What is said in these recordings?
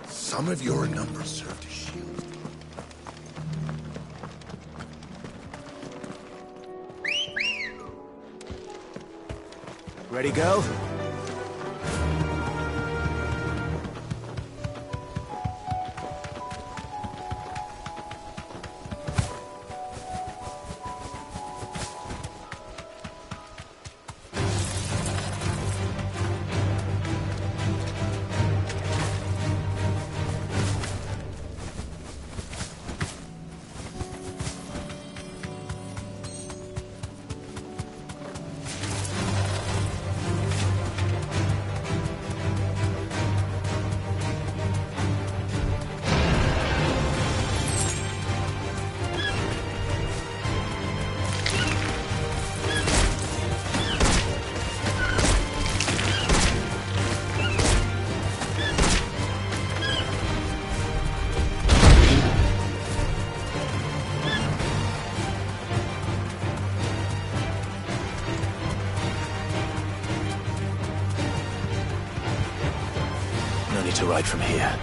Some of your numbers served as shield. Ready, go? No need to ride from here.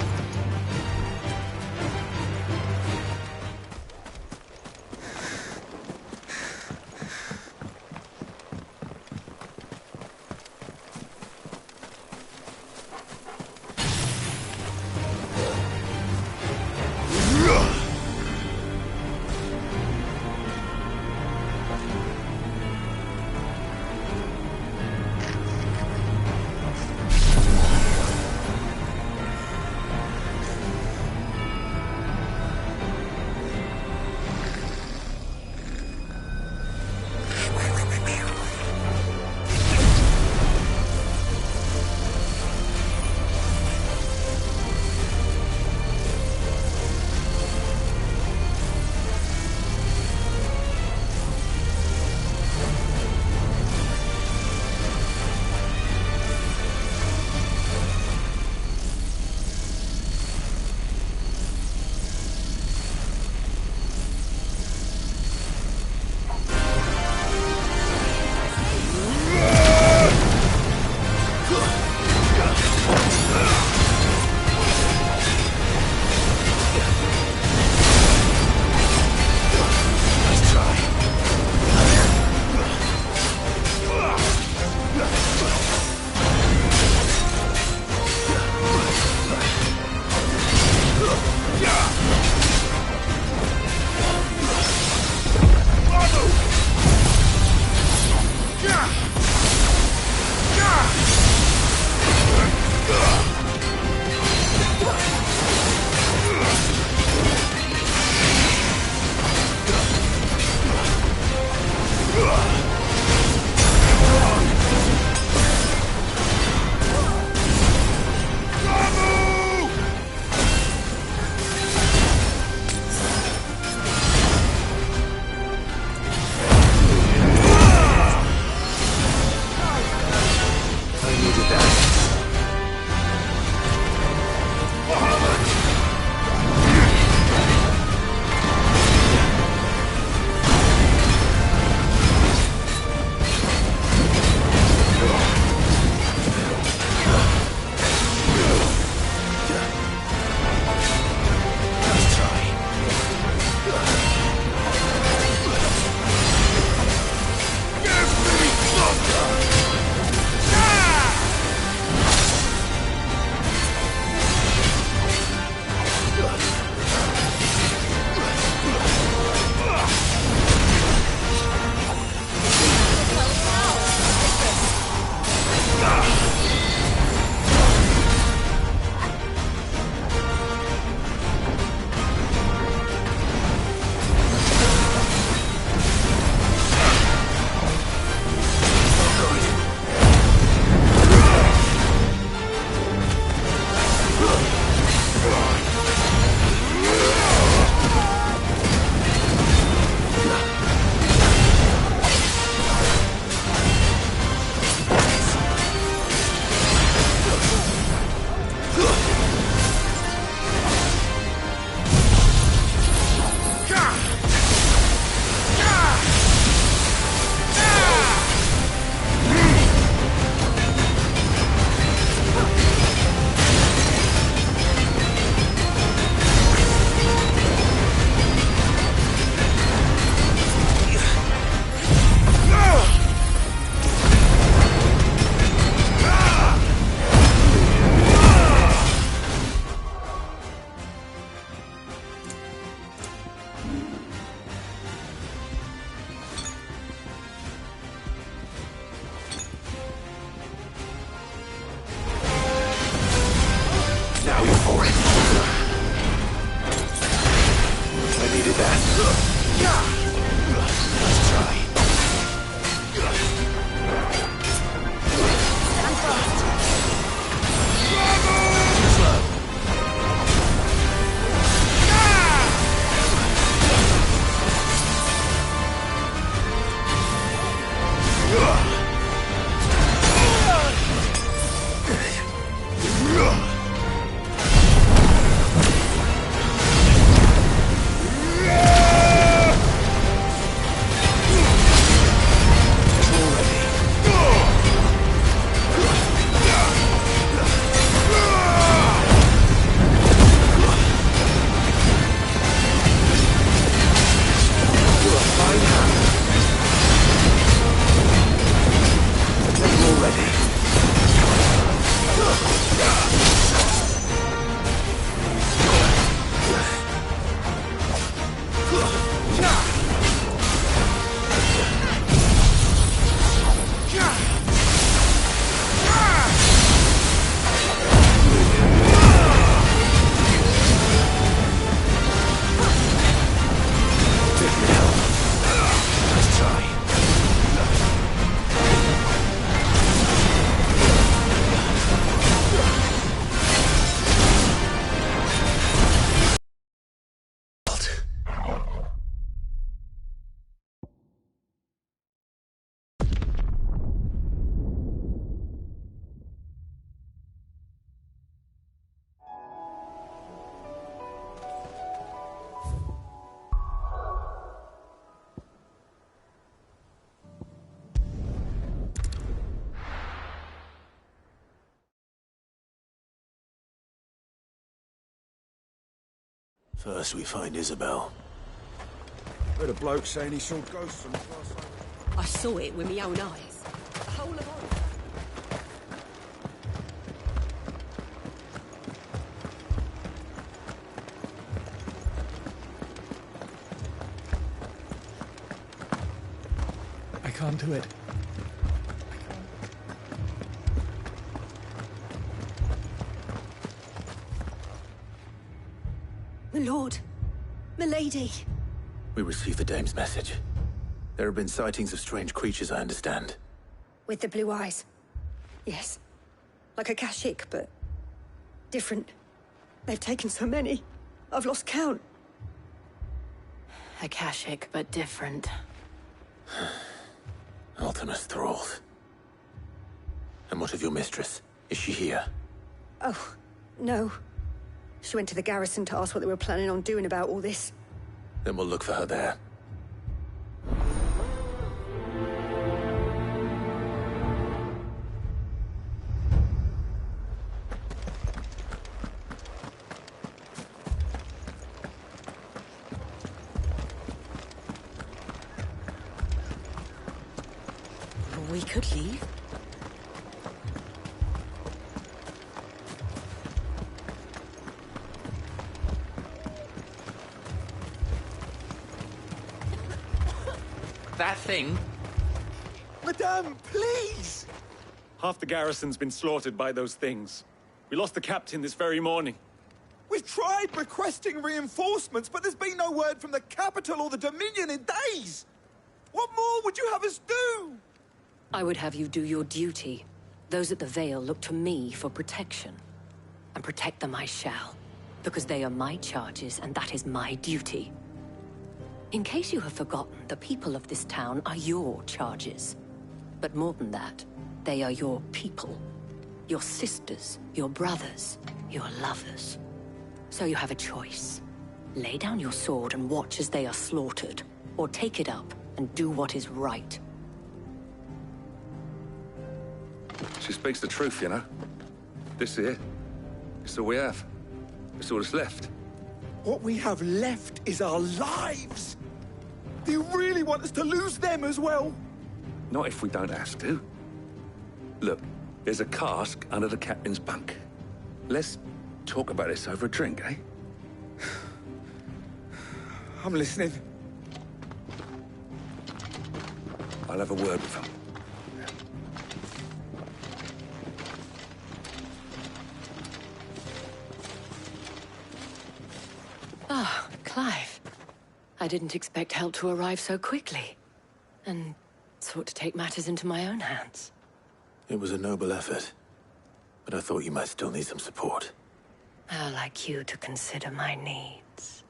First we find Isabel. Heard a bloke saying he saw ghosts on the far side. I saw it with my own eyes. The whole of Oregon. I can't do it. My lord. My lady. We received the dame's message. There have been sightings of strange creatures, I understand. With the blue eyes. Yes. Like a Kashik, but different. They've taken so many. I've lost count. Akashic, but different. Ultimus thralls. And what of your mistress? Is she here? Oh, no. She went to the garrison to ask what they were planning on doing about all this. Then we'll look for her there. We could leave. That thing? Madame, please! Half the garrison's been slaughtered by those things. We lost the captain this very morning. We've tried requesting reinforcements, but there's been no word from the capital or the Dominion in days! What more would you have us do? I would have you do your duty. Those at the Vale look to me for protection. And protect them I shall. Because they are my charges, and that is my duty. In case you have forgotten, the people of this town are your charges. But more than that, they are your people. Your sisters, your brothers, your lovers. So you have a choice. Lay down your sword and watch as they are slaughtered, or take it up and do what is right. She speaks the truth, you know. This here, it's all we have. It's all that's left. What we have left is our lives! Do you really want us to lose them as well? Not if we don't have to. Look, there's a cask under the captain's bunk. Let's talk about this over a drink, eh? I'm listening. I'll have a word with him. Ah, Clive. I didn't expect help to arrive so quickly. And sought to take matters into my own hands. It was a noble effort. But I thought you might still need some support. How like you to consider my needs.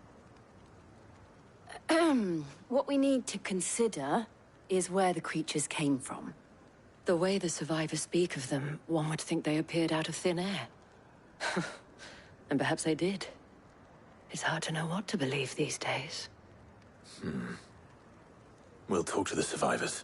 What we need to consider is where the creatures came from. The way the survivors speak of them, one would think they appeared out of thin air. And perhaps they did. It's hard to know what to believe these days. We'll talk to the survivors.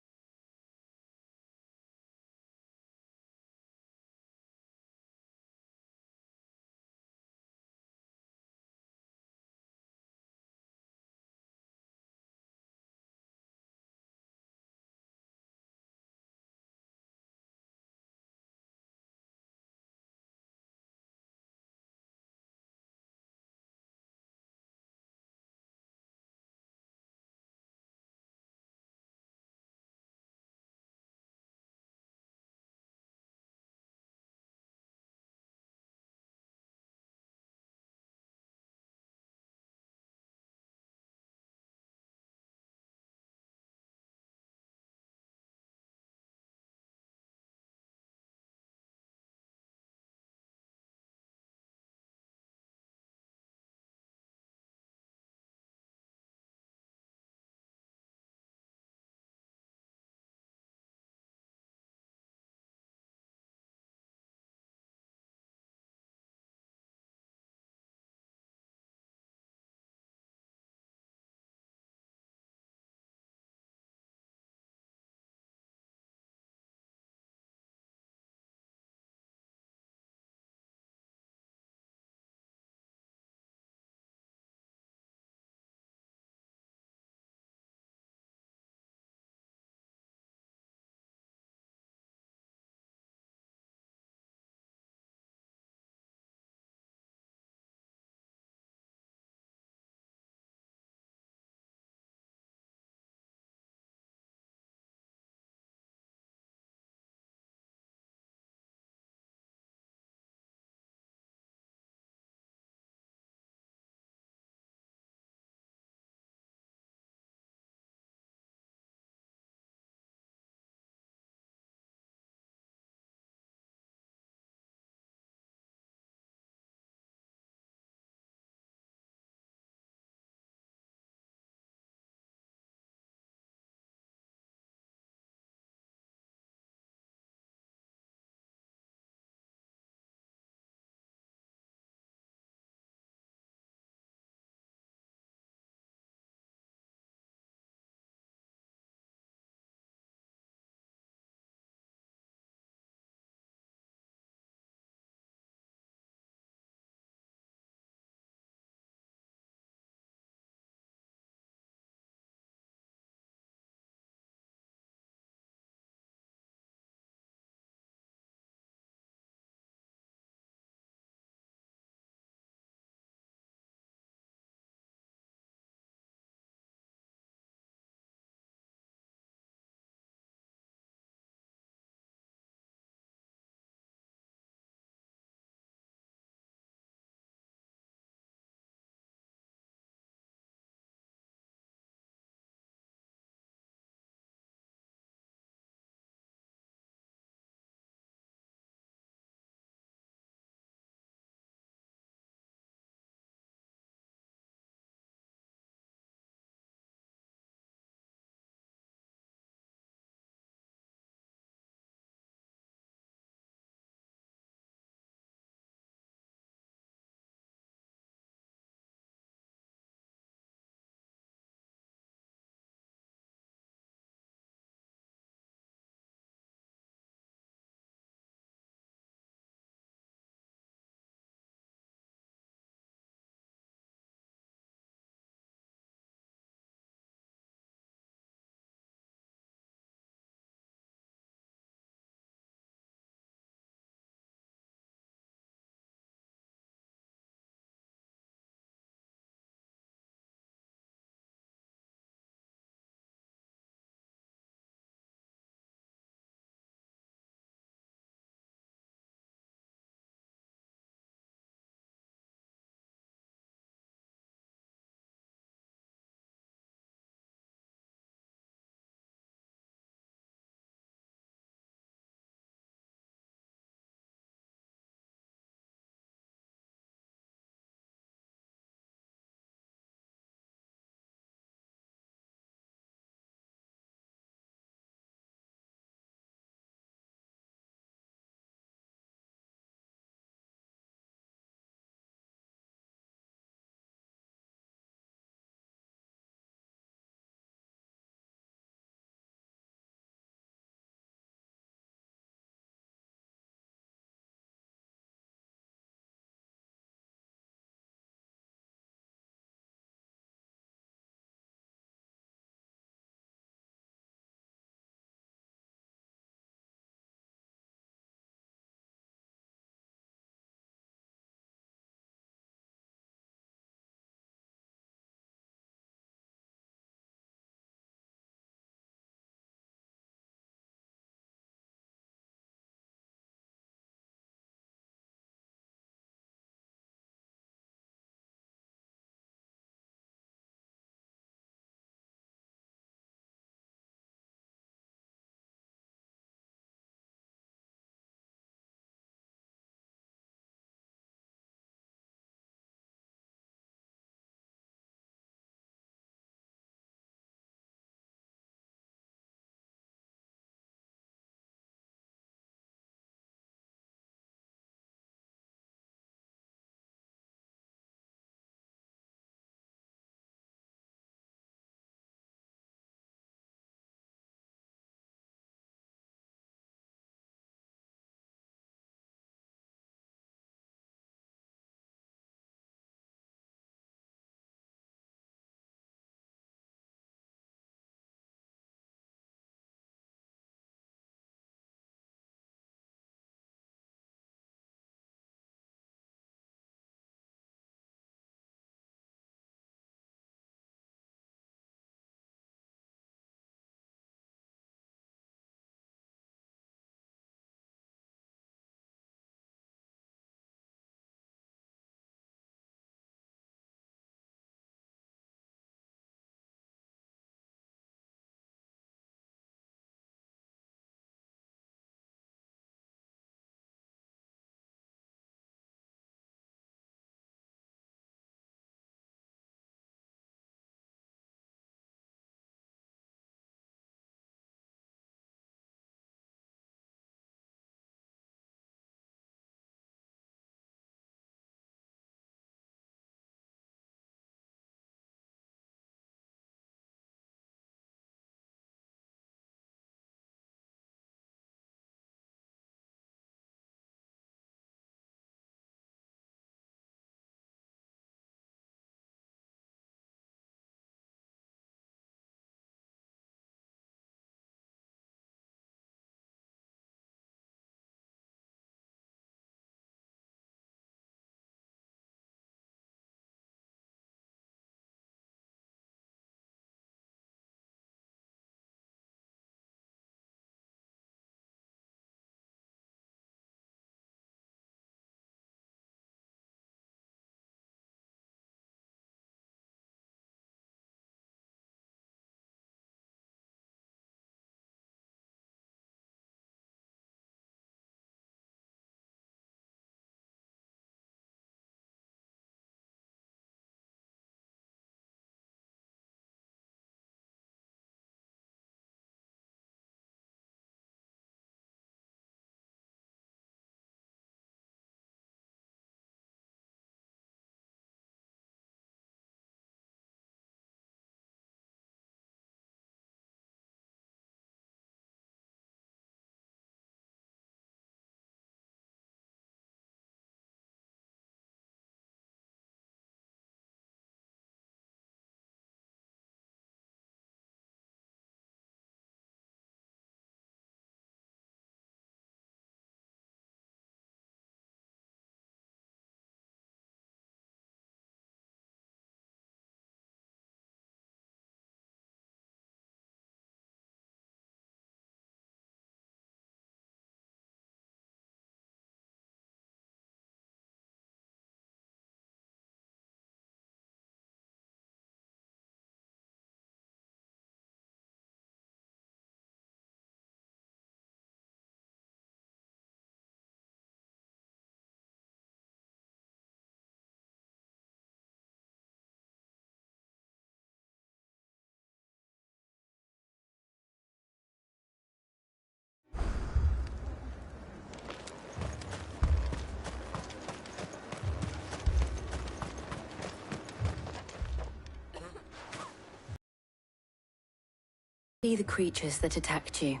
Be the creatures that attacked you.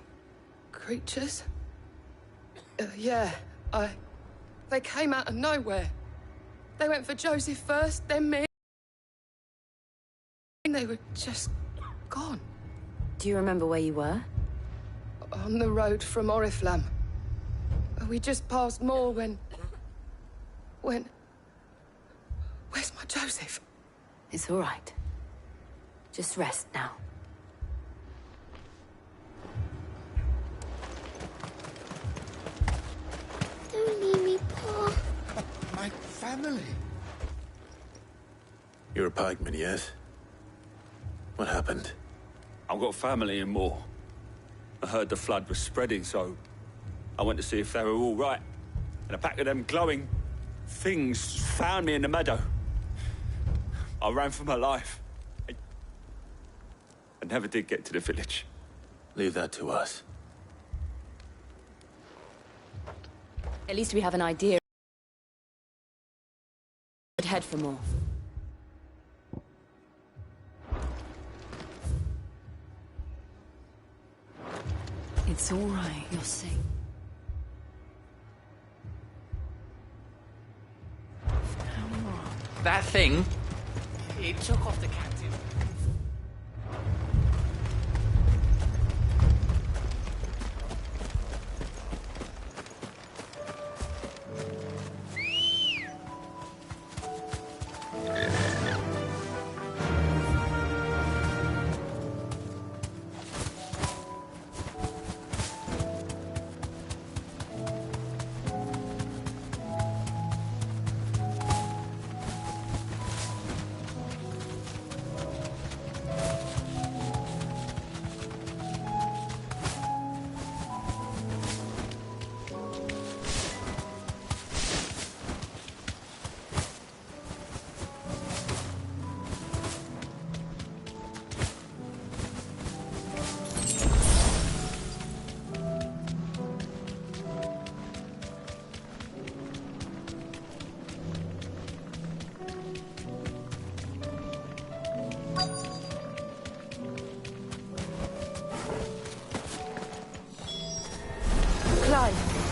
Creatures? Yeah, They came out of nowhere. They went for Joseph first, then me. And they were just gone. Do you remember where you were? On the road from Oriflamme. We just passed Moor when... Where's my Joseph? It's all right. Just rest now. Don't leave me, Pa. My family. You're a pikeman, yes? What happened? I've got family in Moor. I heard the flood was spreading, so I went to see if they were all right. And a pack of them glowing things found me in the meadow. I ran for my life. I never did get to the village. Leave that to us. At least we have an idea. But head for more. It's all right, you'll see. That thing, it took off the captain.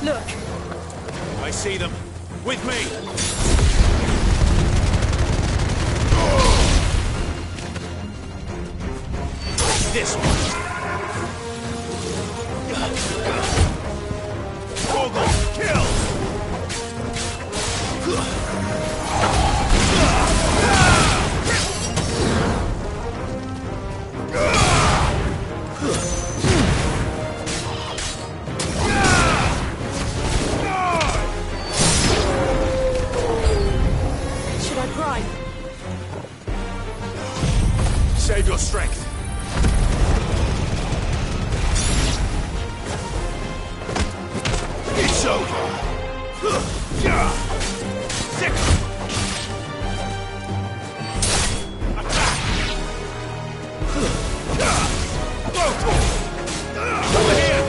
Look! I see them. With me! This one! Goggle! Kill! Save your strength. It's over. Sick. Attack. Over here.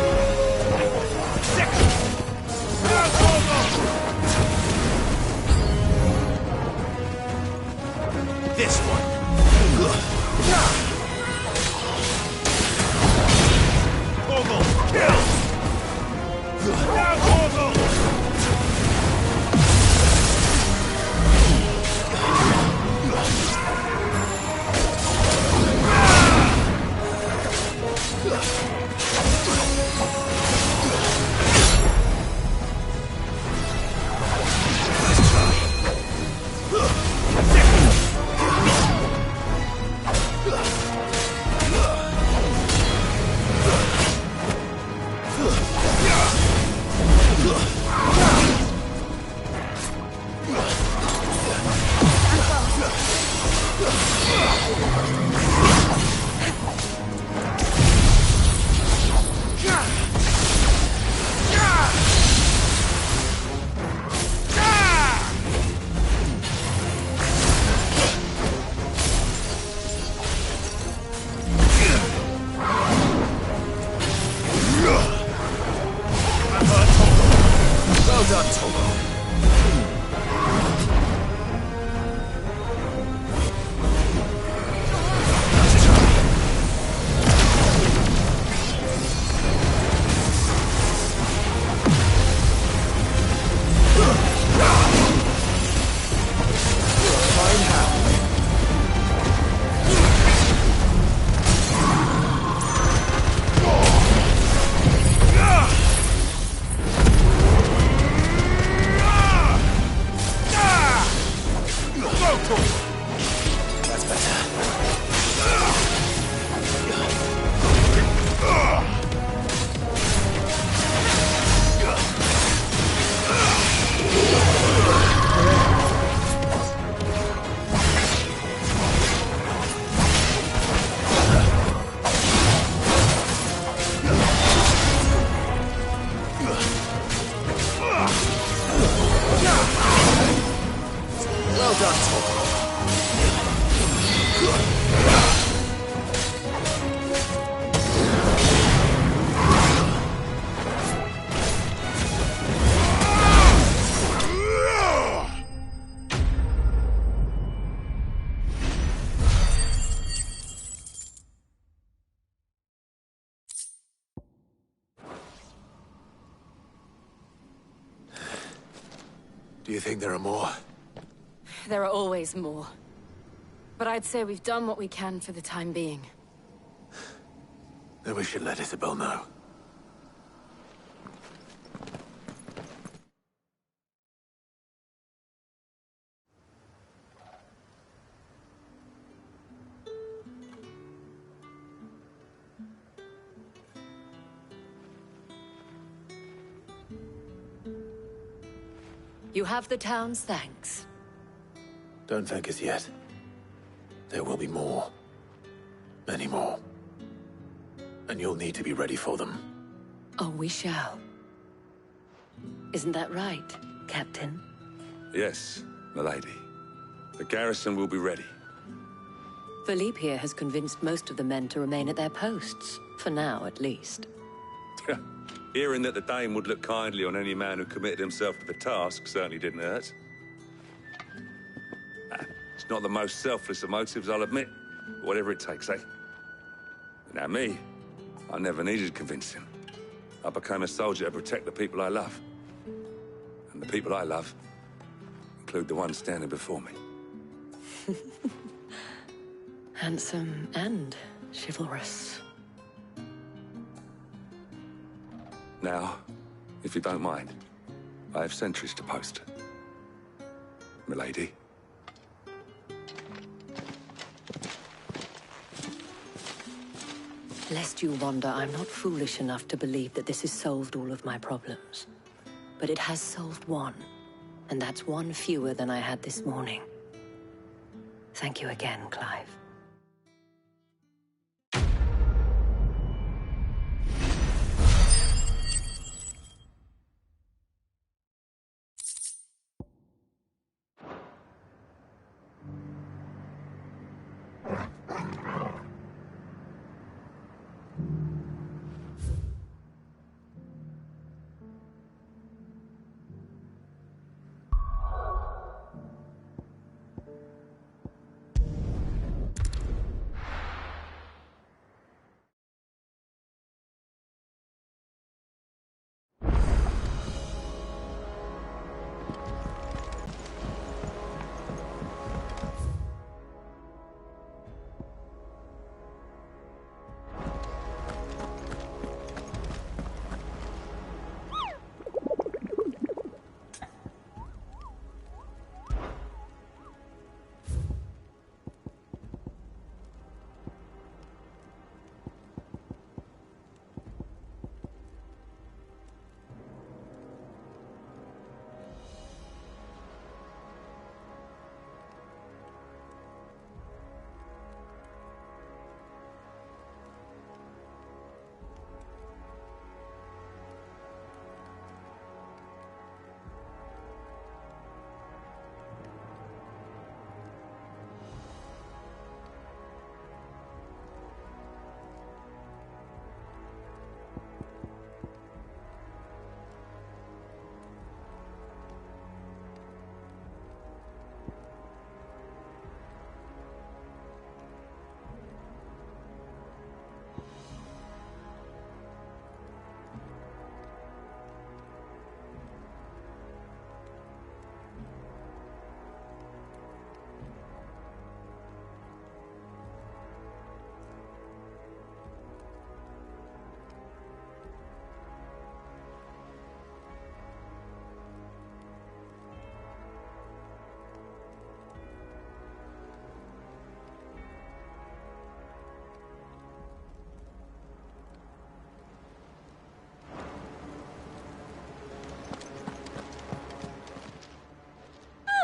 Sick. This one. Goggle, kill! Now, Goggle! Let's try. Do you think there are more? There are always more. But I'd say we've done what we can for the time being. Then we should let Isabel know. You have the town's thanks. Don't thank us yet. There will be more. Many more. And you'll need to be ready for them. Oh, we shall. Isn't that right, Captain? Yes, milady. The garrison will be ready. Philippe here has convinced most of the men to remain at their posts. For now, at least. Hearing that the Dame would look kindly on any man who committed himself to the task certainly didn't hurt. It's not the most selfless of motives, I'll admit. But whatever it takes, eh? Now me, I never needed convincing. I became a soldier to protect the people I love. And the people I love include the ones standing before me. Handsome and chivalrous. Now, if you don't mind, I have sentries to post. Milady. Lest you wonder, I'm not foolish enough to believe that this has solved all of my problems. But it has solved one, and that's one fewer than I had this morning. Thank you again, Clive.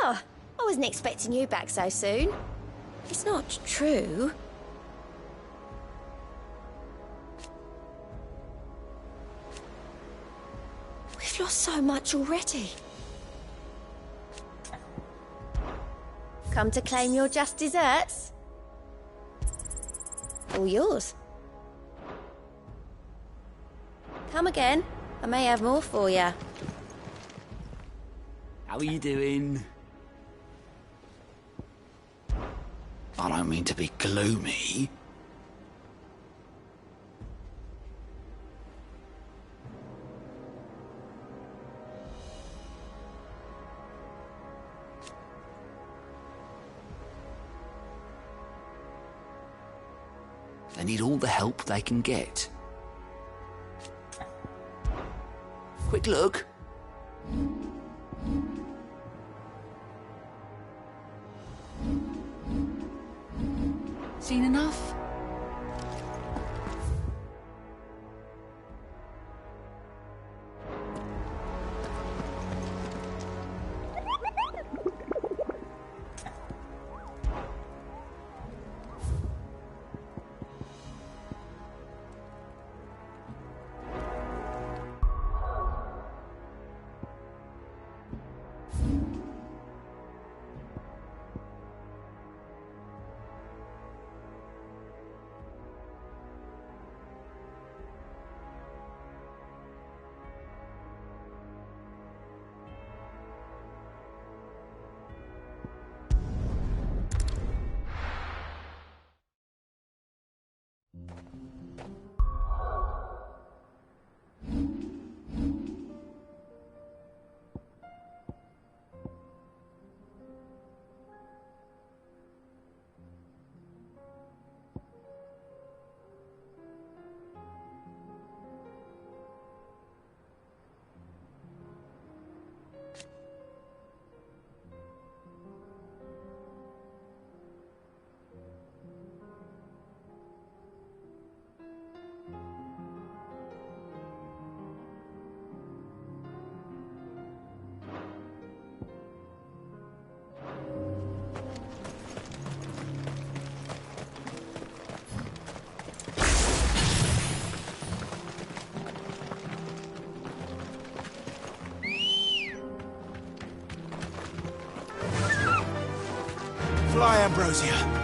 I wasn't expecting you back so soon. It's not true. We've lost so much already. Come to claim your just desserts? All yours. Come again. I may have more for you. How are you doing? I don't mean to be gloomy. They need all the help they can get. Quick look. Seen enough? Fly, Ambrosia.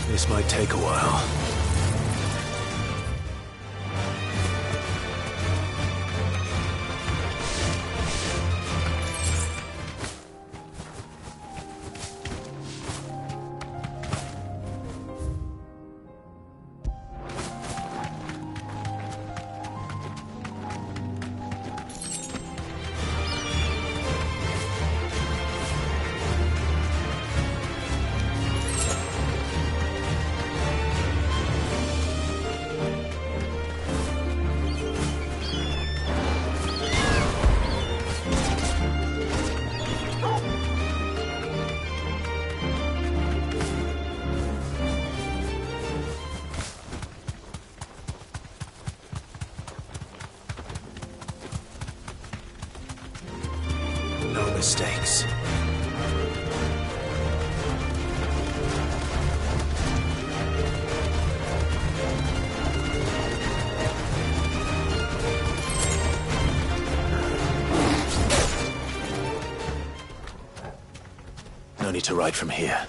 This might take a while. Mistakes. No need to ride from here.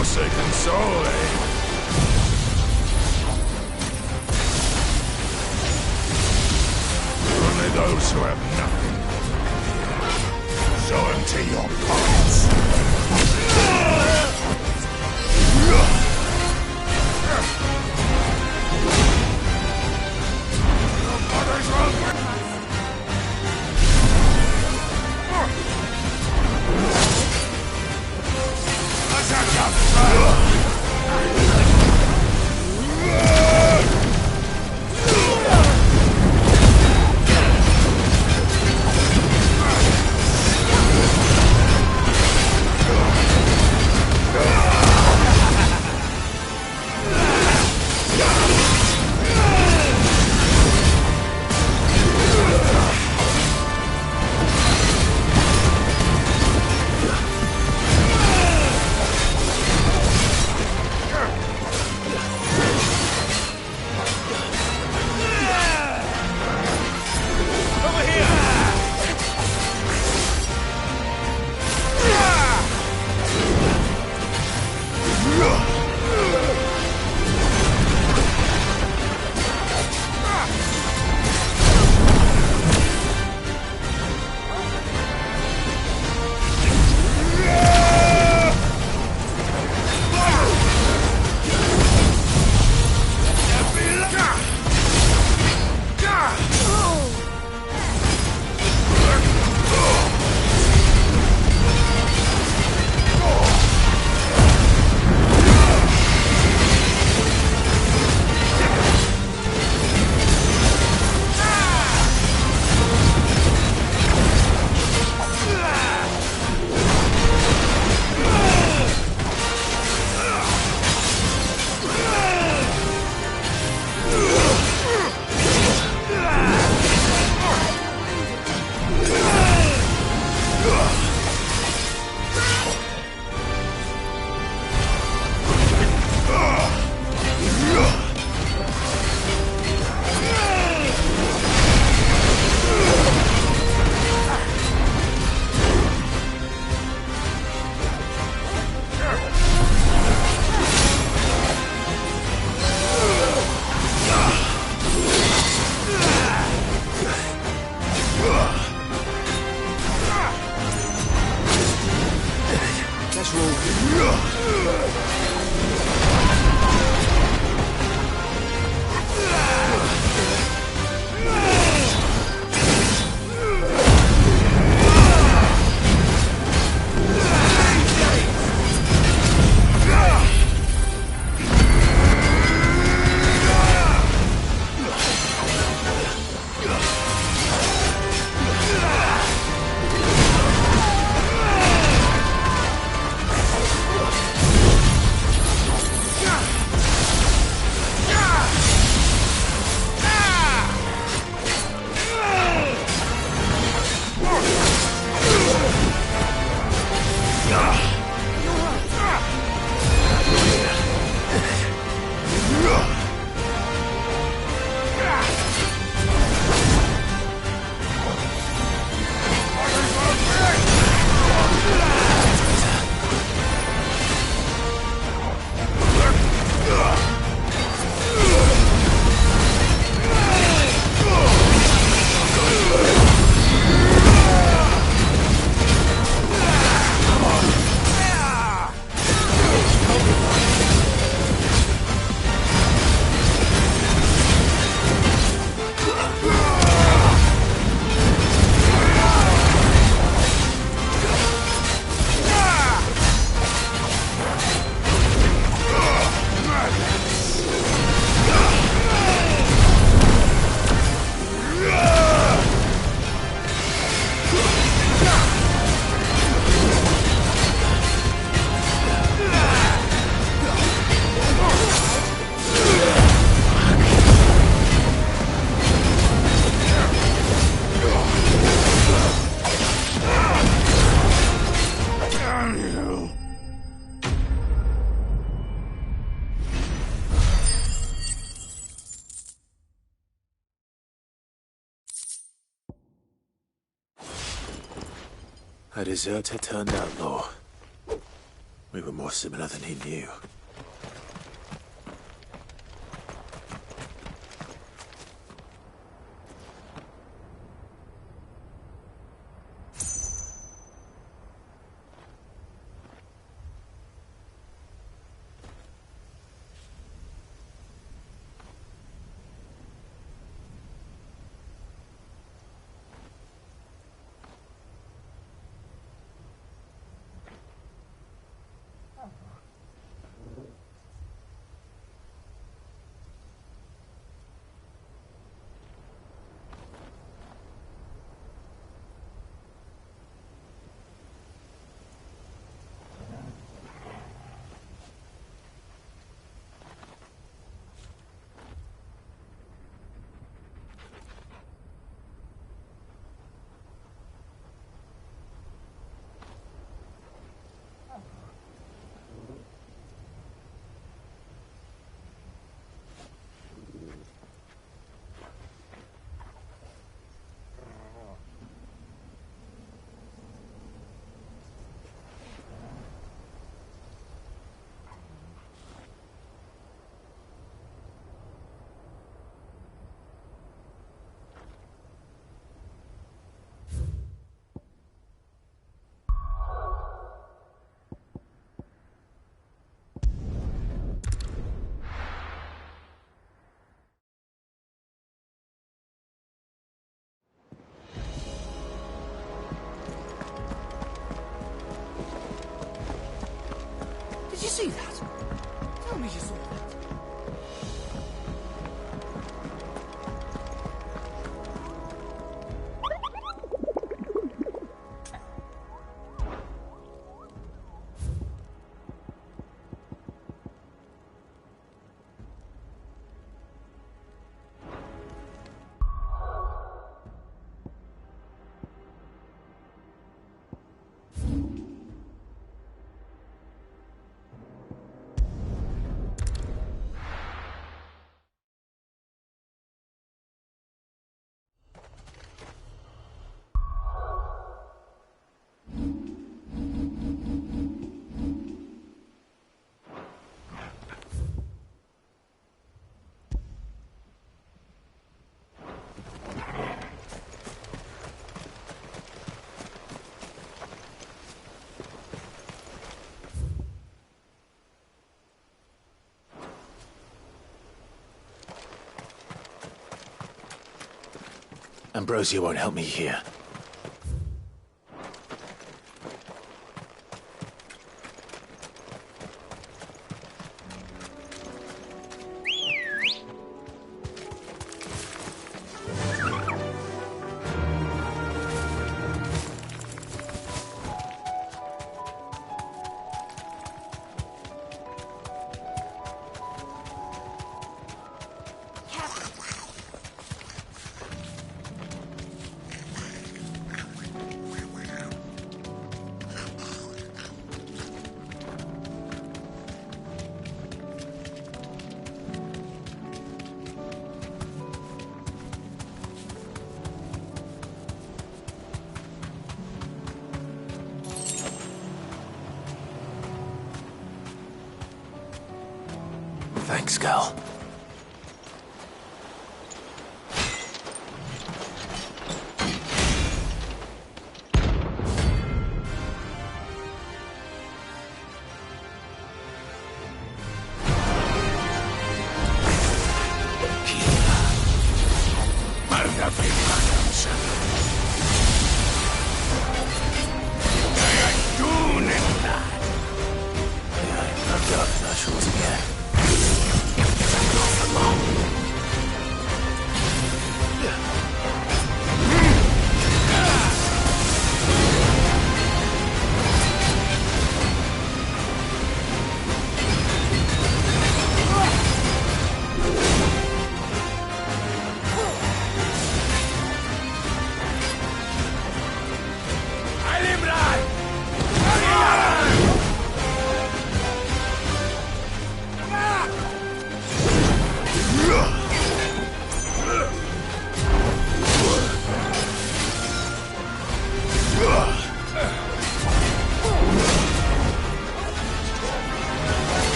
Forsaken soul, eh? A deserter turned outlaw. We were more similar than he knew. Did you see that? Tell me you saw that. Ambrosia won't help me here. Thanks, Gal.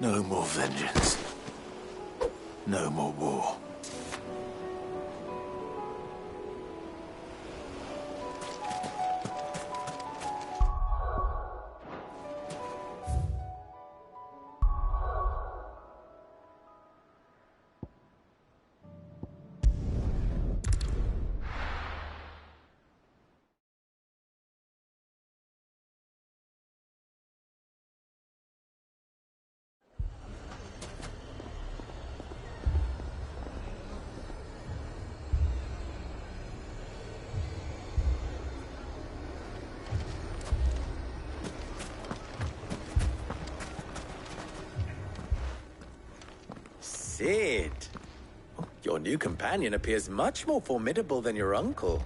No more vengeance. No more war. Sid! Your new companion appears much more formidable than your uncle.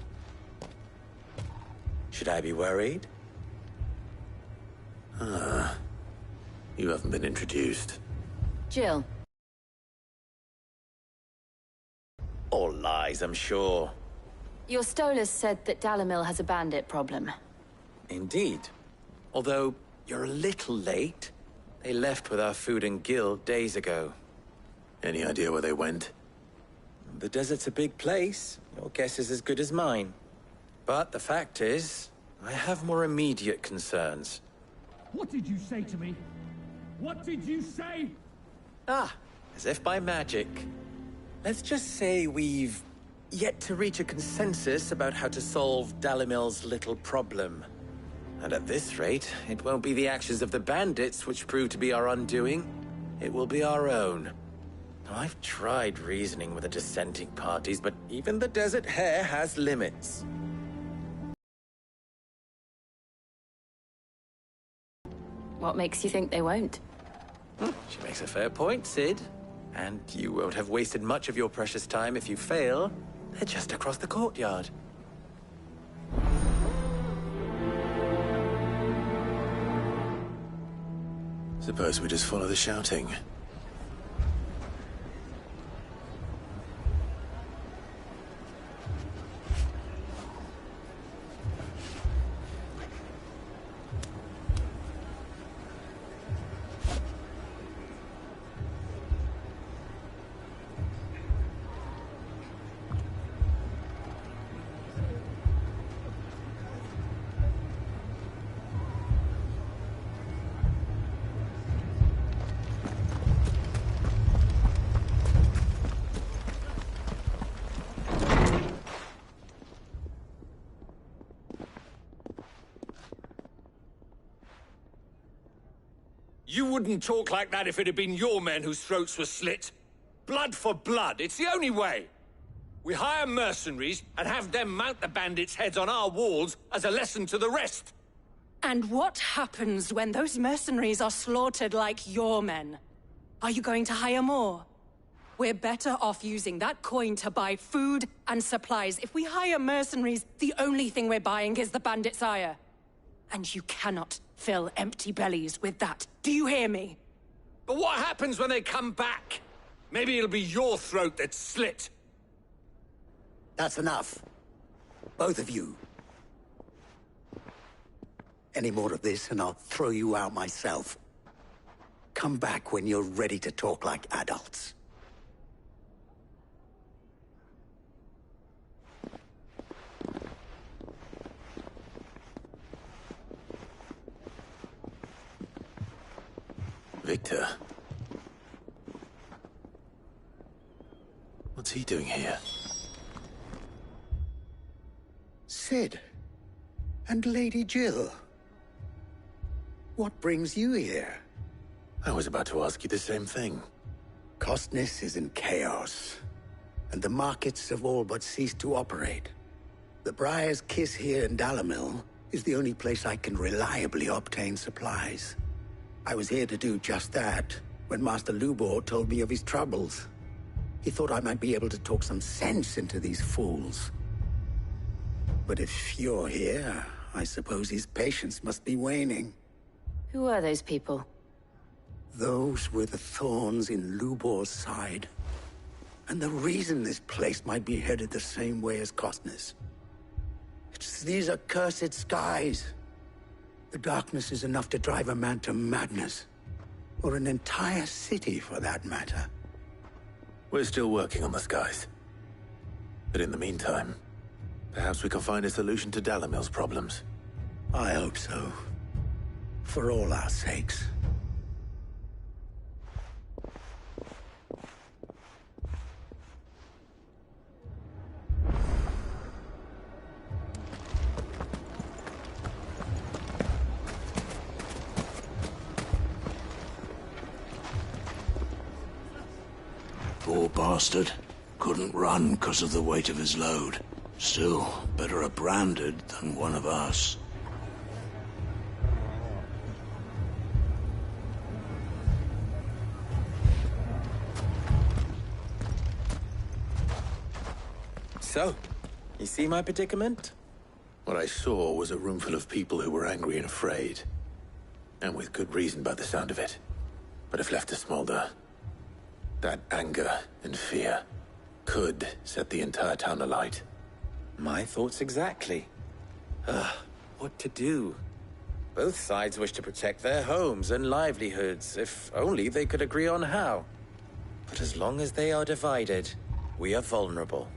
Should I be worried? You haven't been introduced. Jill. All lies, I'm sure. Your Stolas said that Dalamil has a bandit problem. Indeed. Although, you're a little late. They left with our food and guild days ago. Any idea where they went? The desert's a big place. Your guess is as good as mine. But the fact is, I have more immediate concerns. What did you say to me? What did you say? Ah, as if by magic. Let's just say we've yet to reach a consensus about how to solve Dalimil's little problem. And at this rate, it won't be the actions of the bandits which prove to be our undoing. It will be our own. I've tried reasoning with the dissenting parties, but even the Desert Hare has limits. What makes you think they won't? She makes a fair point, Sid. And you won't have wasted much of your precious time if you fail. They're just across the courtyard. Suppose we just follow the shouting. You wouldn't talk like that if it had been your men whose throats were slit. Blood for blood, it's the only way. We hire mercenaries and have them mount the bandits' heads on our walls as a lesson to the rest. And what happens when those mercenaries are slaughtered like your men? Are you going to hire more? We're better off using that coin to buy food and supplies. If we hire mercenaries, the only thing we're buying is the bandit's ire. And you cannot fill empty bellies with that. Do you hear me? But what happens when they come back? Maybe it'll be your throat that's slit. That's enough. Both of you. Any more of this and I'll throw you out myself. Come back when you're ready to talk like adults. Victor. What's he doing here? Sid. And Lady Jill. What brings you here? I was about to ask you the same thing. Costness is in chaos, and the markets have all but ceased to operate. The Briar's Kiss here in Dalamil is the only place I can reliably obtain supplies. I was here to do just that when Master Lubor told me of his troubles. He thought I might be able to talk some sense into these fools. But if you're here, I suppose his patience must be waning. Who are those people? Those were the thorns in Lubor's side. And the reason this place might be headed the same way as Costness. It's these accursed skies. The darkness is enough to drive a man to madness. or an entire city for that matter. We're still working on the skies. But in the meantime, perhaps we can find a solution to Dalimil's problems. I hope so. For all our sakes. Poor bastard. Couldn't run because of the weight of his load. Still, better a branded than one of us. So, you see my predicament? What I saw was a room full of people who were angry and afraid. And with good reason by the sound of it. But if left to smolder, that anger and fear could set the entire town alight. My thoughts exactly. What to do? Both sides wish to protect their homes and livelihoods, if only they could agree on how. But as long as they are divided, we are vulnerable.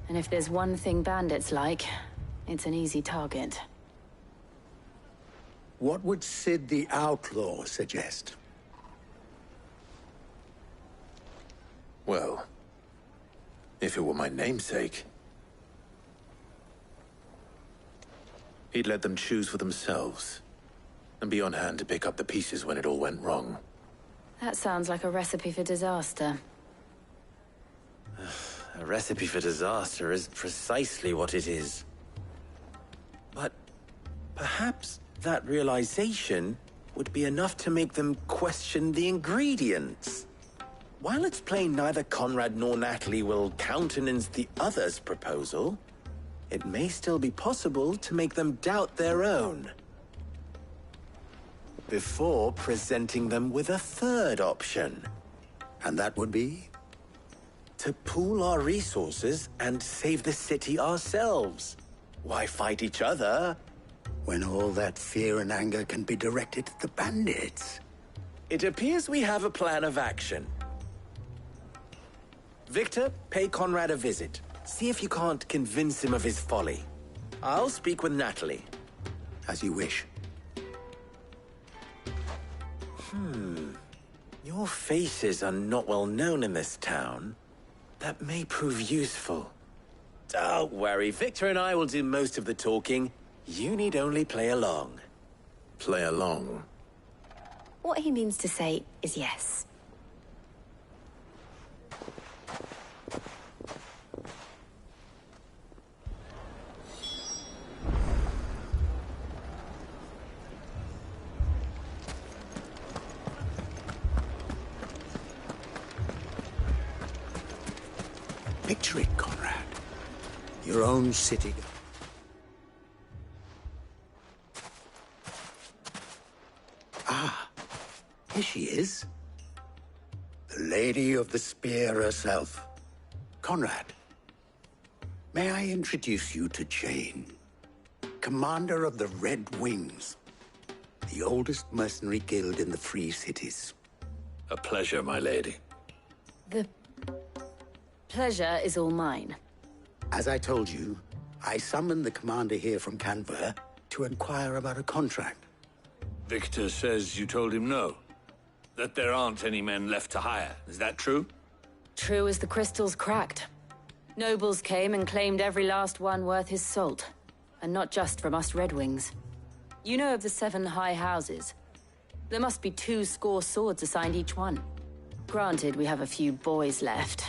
And if there's one thing bandits like, it's an easy target. What would Sid the Outlaw suggest? Well, if it were my namesake, he'd let them choose for themselves, and be on hand to pick up the pieces when it all went wrong. That sounds like a recipe for disaster. A recipe for disaster is precisely what it is. But perhaps that realization would be enough to make them question the ingredients. While it's plain neither Conrad nor Natalie will countenance the other's proposal, it may still be possible to make them doubt their own. Before presenting them with a third option. And that would be? To pool our resources and save the city ourselves. Why fight each other? When all that fear and anger can be directed at the bandits. It appears we have a plan of action. Victor, pay Conrad a visit. See if you can't convince him of his folly. I'll speak with Natalie. As you wish. Your faces are not well known in this town. That may prove useful. Don't worry, Victor and I will do most of the talking. You need only play along. Play along? What he means to say is yes. Picture it, Conrad. Your own city. Ah, here she is. The Lady of the Spear herself. Conrad, may I introduce you to Jane, commander of the Red Wings, the oldest mercenary guild in the Free Cities. A pleasure, my lady. The pleasure is all mine. As I told you, I summoned the commander here from Canver to inquire about a contract. Victor says you told him no. That there aren't any men left to hire. Is that true? True as the crystals cracked. Nobles came and claimed every last one worth his salt. And not just from us Red Wings. You know of the 7 high houses. There must be 2 swords assigned each one. Granted, we have a few boys left.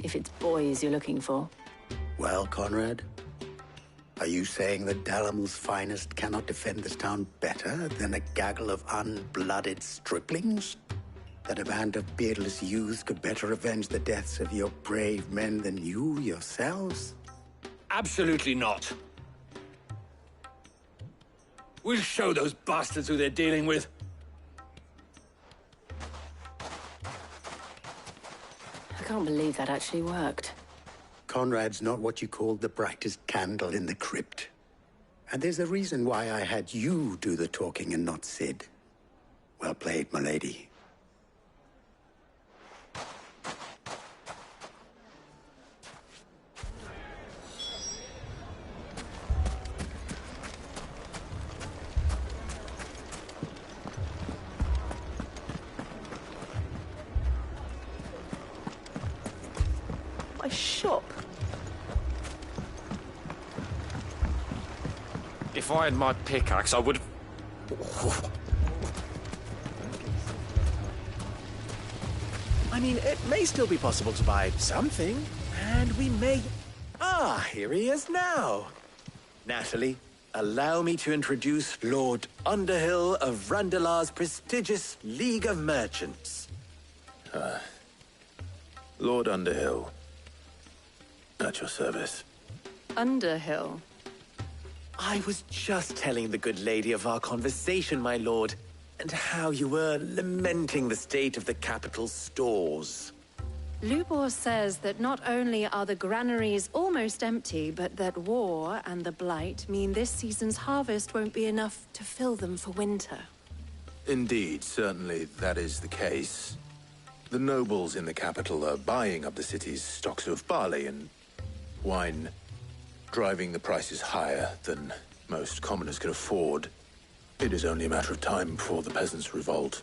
If it's boys you're looking for. Well, Conrad, are you saying that Dalimil's finest cannot defend this town better than a gaggle of unblooded striplings? That a band of beardless youths could better avenge the deaths of your brave men than you yourselves? Absolutely not. We'll show those bastards who they're dealing with. I can't believe that actually worked. Conrad's not what you called the brightest candle in the crypt. And there's a reason why I had you do the talking and not Sid. Well played, my lady. My shop. If I had my pickaxe, I would... I mean, it may still be possible to buy something, and we may... Ah, here he is now. Natalie, allow me to introduce Lord Underhill of Randalar's prestigious League of Merchants. Lord Underhill. At your service. Underhill? I was just telling the good lady of our conversation, my lord, and how you were lamenting the state of the capital's stores. Lubor says that not only are the granaries almost empty, but that war and the Blight mean this season's harvest won't be enough to fill them for winter. Indeed, certainly that is the case. The nobles in the capital are buying up the city's stocks of barley and wine, driving the prices higher than most commoners can afford. It is only a matter of time before the peasants revolt.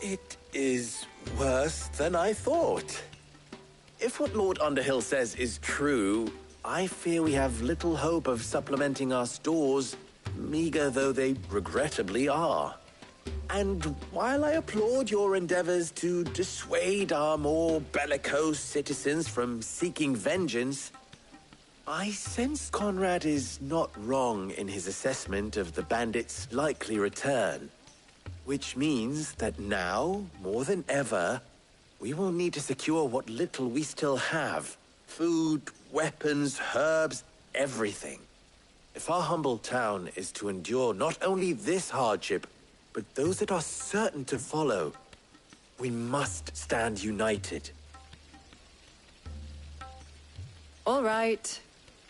It is worse than I thought. If what Lord Underhill says is true, I fear we have little hope of supplementing our stores, meager though they regrettably are. And while I applaud your endeavors to dissuade our more bellicose citizens from seeking vengeance, I sense Conrad is not wrong in his assessment of the bandits' likely return. Which means that now, more than ever, we will need to secure what little we still have. Food, weapons, herbs, everything. If our humble town is to endure not only this hardship, but those that are certain to follow, we must stand united. All right.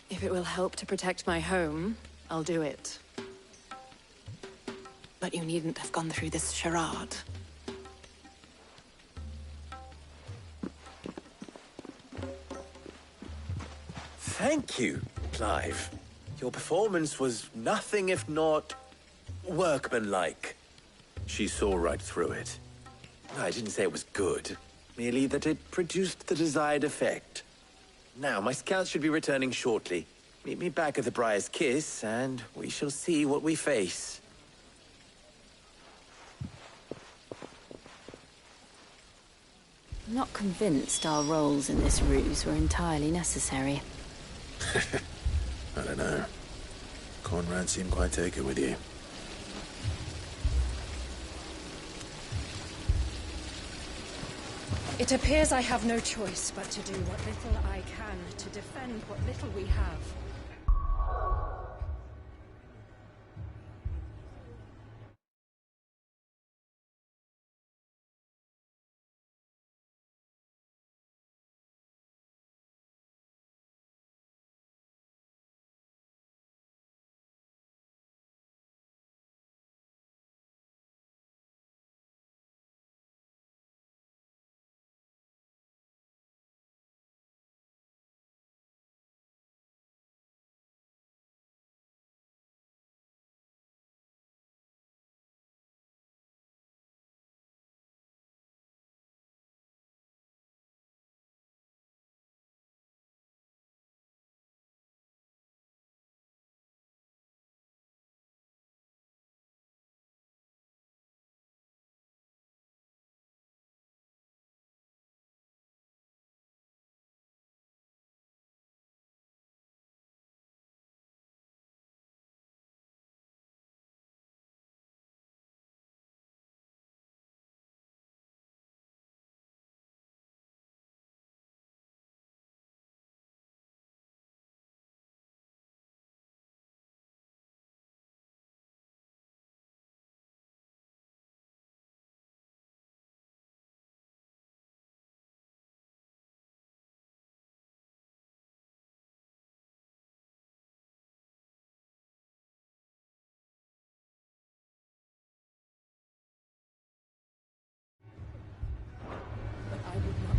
If it will help to protect my home, I'll do it. But you needn't have gone through this charade. Thank you, Clive. Your performance was nothing if not workmanlike. She saw right through it. I didn't say it was good, merely that it produced the desired effect. Now, my scouts should be returning shortly. Meet me back at the Briar's Kiss, and we shall see what we face. I'm not convinced our roles in this ruse were entirely necessary. I don't know. Conrad seemed quite taken with you. It appears I have no choice but to do what little I can to defend what little we have.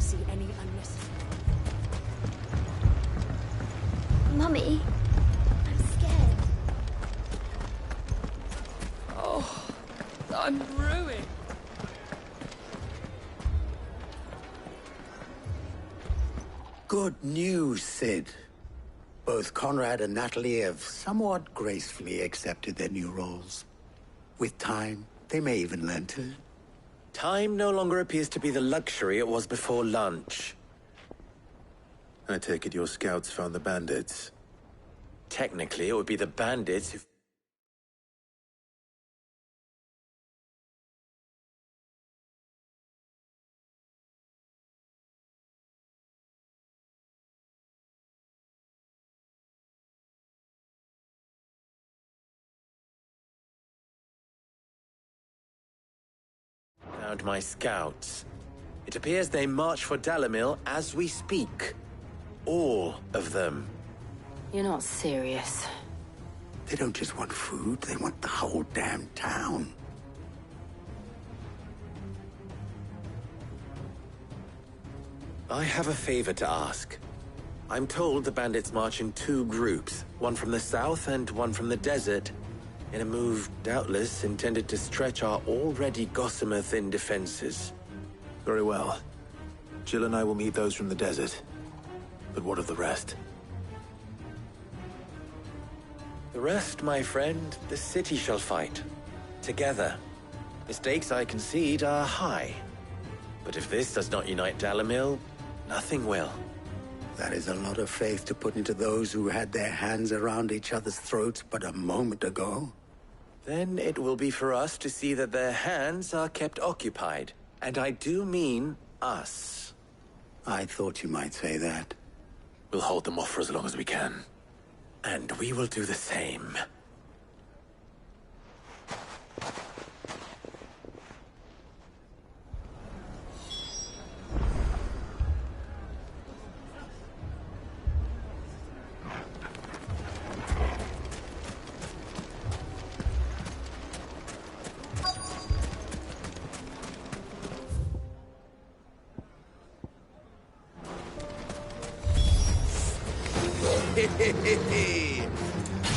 see any unnecessary... Mummy, I'm scared. Oh, I'm ruined. Good news, Sid. Both Conrad and Natalie have somewhat gracefully accepted their new roles. With time, they may even learn to... Time no longer appears to be the luxury it was before lunch. I take it your scouts found the bandits. Technically, it would be the bandits who... found my scouts. It appears they march for Dalimil as we speak. All of them. You're not serious. They don't just want food, they want the whole damn town. I have a favor to ask. I'm told the bandits march in two groups, one from the south and one from the desert, in a move doubtless intended to stretch our already gossamer-thin defenses. Very well. Jill and I will meet those from the desert. But what of the rest? The rest, my friend, the city shall fight. Together. The stakes, I concede, are high. But if this does not unite Dalimil, nothing will. That is a lot of faith to put into those who had their hands around each other's throats but a moment ago. Then it will be for us to see that their hands are kept occupied. And I do mean us. I thought you might say that. We'll hold them off for as long as we can. And we will do the same.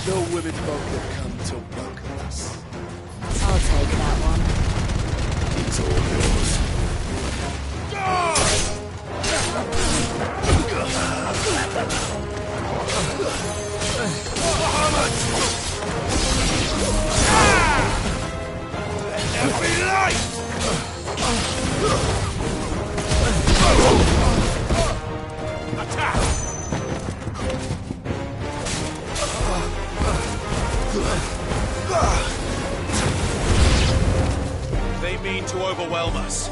No women folk have come to welcome us. I'll take that one. It's all yours. Let there be light! Attack! They mean to overwhelm us.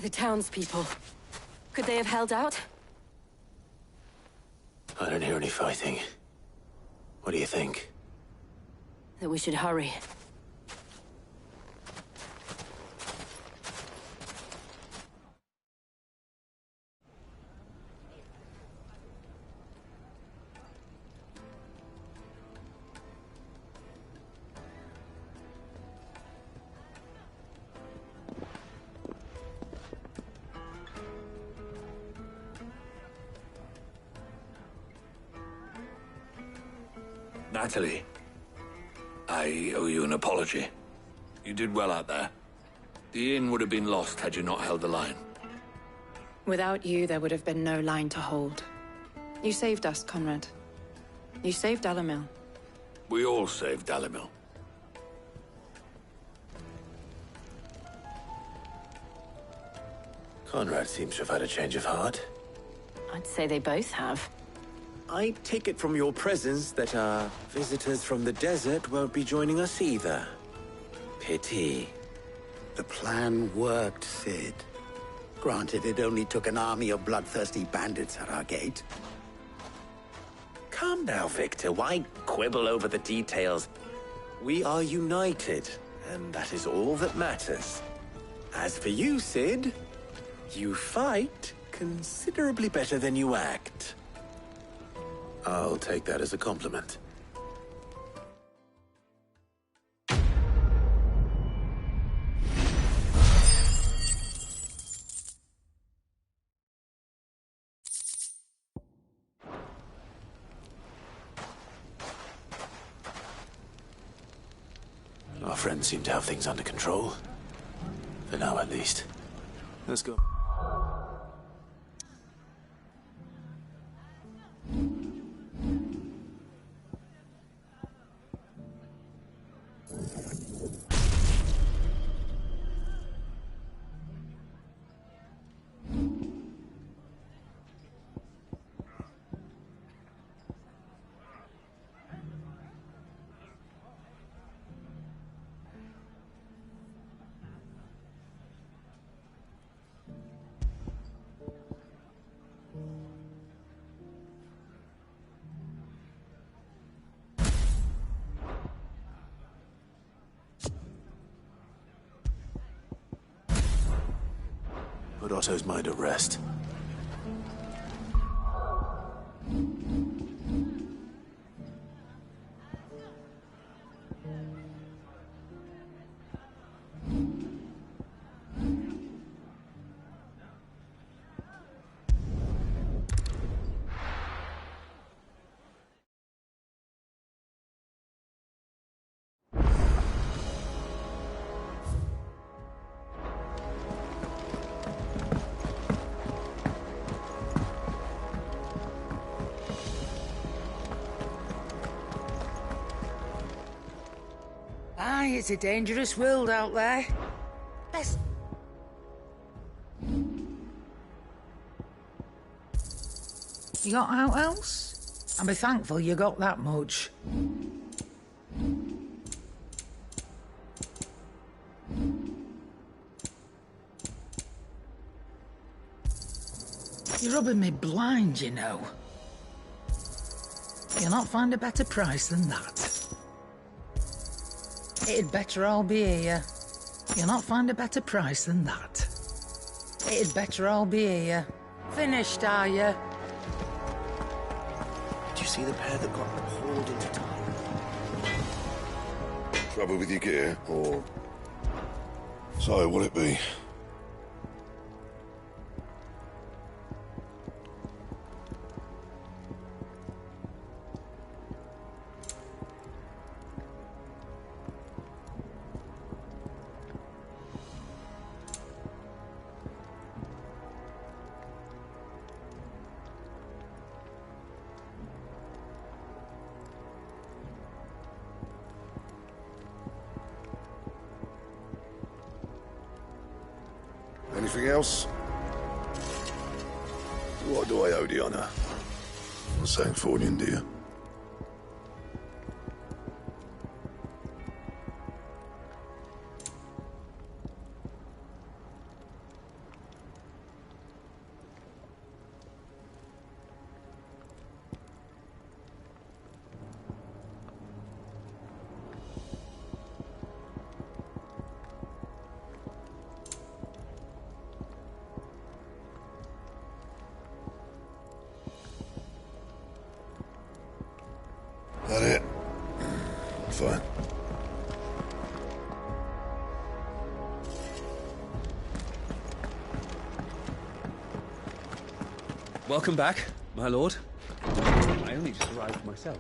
The townspeople. Could they have held out? I don't hear any fighting. What do you think? That we should hurry. Natalie, I owe you an apology. You did well out there. The inn would have been lost had you not held the line. Without you, there would have been no line to hold. You saved us, Conrad. You saved Dalimil. We all saved Dalimil. Conrad seems to have had a change of heart. I'd say they both have. I take it from your presence that our visitors from the desert won't be joining us either. Pity. The plan worked, Sid. Granted, it only took an army of bloodthirsty bandits at our gate. Calm now, Victor. Why quibble over the details? We are united, and that is all that matters. As for you, Sid, you fight considerably better than you act. I'll take that as a compliment. Our friends seem to have things under control. For now, at least. Let's go. Put Otto's mind at rest. Aye, it's a dangerous world out there. Best... You got out else? I'll be thankful you got that much. You're rubbing me blind, you know. You'll not find a better price than that. It'd better all be here. You'll not find a better price than that. It'd better all be here. Finished, are you? Did you see the pair that got hauled into town? Trouble with your gear, or... So, will it be? Anything else? What do I owe the honor? I'm saying for in India. That it? Fine. Welcome back, my lord. I only just arrived myself.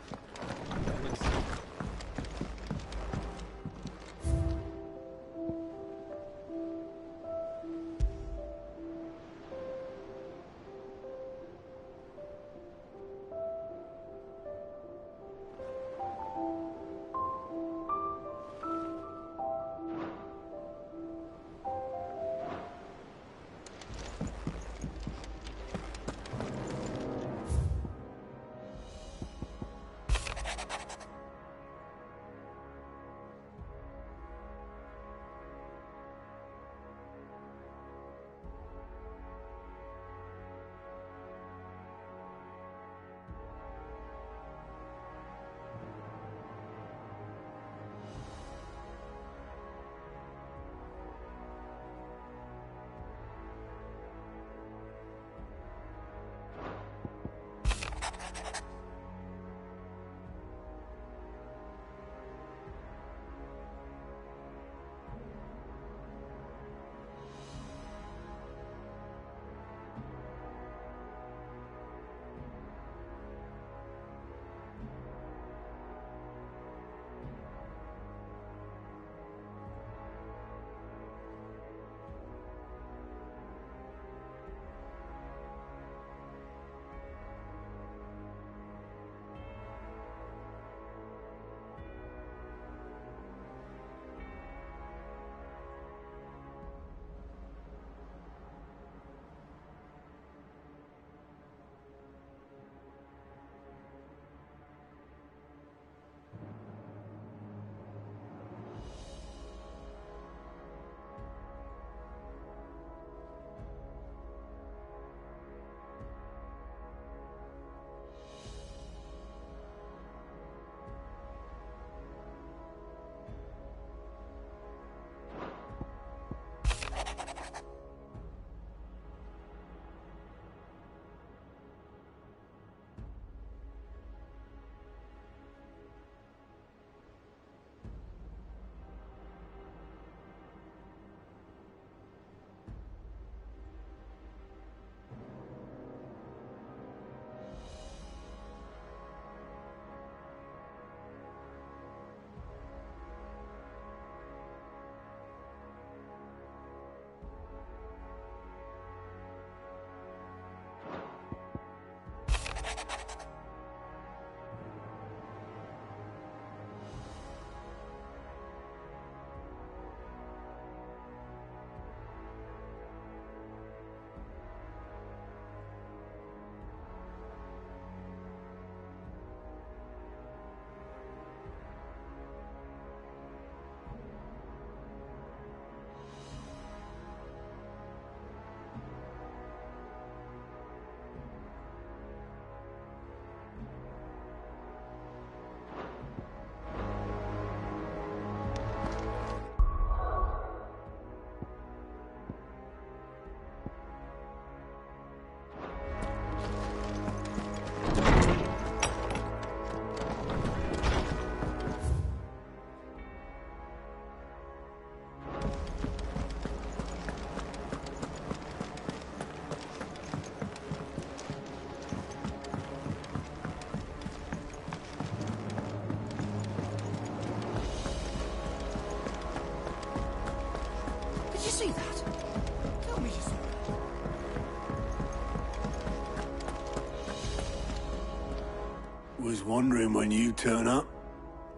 Was wondering when you turn up.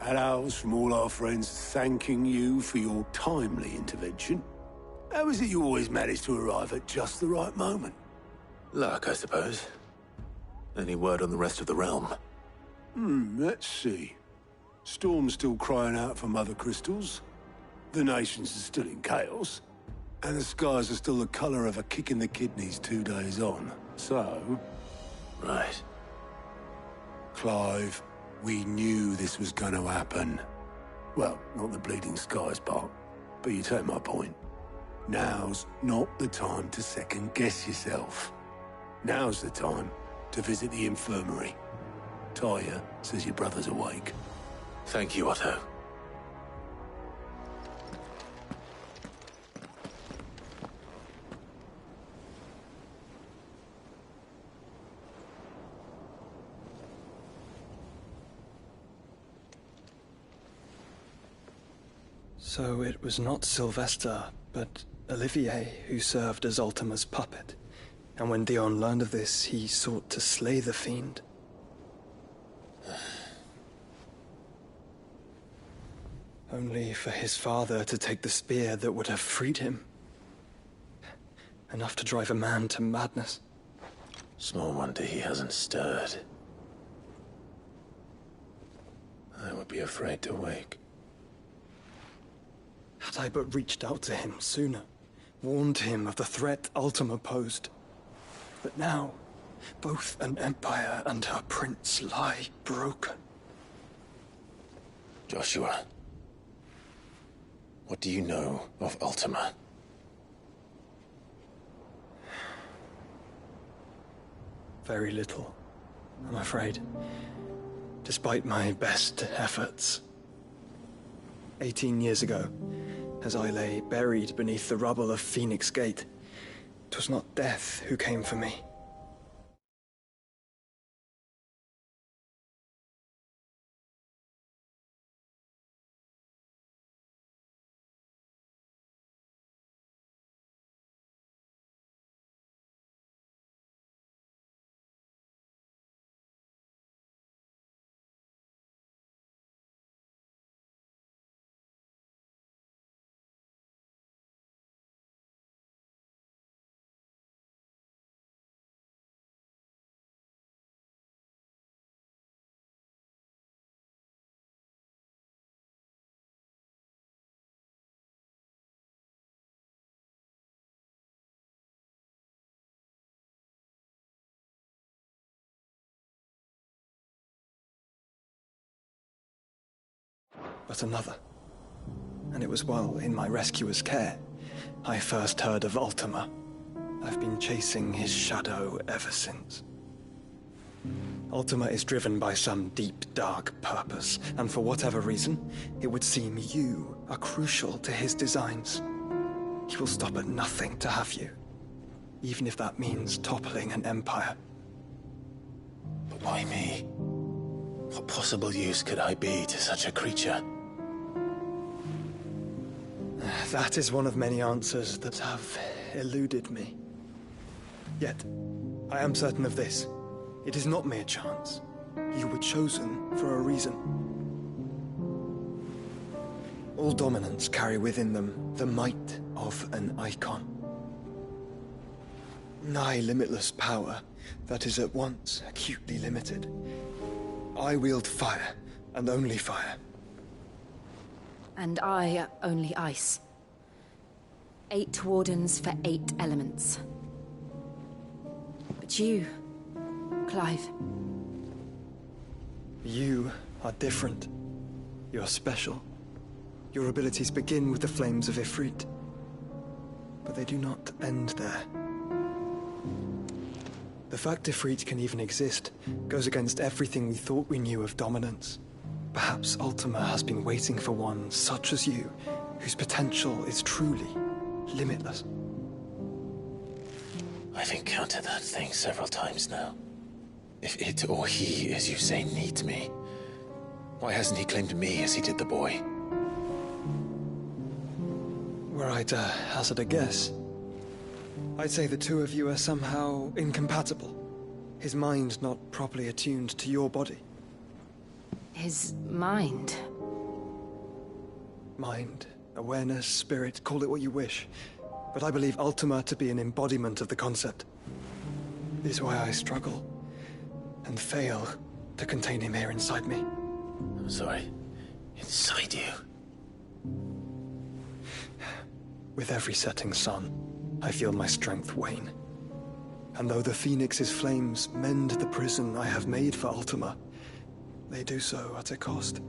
Had owls from all our friends thanking you for your timely intervention. How is it you always manage to arrive at just the right moment? Luck, I suppose. Any word on the rest of the realm? Let's see. Storm's still crying out for mother crystals. The nations are still in chaos. And the skies are still the color of a kick in the kidneys 2 days on. So... Right. Clive, we knew this was going to happen. Well, not the bleeding skies part, but you take my point. Now's not the time to second-guess yourself. Now's the time to visit the infirmary. Talia says your brother's awake. Thank you, Otto. So it was not Sylvester, but Olivier who served as Ultima's puppet. And when Dion learned of this, he sought to slay the fiend. Only for his father to take the spear that would have freed him. Enough to drive a man to madness. Small wonder he hasn't stirred. I would be afraid to wake. Had I but reached out to him sooner, warned him of the threat Ultima posed. But now, both an empire and her prince lie broken. Joshua, what do you know of Ultima? Very little, I'm afraid. Despite my best efforts. 18 years ago, as I lay buried beneath the rubble of Phoenix Gate, 'twas not death who came for me. But another. And it was while in my rescuer's care I first heard of Ultima. I've been chasing his shadow ever since. Ultima is driven by some deep, dark purpose, and for whatever reason, it would seem you are crucial to his designs. He will stop at nothing to have you, even if that means toppling an empire. But why me? What possible use could I be to such a creature? That is one of many answers that have eluded me. Yet, I am certain of this. It is not mere chance. You were chosen for a reason. All dominants carry within them the might of an icon. Nigh limitless power that is at once acutely limited. I wield fire, and only fire. And I only ice. 8 wardens for 8 elements. But you, Clive. You are different. You're special. Your abilities begin with the flames of Ifrit. But they do not end there. The fact Ifrit can even exist goes against everything we thought we knew of dominance. Perhaps Ultima has been waiting for one such as you, whose potential is truly limitless. I've encountered that thing several times now. If it or he, as you say, needs me, why hasn't he claimed me as he did the boy? Were I to hazard a guess, I'd say the two of you are somehow incompatible. His mind not properly attuned to your body. His mind? Mind, awareness, spirit, call it what you wish. But I believe Ultima to be an embodiment of the concept. This is why I struggle and fail to contain him here inside me. I'm sorry. Inside you? With every setting sun, I feel my strength wane. And though the Phoenix's flames mend the prison I have made for Ultima, they do so at a cost.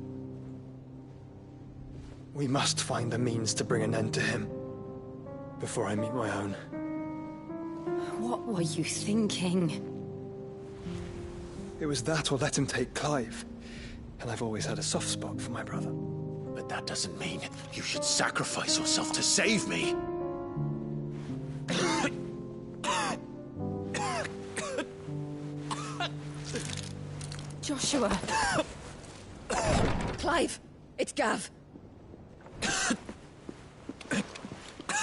We must find a means to bring an end to him before I meet my own. What were you thinking? It was that or let him take Clive. And I've always had a soft spot for my brother. But that doesn't mean you should sacrifice yourself to save me. Joshua! Clive! It's Gav!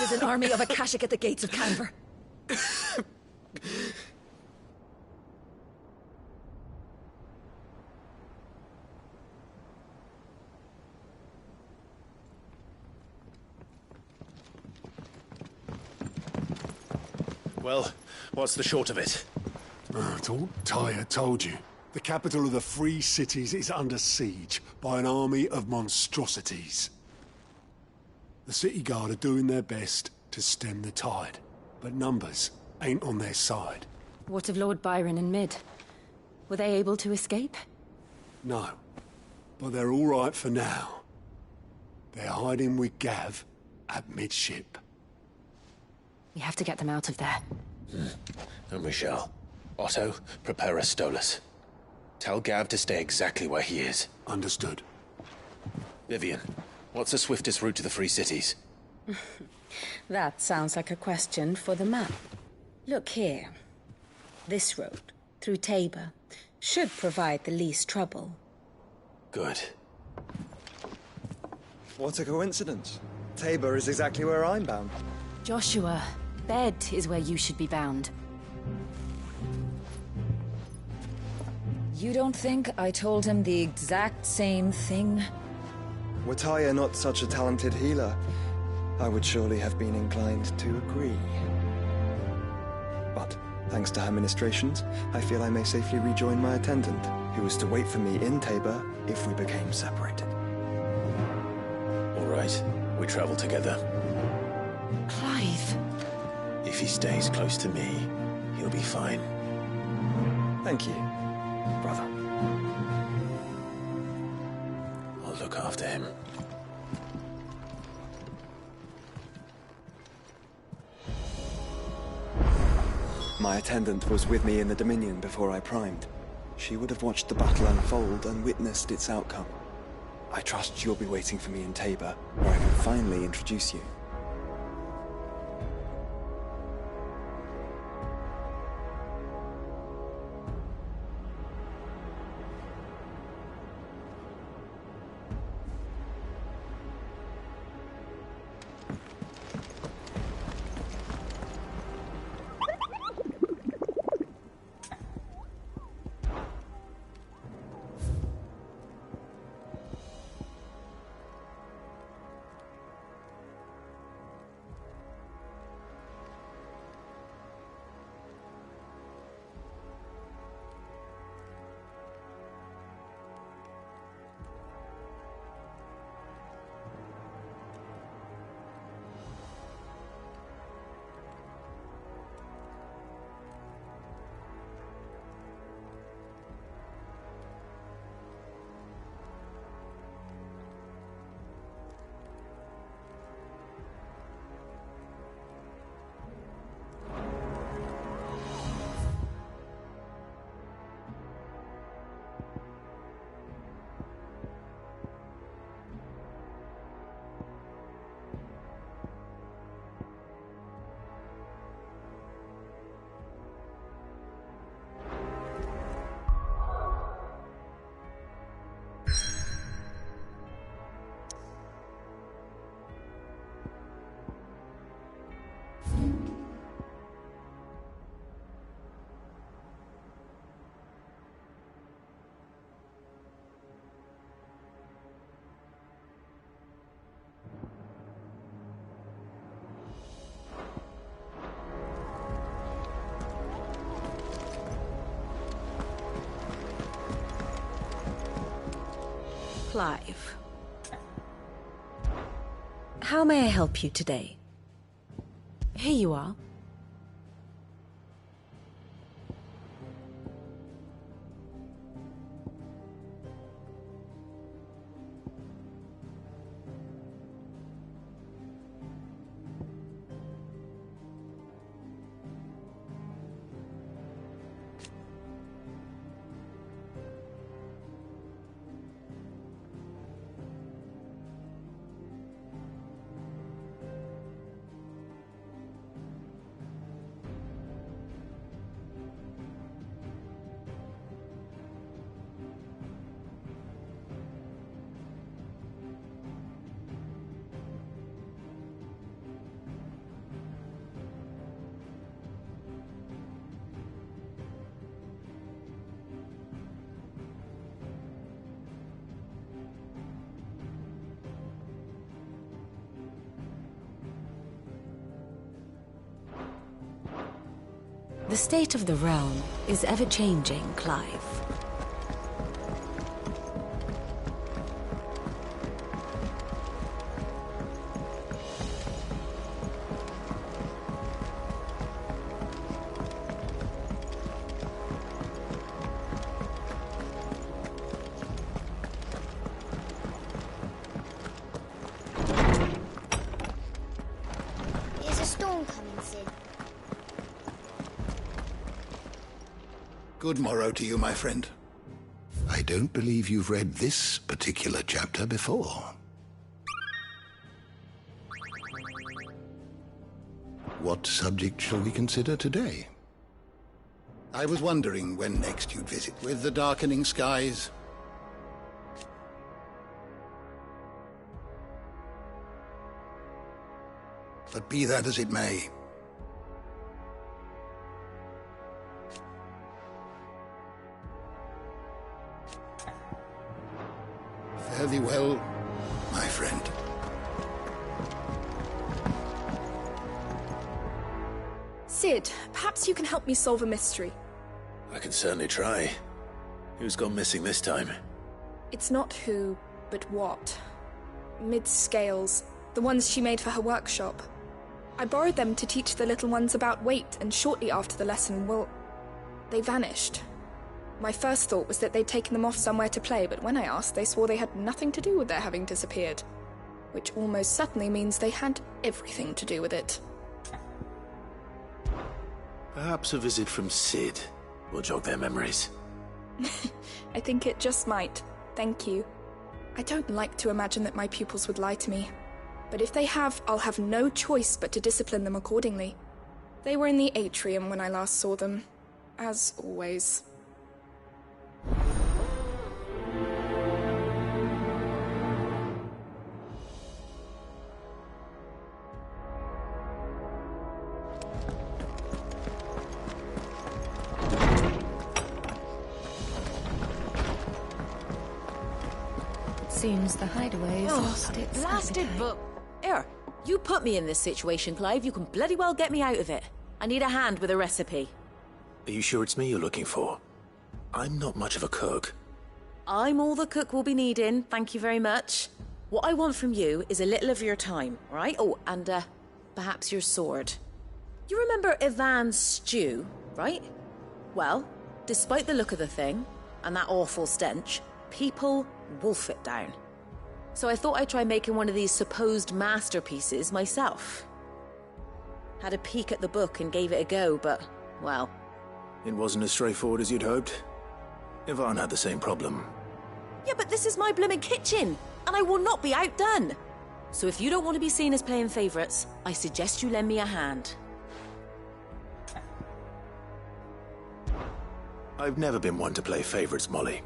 There's an army of Akashic at the gates of Canver. Well, what's the short of it? It's all Tyre told you. The capital of the Free Cities is under siege by an army of monstrosities. The city guard are doing their best to stem the tide, but numbers ain't on their side. What of Lord Byron and Mid? Were they able to escape? No, but they're all right for now. They're hiding with Gav at midship. We have to get them out of there. And we shall. Otto, prepare a Stolas. Tell Gav to stay exactly where he is. Understood. Vivian, what's the swiftest route to the Free Cities? That sounds like a question for the map. Look here. This road, through Tabor, should provide the least trouble. Good. What a coincidence. Tabor is exactly where I'm bound. Joshua, Bed is where you should be bound. You don't think I told him the exact same thing? Were Tyre not such a talented healer, I would surely have been inclined to agree. But, thanks to her ministrations, I feel I may safely rejoin my attendant, who is to wait for me in Tabor if we became separated. All right, we travel together. Clive. If he stays close to me, he'll be fine. Thank you, brother. I'll look after him. My attendant was with me in the Dominion before I primed. She would have watched the battle unfold and witnessed its outcome. I trust you'll be waiting for me in Tabor, where I can finally introduce you. Clive. How may I help you today? Here you are. The state of the realm is ever-changing, Clive. Is a storm coming, Sid? Good morrow to you, my friend. I don't believe you've read this particular chapter before. What subject shall we consider today? I was wondering when next you'd visit. With the darkening skies, but be that as it may, fare thee well, my friend. Sid, perhaps you can help me solve a mystery. I can certainly try. Who's gone missing this time? It's not who, but what. Mid's scales, the ones she made for her workshop. I borrowed them to teach the little ones about weight, and shortly after the lesson, well, they vanished. My first thought was that they'd taken them off somewhere to play, but when I asked, they swore they had nothing to do with their having disappeared. Which almost certainly means they had everything to do with it. Perhaps a visit from Sid will jog their memories. I think it just might. Thank you. I don't like to imagine that my pupils would lie to me. But if they have, I'll have no choice but to discipline them accordingly. They were in the atrium when I last saw them. As always. Seems the hideaway has lost its blasted appetite. book. Here, you put me in this situation, Clive. You can bloody well get me out of it. I need a hand with a recipe. Are you sure it's me you're looking for? I'm not much of a cook. I'm all the cook will be needing, thank you very much. What I want from you is a little of your time, all right? Oh, and perhaps your sword. You remember Ivan's stew, right? Well, despite the look of the thing, and that awful stench, people wolf it down. So I thought I'd try making one of these supposed masterpieces myself. Had a peek at the book and gave it a go, but, well... It wasn't as straightforward as you'd hoped. Ivan had the same problem. Yeah, but this is my blooming kitchen, and I will not be outdone. So if you don't want to be seen as playing favourites, I suggest you lend me a hand. I've never been one to play favourites, Molly.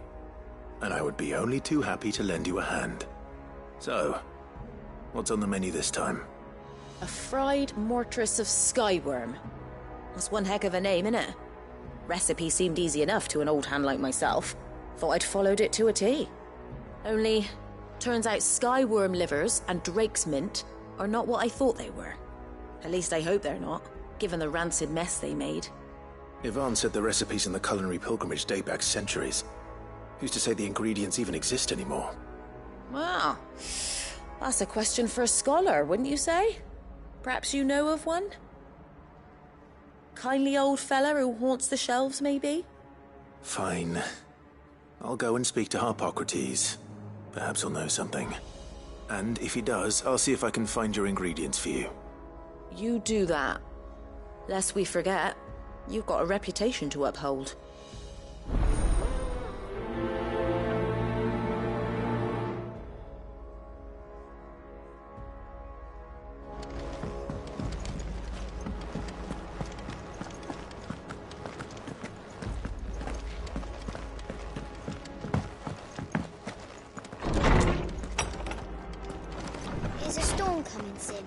And I would be only too happy to lend you a hand. So, what's on the menu this time? A fried mortress of skyworm. That's one heck of a name, innit? Recipe seemed easy enough to an old hand like myself. Thought I'd followed it to a T. Only, turns out skyworm livers and drake's mint are not what I thought they were. At least I hope they're not, given the rancid mess they made. Ivan said the recipes in the culinary pilgrimage date back centuries. Who's to say the ingredients even exist anymore? Well, that's a question for a scholar, wouldn't you say? Perhaps you know of one? Kindly old fella who haunts the shelves, maybe? Fine. I'll go and speak to Harpocrates. Perhaps he'll know something. And if he does, I'll see if I can find your ingredients for you. You do that. Lest we forget, you've got a reputation to uphold. Is a storm coming, Sid?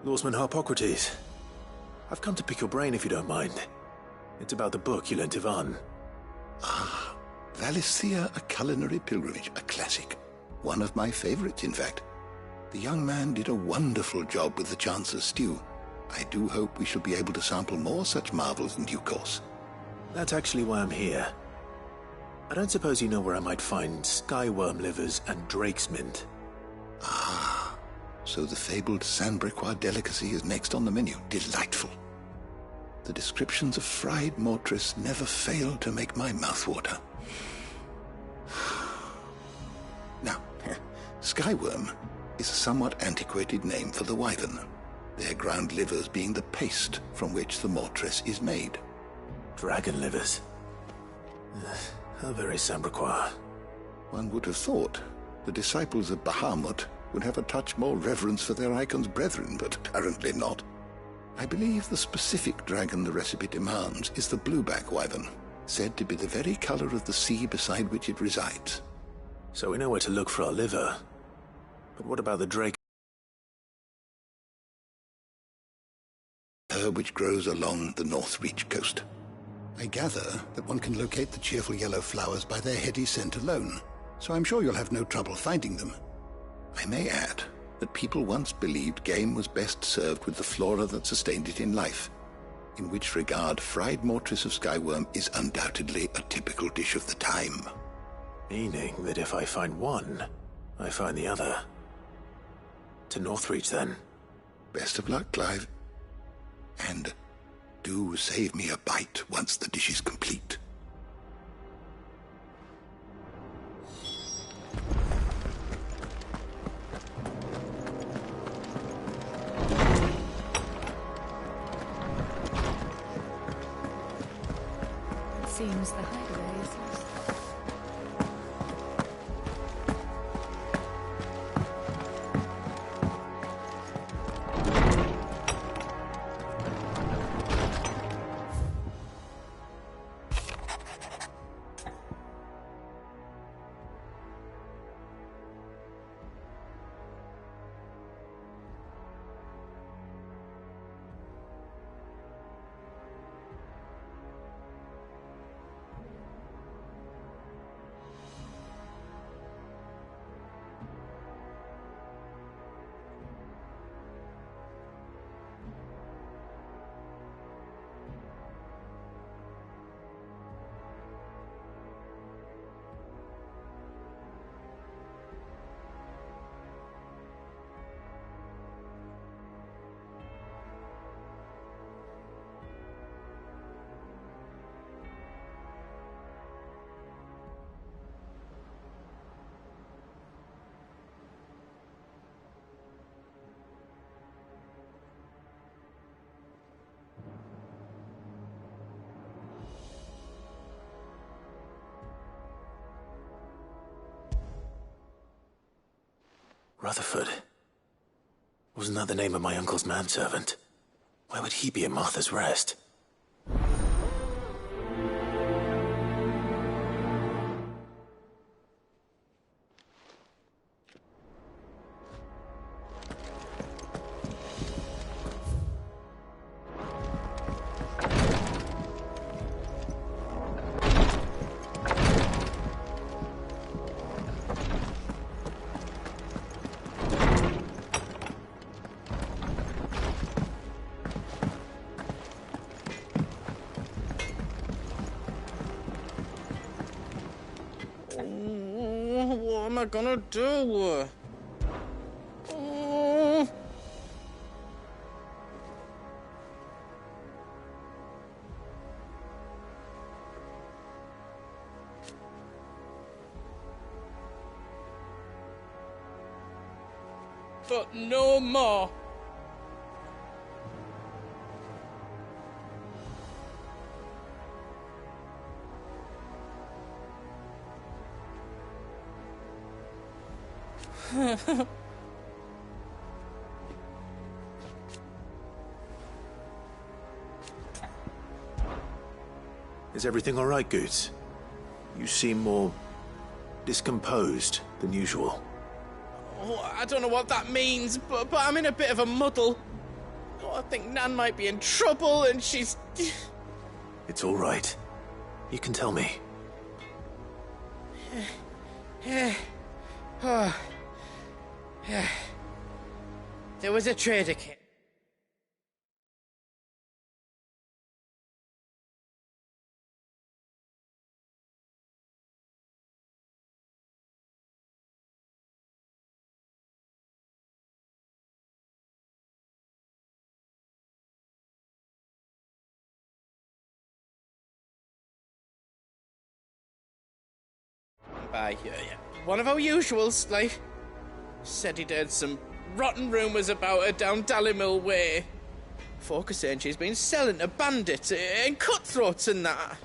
Lawsman Harpocrates. I've come to pick your brain if you don't mind. It's about the book you lent Ivan. Ah, Valisthea, a culinary pilgrimage, a classic. One of my favorites, in fact. The young man did a wonderful job with the Chancer's stew. I do hope we shall be able to sample more such marvels in due course. That's actually why I'm here. I don't suppose you know where I might find skyworm livers and drake's mint. Ah, so the fabled Sandbrequois delicacy is next on the menu. Delightful. The descriptions of fried mortress never fail to make my mouth water. Now, skyworm is a somewhat antiquated name for the wyvern, their ground livers being the paste from which the mortress is made. Dragon livers. How very Sandbrequois. One would have thought the disciples of Bahamut would have a touch more reverence for their icon's brethren, but apparently not. I believe the specific dragon the recipe demands is the blueback wyvern, said to be the very color of the sea beside which it resides. So we know where to look for our liver. But what about the drake? Herb which grows along the North Reach coast. I gather that one can locate the cheerful yellow flowers by their heady scent alone, so I'm sure you'll have no trouble finding them. I may add that people once believed game was best served with the flora that sustained it in life, in which regard fried mortress of skyworm is undoubtedly a typical dish of the time. Meaning that if I find one, I find the other. To Northreach, then. Best of luck, Clive. And do save me a bite once the dish is complete. Seems the hideaway is Rutherford. Wasn't that the name of my uncle's manservant? Why would he be at Martha's Rest? What am I gonna do? But no more. Is everything all right, Goots? You seem more discomposed than usual. Oh, I don't know what that means, but I'm in a bit of a muddle. Oh, I think Nan might be in trouble, and she's... It's all right. You can tell me. there was a trader kit. By one of our usuals, like, said he'd heard some rotten rumours about her down Dalimil way. Folk are saying she's been selling to bandits and cutthroats and that.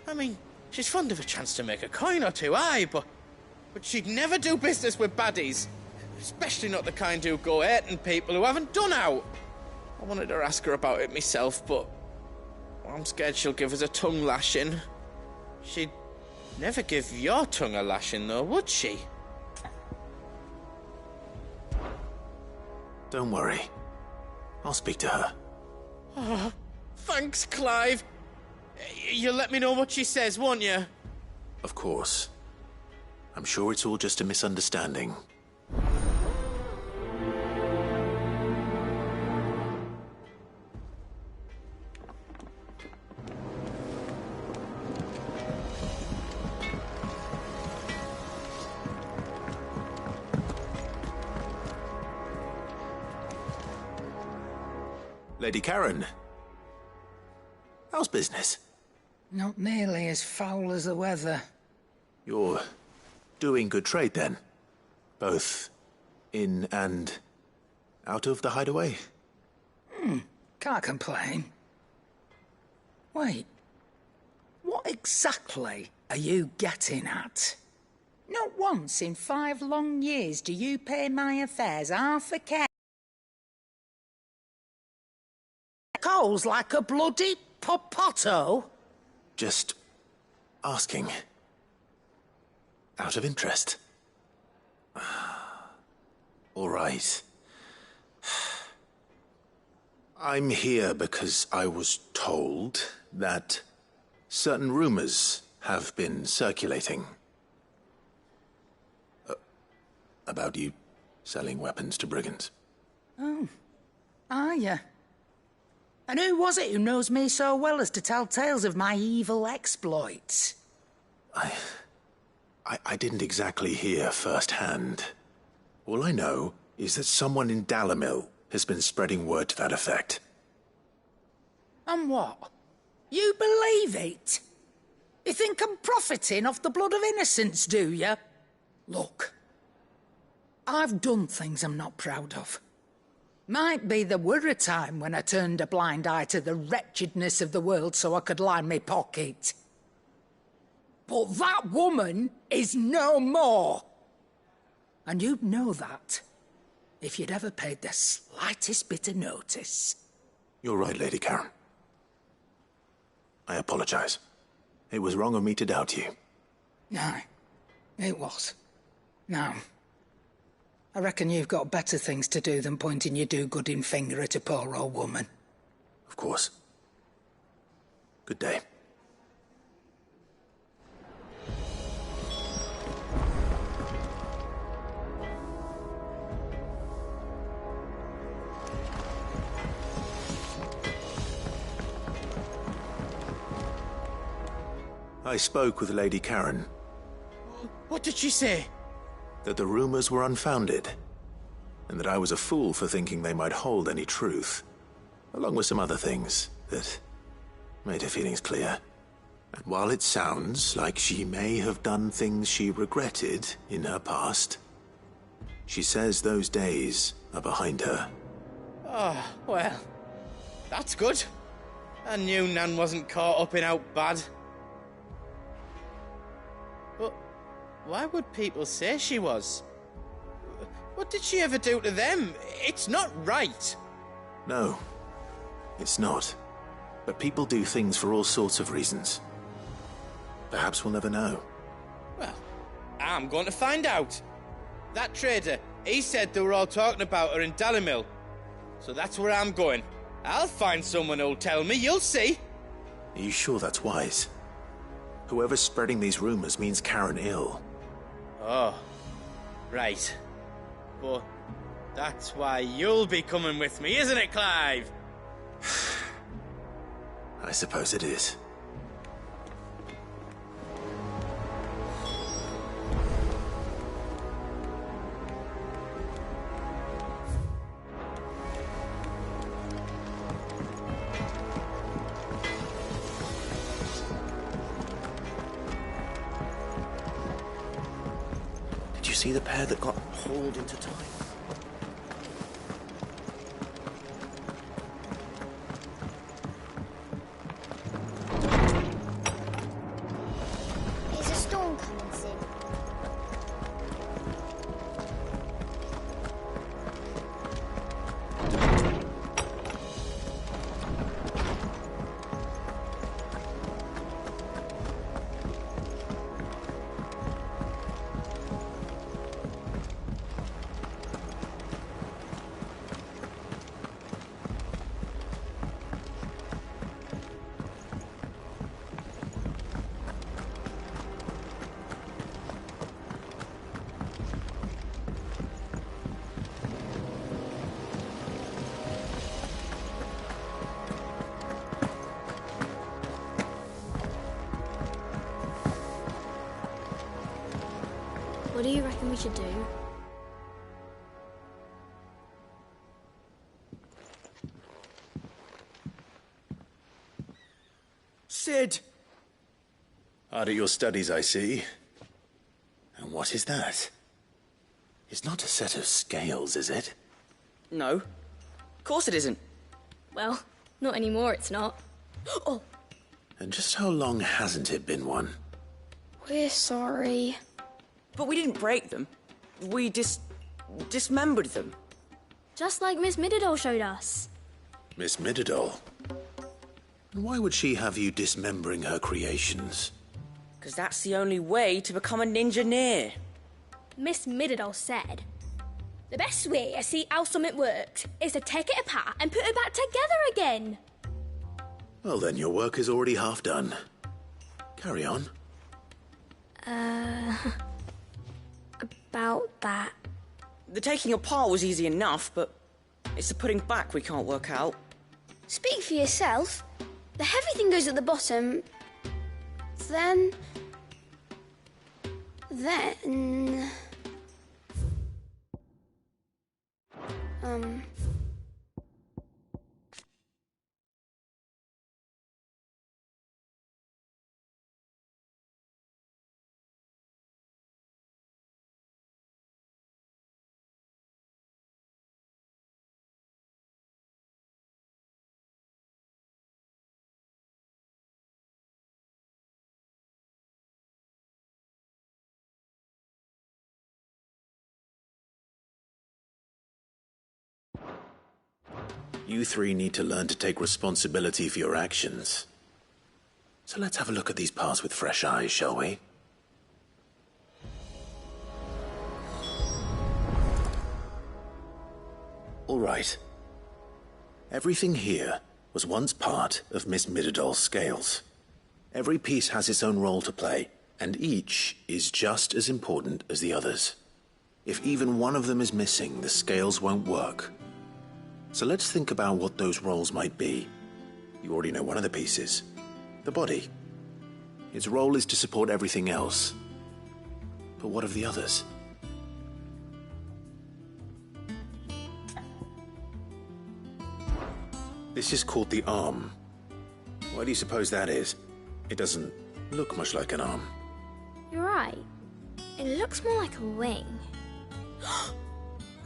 I mean, she's fond of a chance to make a coin or two, aye, but she'd never do business with baddies. Especially not the kind who go hurting people who haven't done out. I wanted to ask her about it myself, but I'm scared she'll give us a tongue lashing. She'd never give your tongue a lashing, though, would she? Don't worry. I'll speak to her. Oh, thanks, Clive. You'll let me know what she says, won't you? Of course. I'm sure it's all just a misunderstanding. Lady Karen, how's business? Not nearly as foul as the weather. You're doing good trade, then? Both in and out of the hideaway? Can't complain. Wait, what exactly are you getting at? Not once in 5 long years do you pay my affairs half a care. Coals like a bloody popoto? Just asking. Out of interest. All right. I'm here because I was told that certain rumors have been circulating. About you selling weapons to brigands. Oh, are you? And who was it who knows me so well as to tell tales of my evil exploits? I didn't exactly hear firsthand. All I know is that someone in Dalimil has been spreading word to that effect. And what? You believe it? You think I'm profiting off the blood of innocents, do you? Look, I've done things I'm not proud of. Might be there were a time when I turned a blind eye to the wretchedness of the world so I could line my pocket. But that woman is no more. And you'd know that if you'd ever paid the slightest bit of notice. You're right, Lady Karen. I apologize. It was wrong of me to doubt you. No, it was. Now, I reckon you've got better things to do than pointing your do-gooding finger at a poor old woman. Of course. Good day. I spoke with Lady Karen. What did she say? That the rumors were unfounded, and that I was a fool for thinking they might hold any truth, along with some other things that made her feelings clear. And while it sounds like she may have done things she regretted in her past, she says those days are behind her. Oh, well, that's good. I knew Nan wasn't caught up in out bad. But why would people say she was? What did she ever do to them? It's not right. No, it's not. But people do things for all sorts of reasons. Perhaps we'll never know. Well, I'm going to find out. That trader, he said they were all talking about her in Dalimil. So that's where I'm going. I'll find someone who'll tell me, you'll see. Are you sure that's wise? Whoever's spreading these rumors means Karen ill. Oh, right. But That's why you'll be coming with me, isn't it, Clive? I suppose it is. Did you see the pair that got hauled into time? Is a storm coming soon? What do you reckon we should do? Sid! Hard at your studies, I see. And what is that? It's not a set of scales, is it? No. Of course it isn't. Well, not anymore, it's not. Oh! And just how long hasn't it been one? We're sorry. But we didn't break them. We dismembered them. Just like Miss Mididol showed us. Miss Mididol? And why would she have you dismembering her creations? Because that's the only way to become a ninja-neer. Miss Mididol said, the best way to see how something works is to take it apart and put it back together again. Well then, your work is already half done. Carry on. About that. The taking apart was easy enough, but it's the putting back we can't work out. Speak for yourself. The heavy thing goes at the bottom. Then... You three need to learn to take responsibility for your actions. So let's have a look at these parts with fresh eyes, shall we? All right. Everything here was once part of Miss Mididol's scales. Every piece has its own role to play, and each is just as important as the others. If even one of them is missing, the scales won't work. So let's think about what those roles might be. You already know one of the pieces. The body. Its role is to support everything else. But what of the others? This is called the arm. Why do you suppose that is? It doesn't look much like an arm. You're right. It looks more like a wing.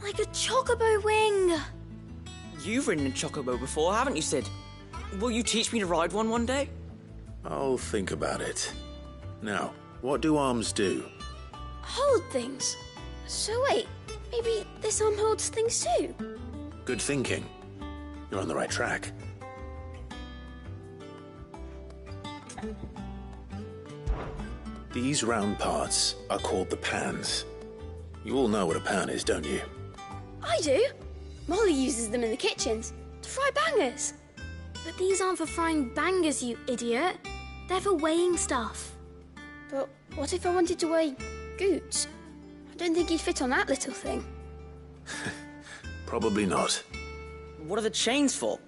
Like a chocobo wing! You've ridden a chocobo before, haven't you, Sid? Will you teach me to ride one day? I'll think about it. Now, what do arms do? Hold things. So wait, maybe this arm holds things too? Good thinking. You're on the right track. These round parts are called the pans. You all know what a pan is, don't you? I do. Molly uses them in the kitchens to fry bangers. But these aren't for frying bangers, you idiot. They're for weighing stuff. But what if I wanted to weigh goods? I don't think you'd fit on that little thing. Probably not. What are the chains for?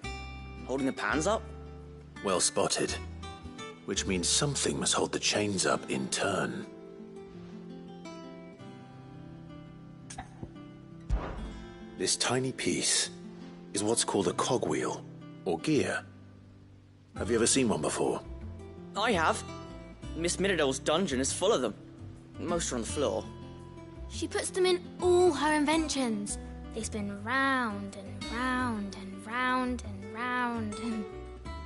Holding the pans up? Well spotted. Which means something must hold the chains up in turn. This tiny piece is what's called a cogwheel, or gear. Have you ever seen one before? I have. Miss Minidole's dungeon is full of them. Most are on the floor. She puts them in all her inventions. They spin round and round and round and round and...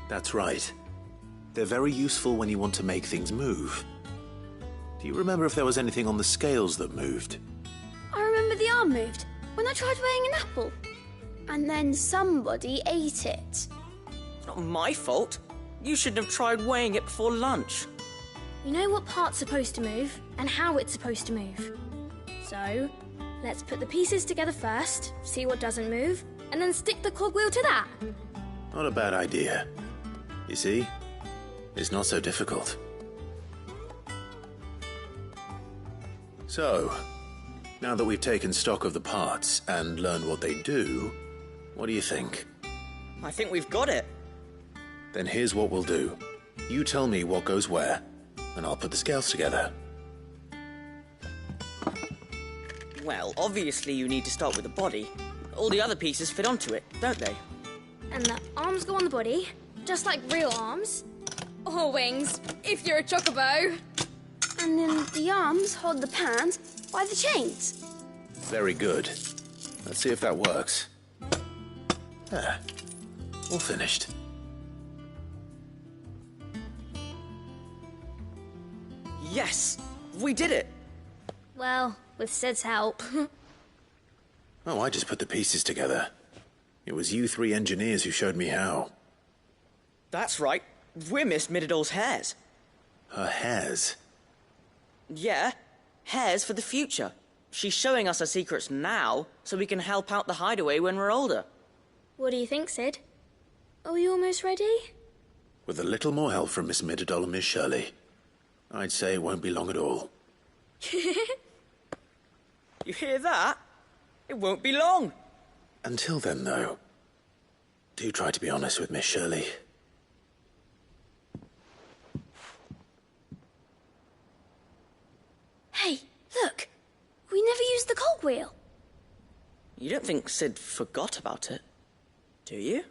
That's right. They're very useful when you want to make things move. Do you remember if there was anything on the scales that moved? I remember the arm moved when I tried weighing an apple. And then somebody ate it. Not my fault. You shouldn't have tried weighing it before lunch. You know what part's supposed to move and how it's supposed to move. So, let's put the pieces together first, see what doesn't move, and then stick the cogwheel to that. Not a bad idea. You see? It's not so difficult. So, now that we've taken stock of the parts and learned what they do, what do you think? I think we've got it. Then here's what we'll do. You tell me what goes where, and I'll put the scales together. Well, obviously you need to start with the body. All the other pieces fit onto it, don't they? And the arms go on the body, just like real arms. Or wings, if you're a chocobo. And then the arms hold the pans by the chains. Very good. Let's see if that works. There. All finished. Yes! We did it! Well, with Sid's help. Oh, I just put the pieces together. It was you three engineers who showed me how. That's right. We're Miss Minidole's hairs. Her hairs? Yeah, hairs for the future. She's showing us her secrets now, so we can help out the hideaway when we're older. What do you think, Sid? Are we almost ready? With a little more help from Miss Mididole and Miss Shirley, I'd say it won't be long at all. You hear that? It won't be long. Until then, though, do try to be honest with Miss Shirley. Hey, look! We never used the cogwheel. You don't think Sid forgot about it, do you?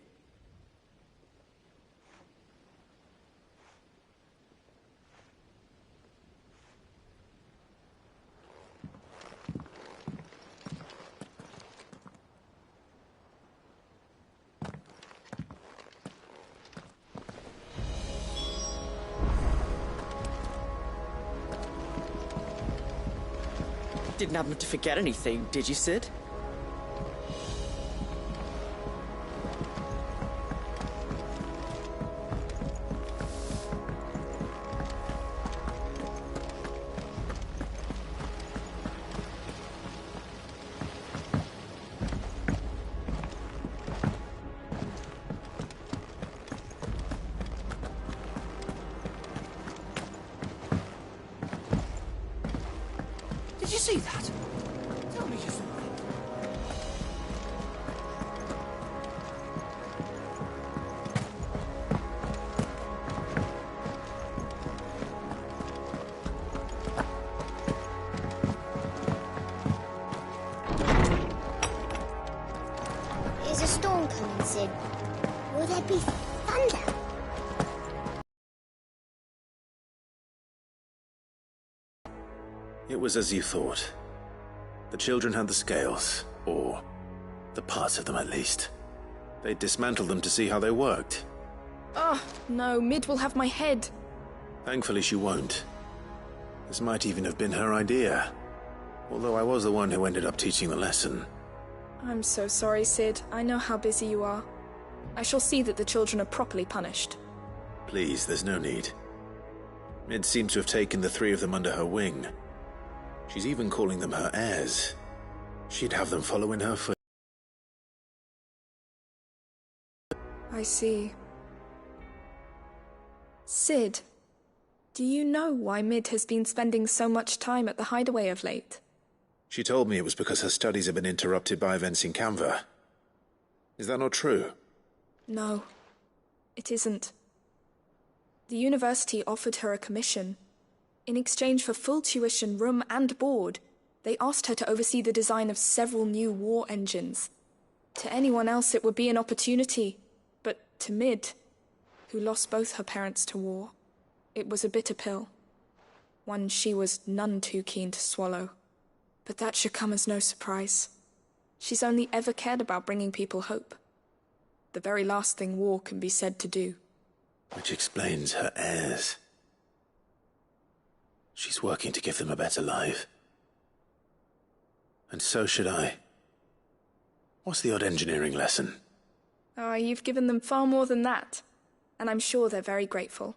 Didn't happen to forget anything, did you, Sid? Did you see that? Tell me you saw it. Is a storm coming, Sid? Will there be thunder? It was as you thought. The children had the scales, or the parts of them at least. They dismantled them to see how they worked. Oh, no, Mid will have my head. Thankfully she won't. This might even have been her idea. Although I was the one who ended up teaching the lesson. I'm so sorry, Sid. I know how busy you are. I shall see that the children are properly punished. Please, there's no need. Mid seems to have taken the three of them under her wing. She's even calling them her heirs. She'd have them follow in her foot. I see. Sid, do you know why Mid has been spending so much time at the hideaway of late? She told me it was because her studies have been interrupted by events in Canva. Is that not true? No, it isn't. The university offered her a commission. In exchange for full tuition, room and board, they asked her to oversee the design of several new war engines. To anyone else it would be an opportunity, but to Mid, who lost both her parents to war, it was a bitter pill. One she was none too keen to swallow. But that should come as no surprise. She's only ever cared about bringing people hope. The very last thing war can be said to do. Which explains her heirs. She's working to give them a better life. And so should I. What's the odd engineering lesson? Ah, you've given them far more than that. And I'm sure they're very grateful.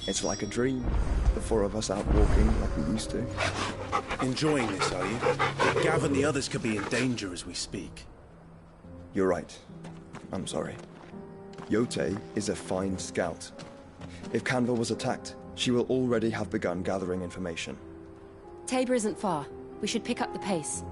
It's like a dream. The four of us out walking like we used to. Enjoying this, are you? Gav and the others could be in danger as we speak. You're right. I'm sorry. Yote is a fine scout. If Canville was attacked, she will already have begun gathering information. Tabor isn't far. We should pick up the pace.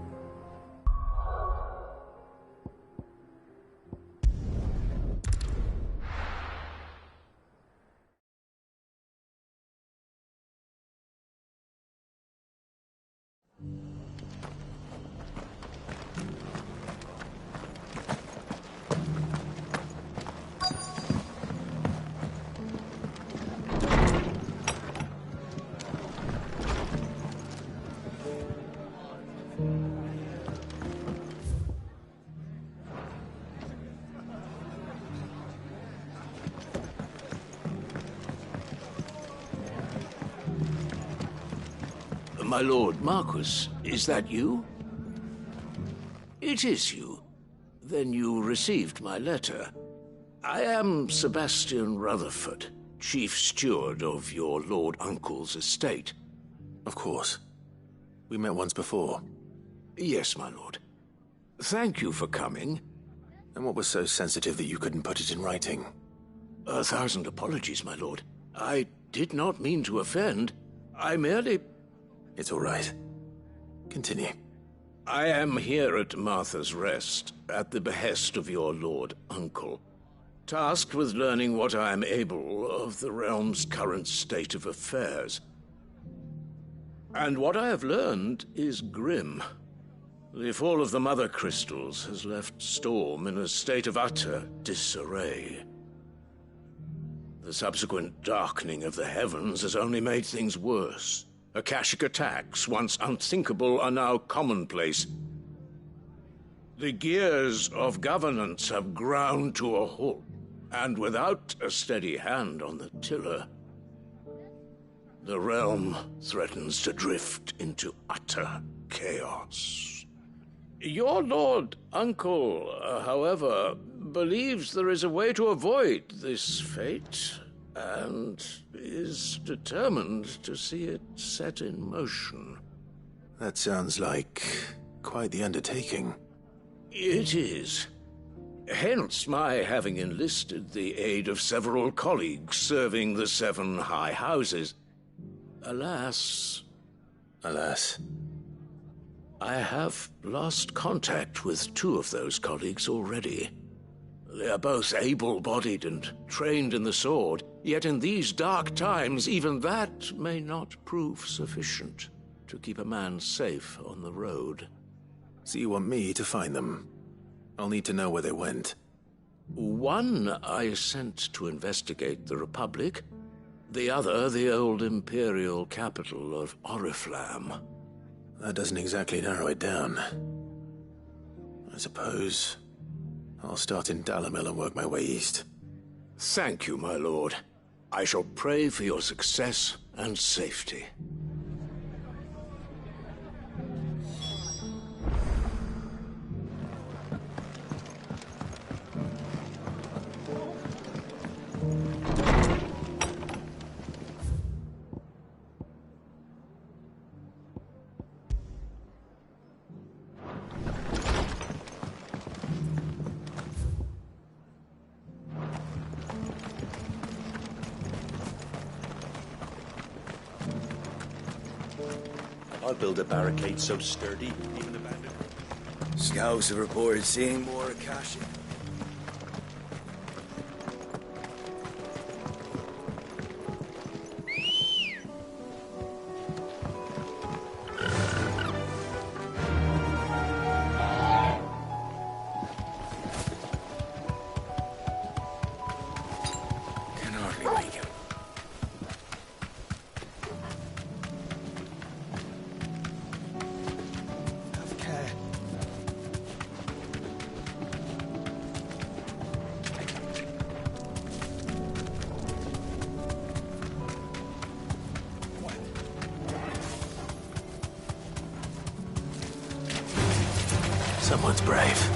My lord Marquis, is that you? It is you. Then you received my letter. I am Sebastian Rutherford, Chief Steward of your Lord Uncle's estate. Of course. We met once before. Yes, my lord. Thank you for coming. And what was so sensitive that you couldn't put it in writing? 1,000 apologies, my lord. I did not mean to offend. I merely... It's all right. Continue. I am here at Martha's Rest, at the behest of your Lord Uncle, tasked with learning what I am able of the realm's current state of affairs. And what I have learned is grim. The fall of the Mother Crystals has left Storm in a state of utter disarray. The subsequent darkening of the heavens has only made things worse. Akashic attacks, once unthinkable, are now commonplace. The gears of governance have ground to a halt, and without a steady hand on the tiller, the realm threatens to drift into utter chaos. Your Lord Uncle, however, believes there is a way to avoid this fate, and is determined to see it set in motion. That sounds like quite the undertaking. It is. Hence my having enlisted the aid of several colleagues serving the 7 high houses. Alas, I have lost contact with 2 of those colleagues already. They are both able-bodied and trained in the sword, yet in these dark times, even that may not prove sufficient to keep a man safe on the road. So you want me to find them? I'll need to know where they went. One I sent to investigate the Republic, the other the old Imperial capital of Oriflamme. That doesn't exactly narrow it down. I suppose I'll start in Dalimil and work my way east. Thank you, my lord. I shall pray for your success and safety. I'll build a barricade so sturdy, even abandoned. Scouts have reported seeing more Akashic. Can hardly make it. Someone's brave.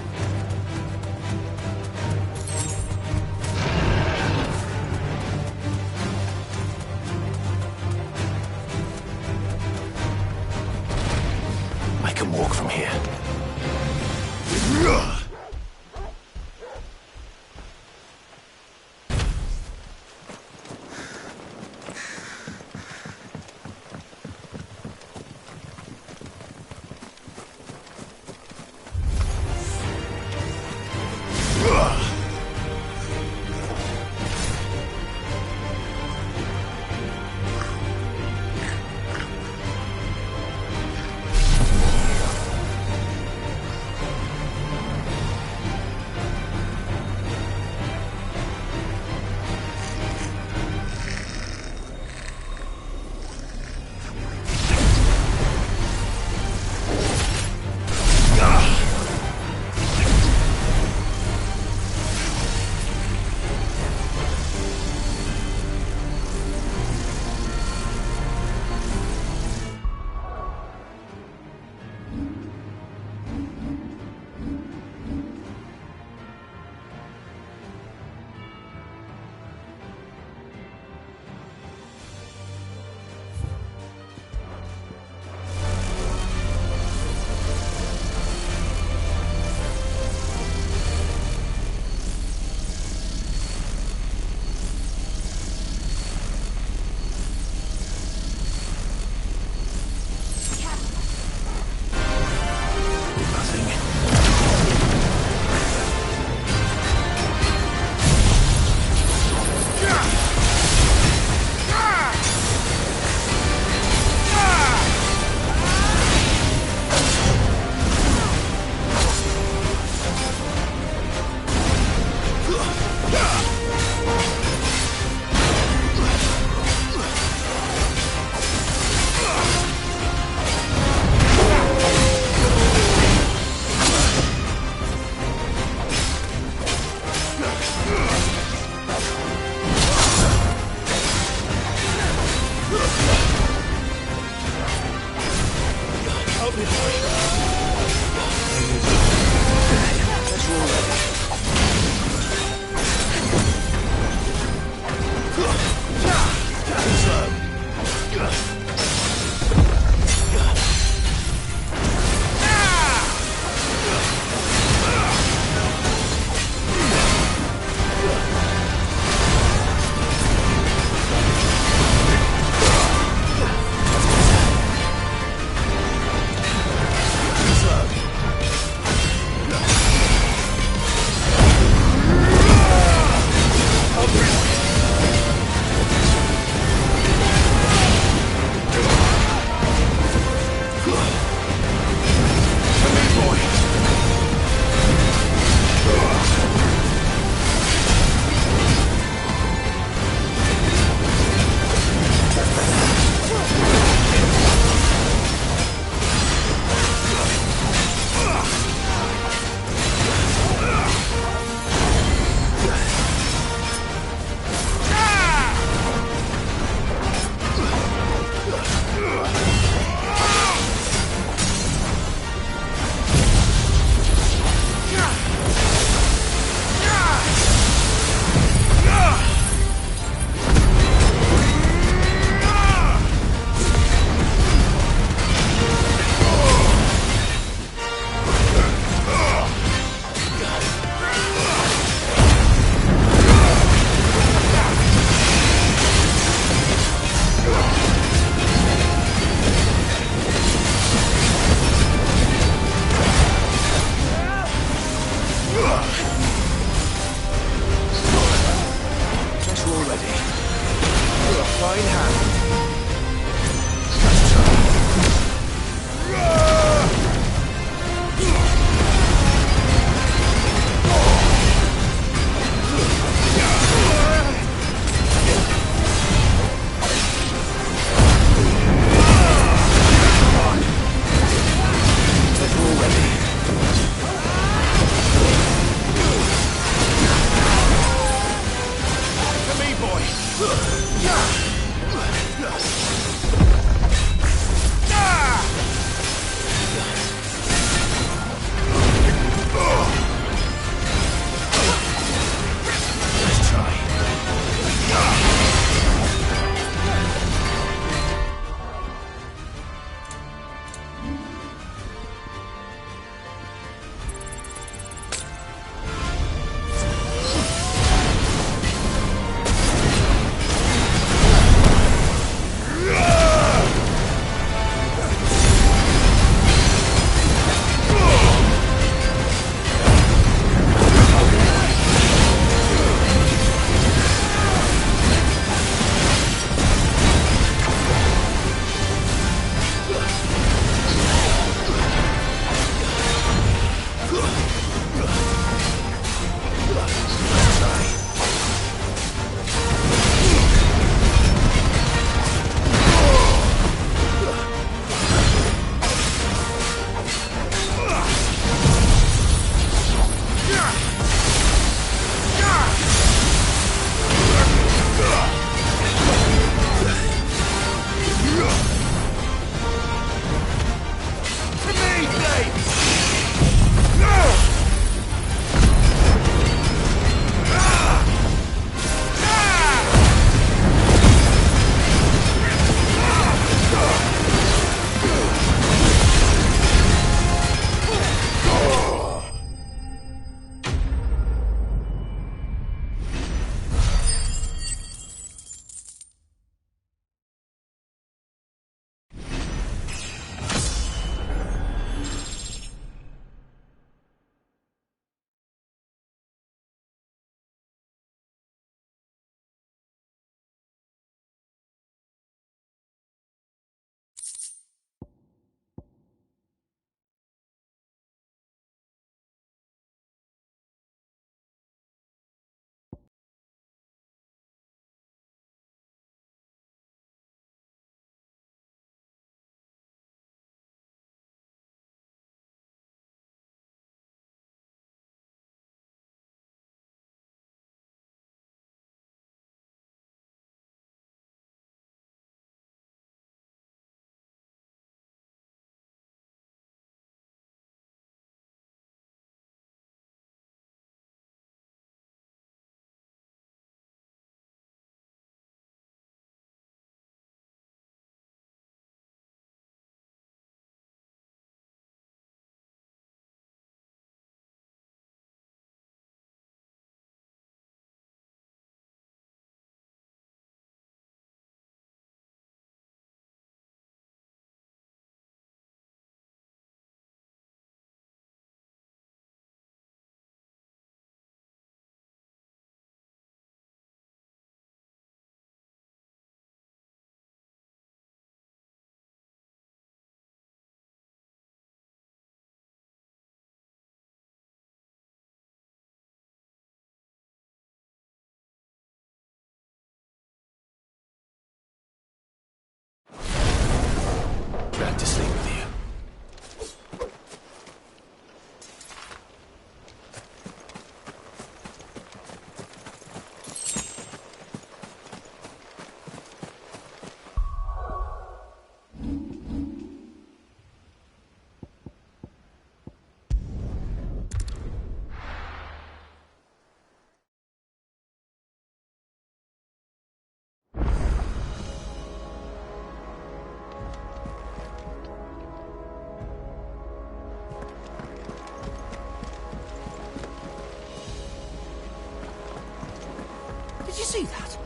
you see that?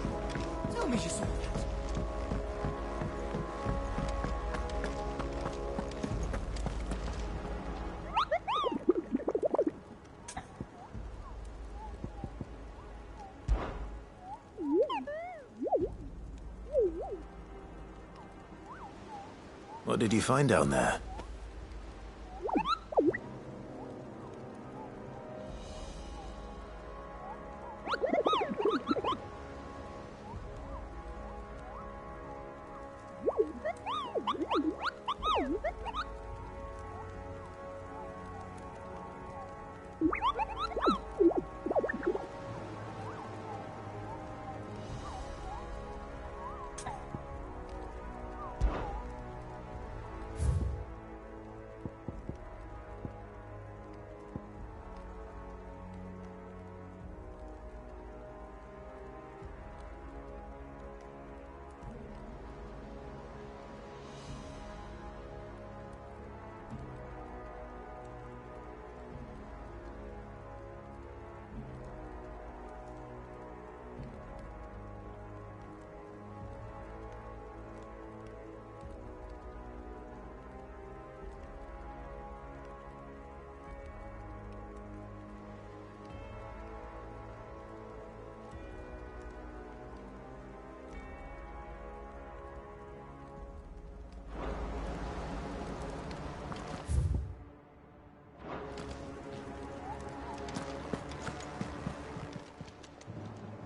Tell me you saw that. What did you find down there?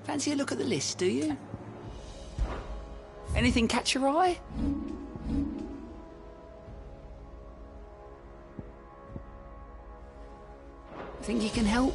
Fancy a look at the list, do you? Anything catch your eye? Think you can help?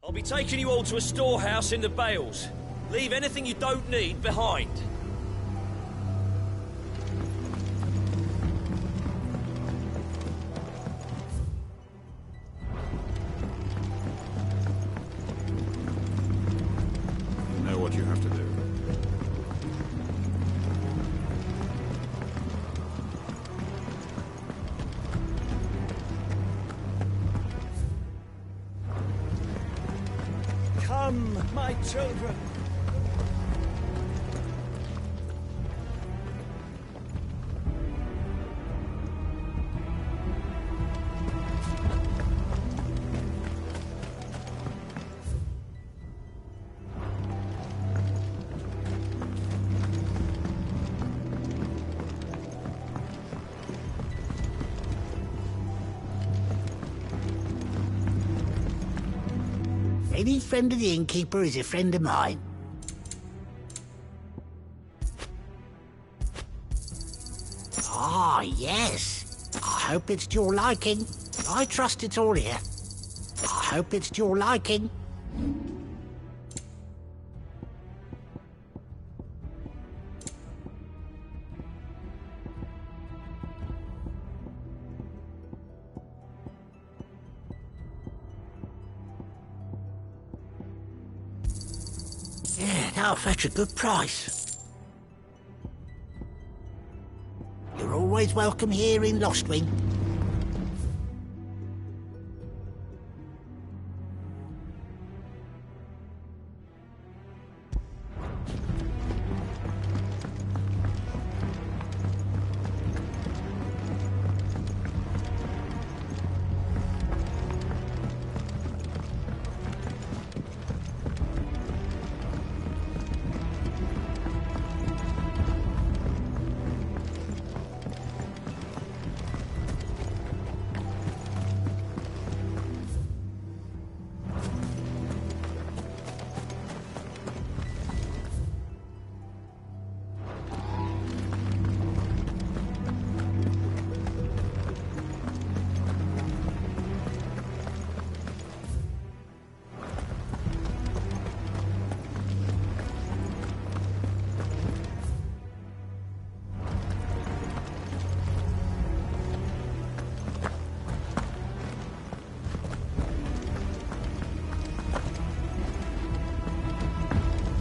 I'll be taking you all to a storehouse in the Bales. Leave anything you don't need behind. You know what you have to do. Come, my children. Any friend of the innkeeper is a friend of mine. Ah, yes. I hope it's to your liking. I trust it's all here. I hope it's to your liking. I'll fetch a good price. You're always welcome here in Lostwing.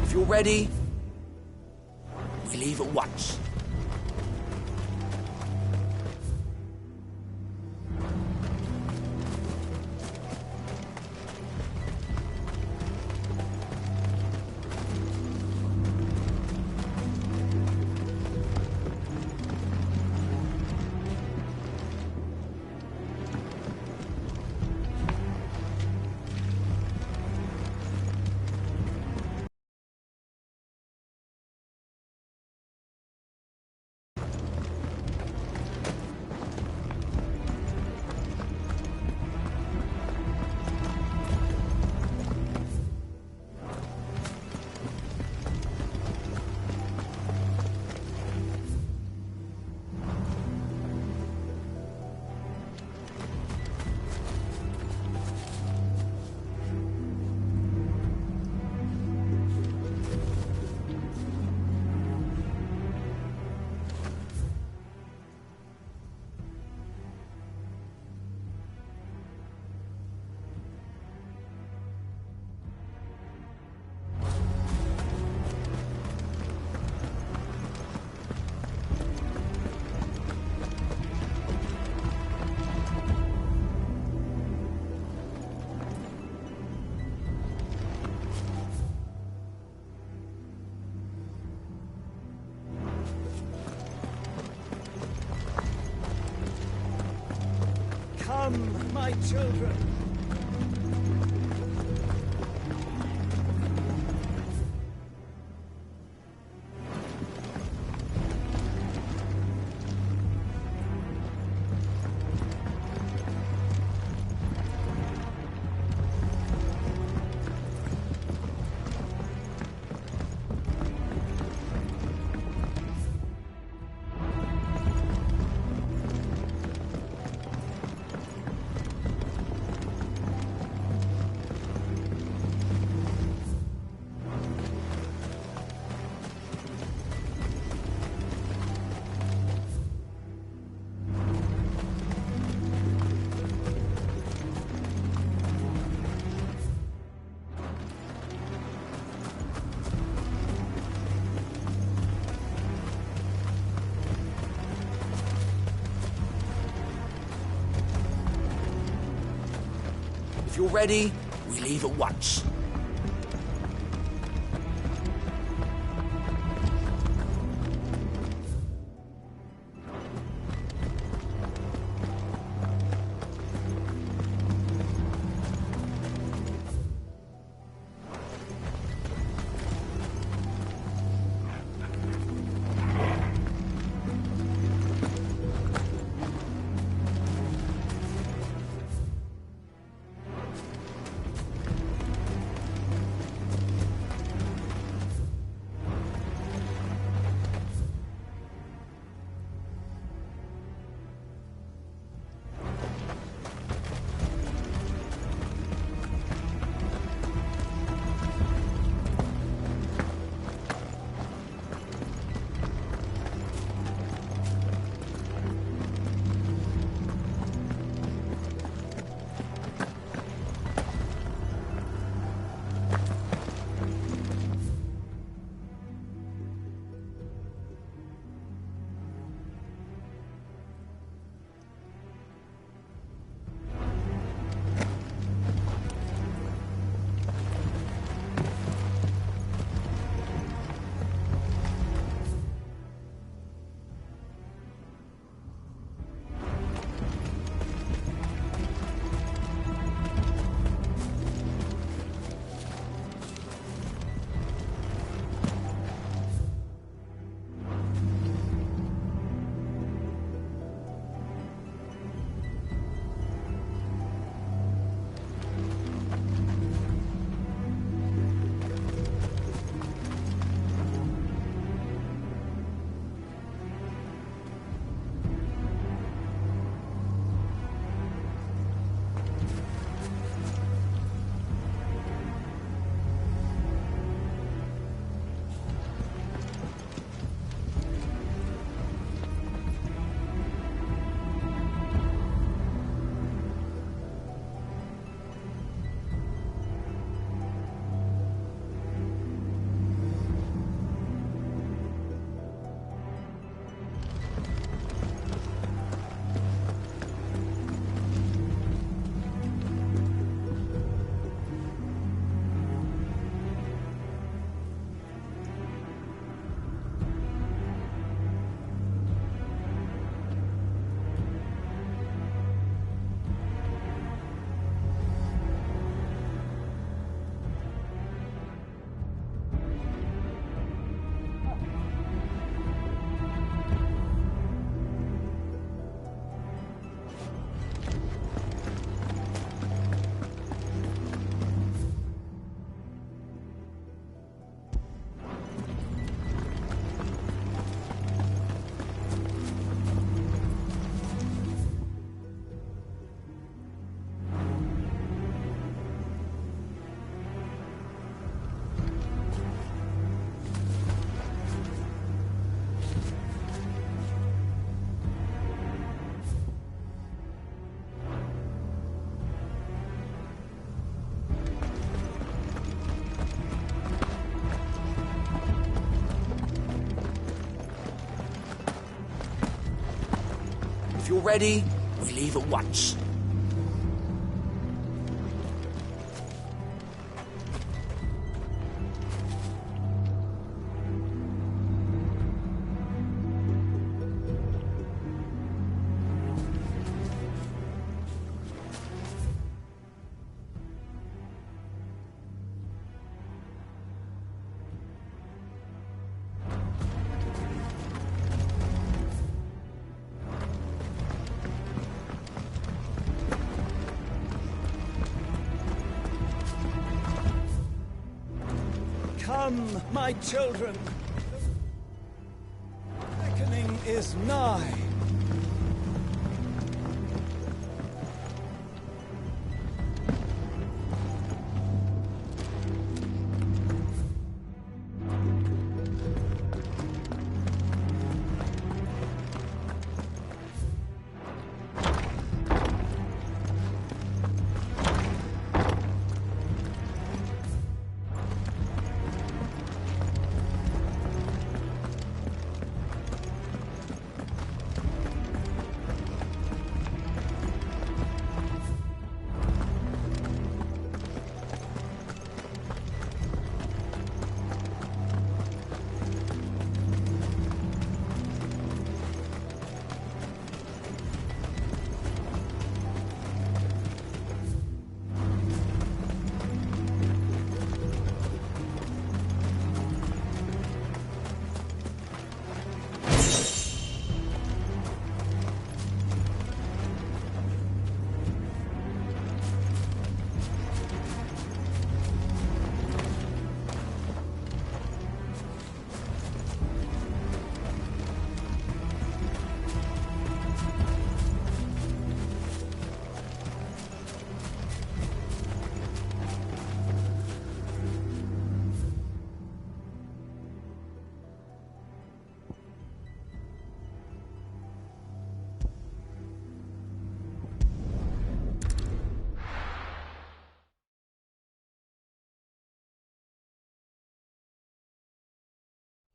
If you're ready, we leave at once. Come, my children. If you're ready, we leave at once. you're ready, we leave at once. Come, my children. Reckoning is nigh.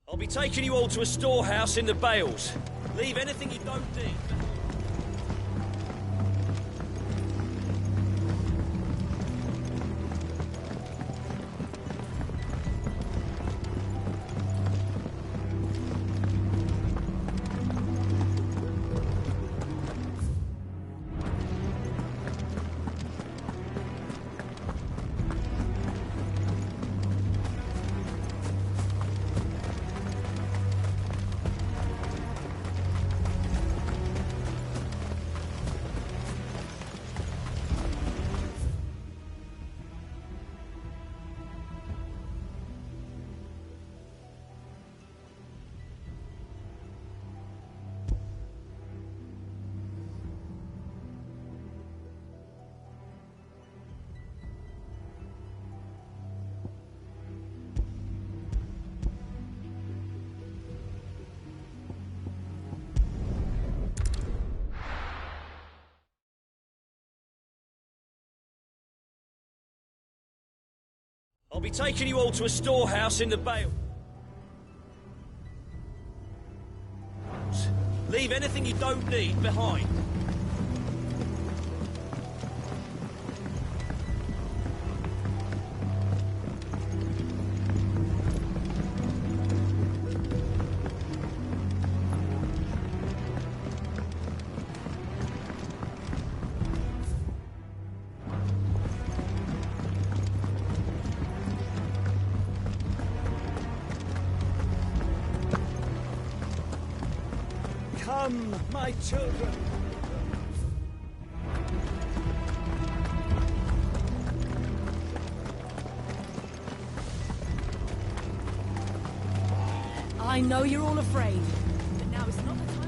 I'll be taking you all to a storehouse in the Bales. Leave anything you don't need. I'll be taking you all to a storehouse in the Bales. Leave anything you don't need behind. Come, my children. I know you're all afraid, but now is not the time.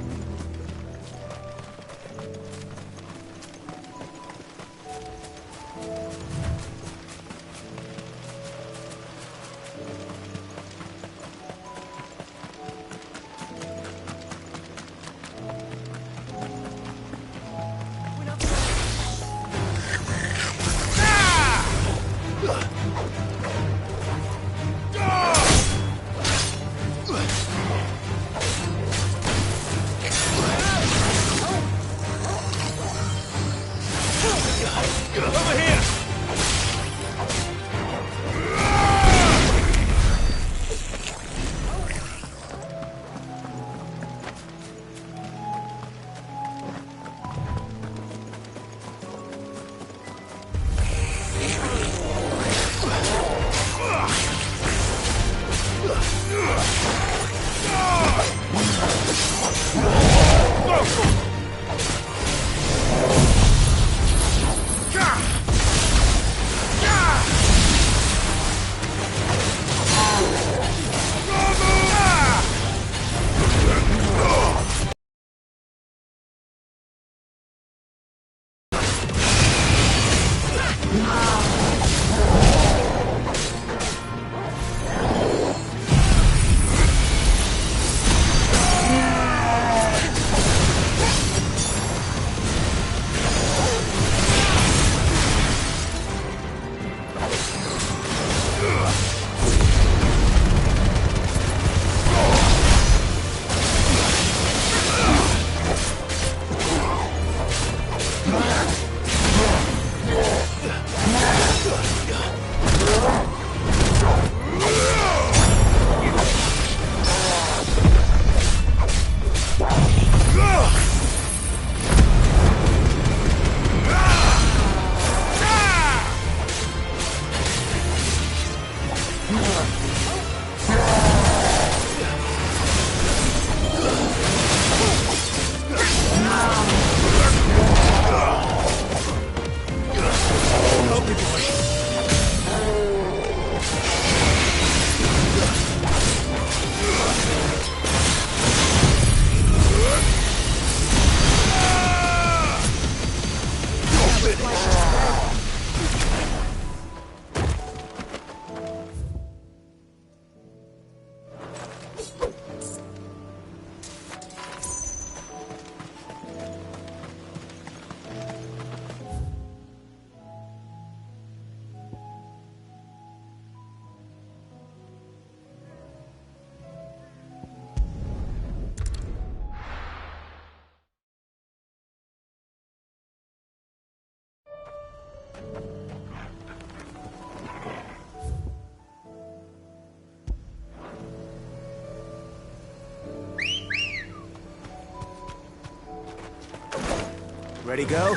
Ready, go?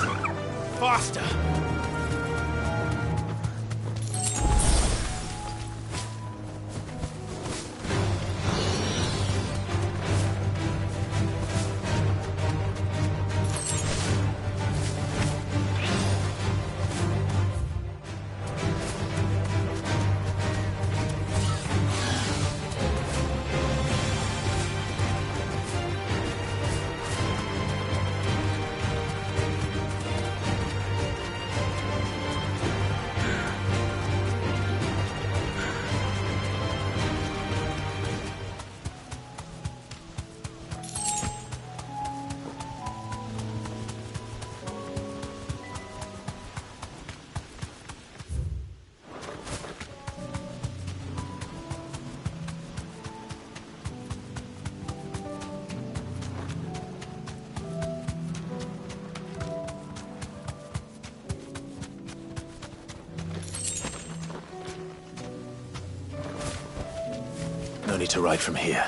Faster! No need to ride from here.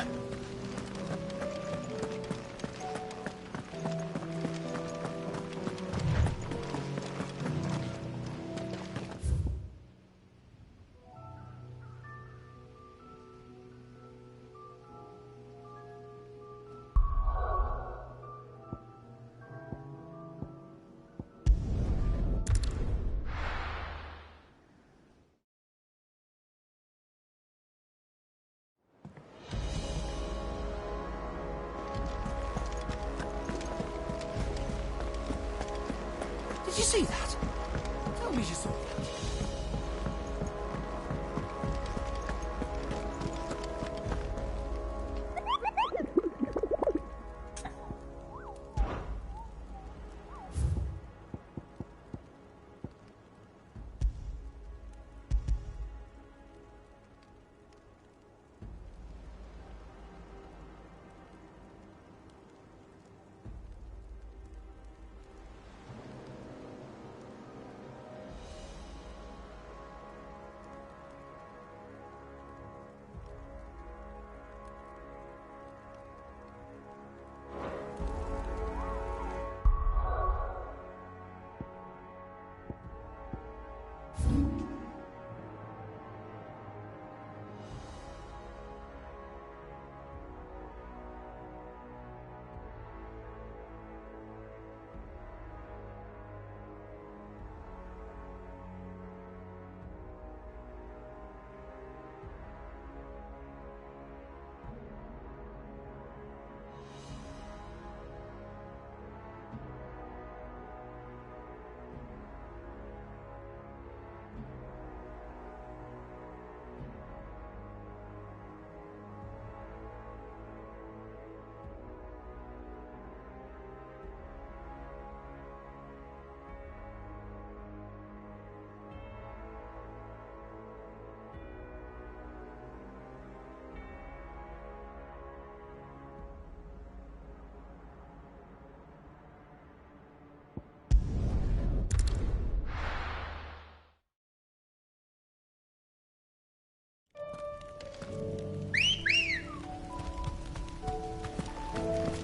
Did you see that? Tell me you saw that.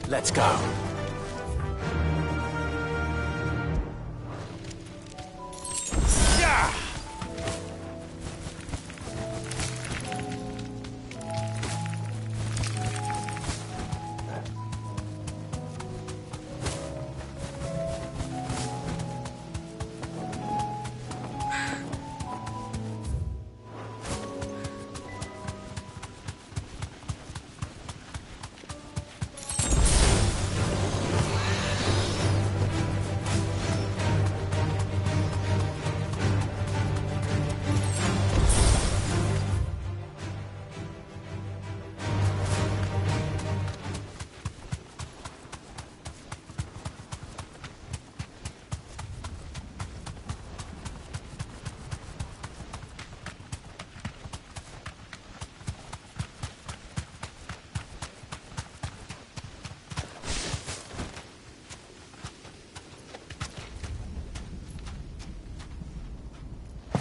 Let's go. Yeah!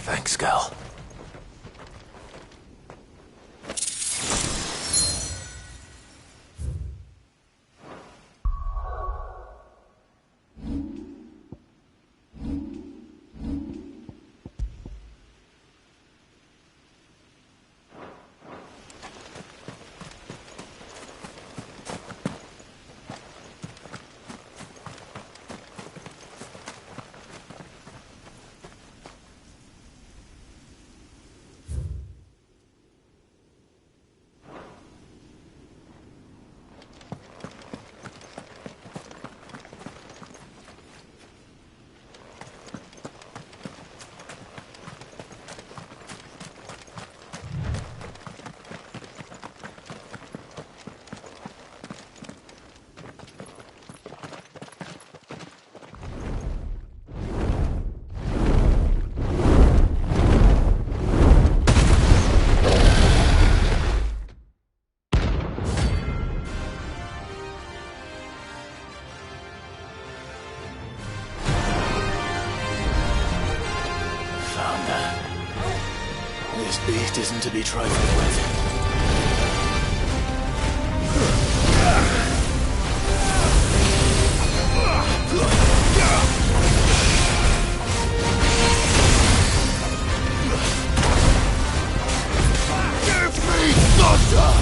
Thanks, girl. This beast isn't to be trifled with. Give me thunder!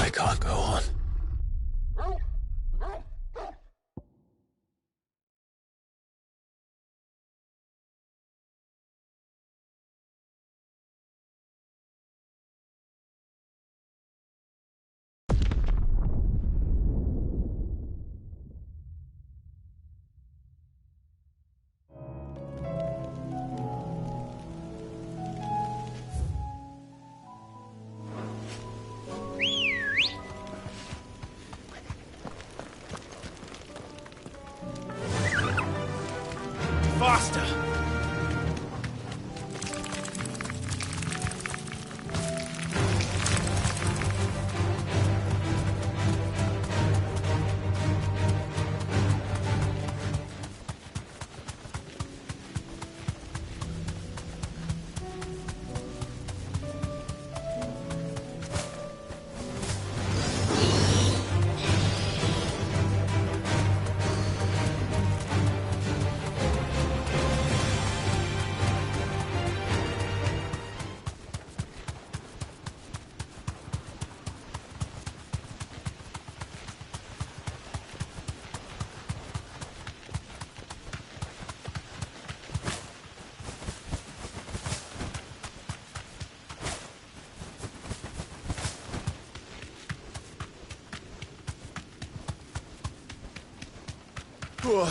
I can't go on. Faster! Boy.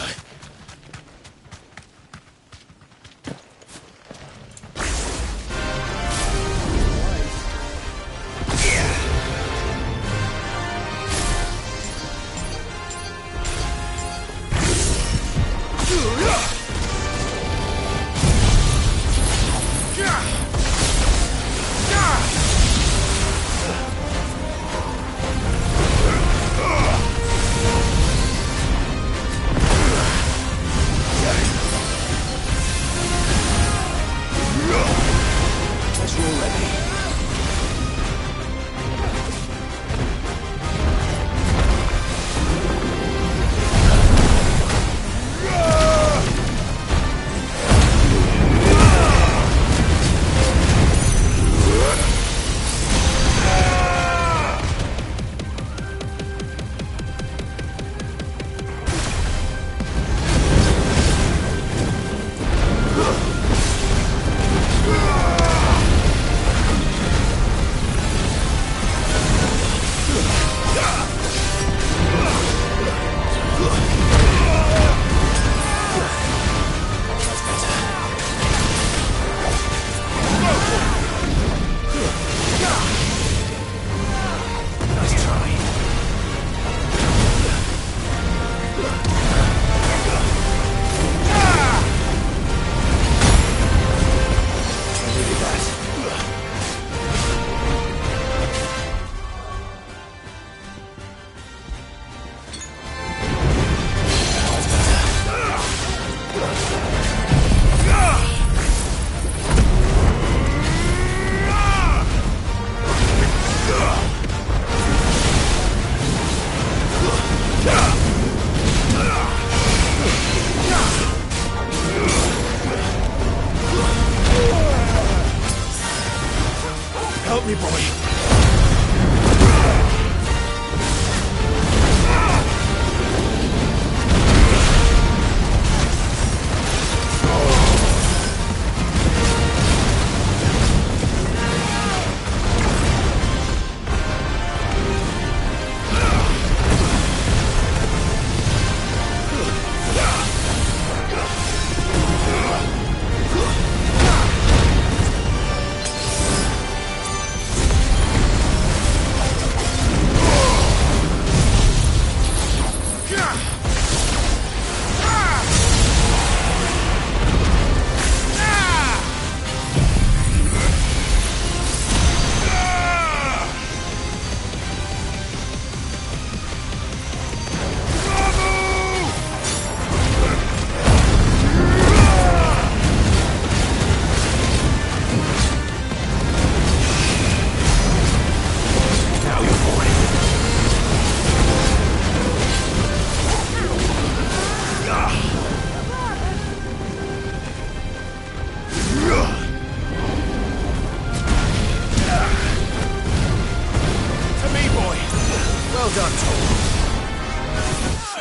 Well done, Tom.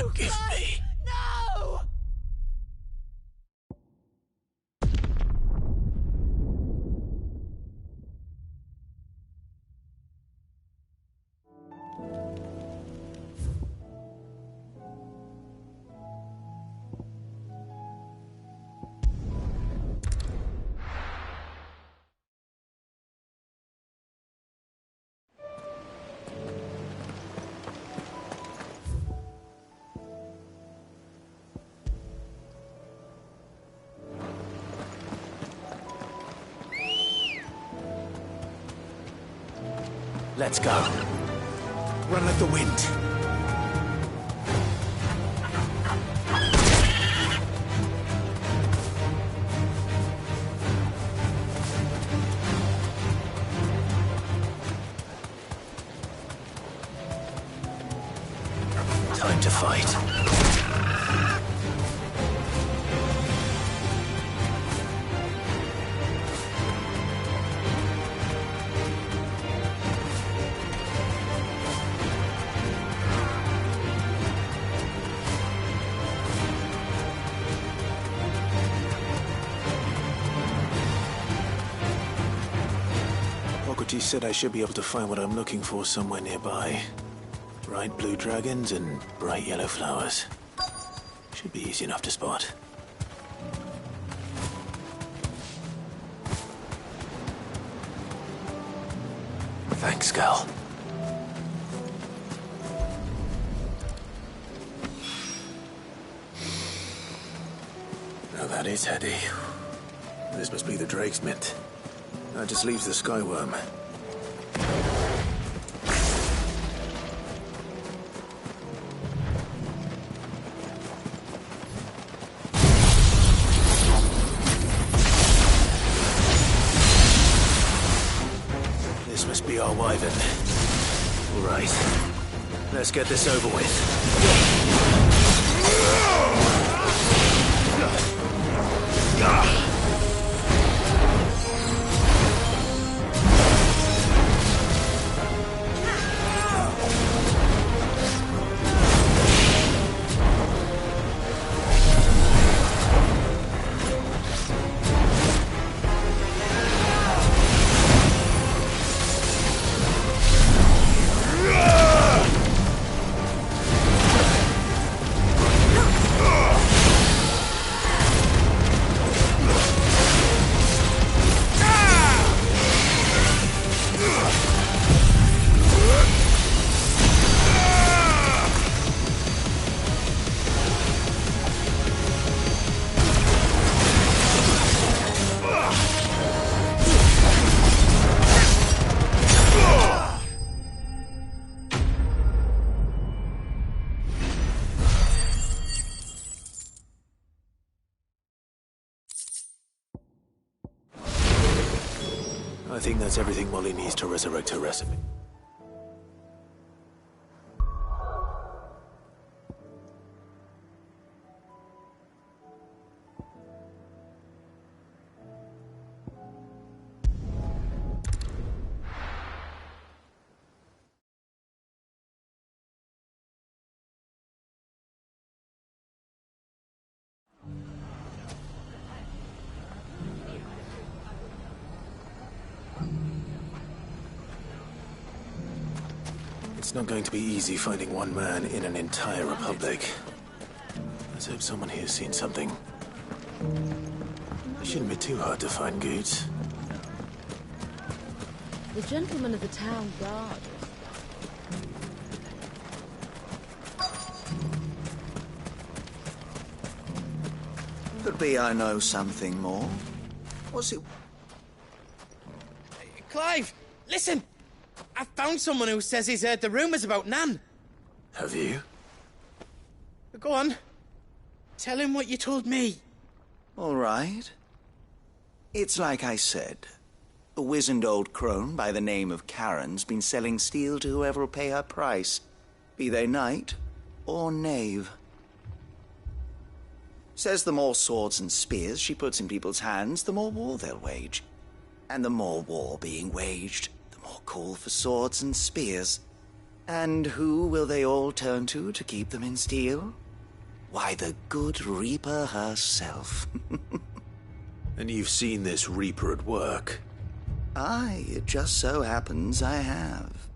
Forgive me. No! Let's go. Run like the wind. Time to fight. He said I should be able to find what I'm looking for somewhere nearby. Bright blue dragons and bright yellow flowers. Should be easy enough to spot. Thanks, Gal. Now that is heady. This must be the Drake's Mint. That just leaves the Skyworm. This must be our wyvern. All right. Let's get this over with. I think that's everything Molly needs to resurrect her recipe. It's not going to be easy finding one man in an entire republic. Let's hope someone here's seen something. It shouldn't be too hard to find goods. The gentleman of the town guard. Could be I know something more. What's it? Clive, listen! I found someone who says he's heard the rumours about Nan. Have you? Go on. Tell him what you told me. All right. It's like I said. A wizened old crone by the name of Karen's been selling steel to whoever will pay her price, be they knight or knave. Says the more swords and spears she puts in people's hands, the more war they'll wage. And the more war being waged, the more call for swords and spears. And who will they all turn to keep them in steel? Why, the good Reaper herself. And you've seen this Reaper at work? Aye, it just so happens I have.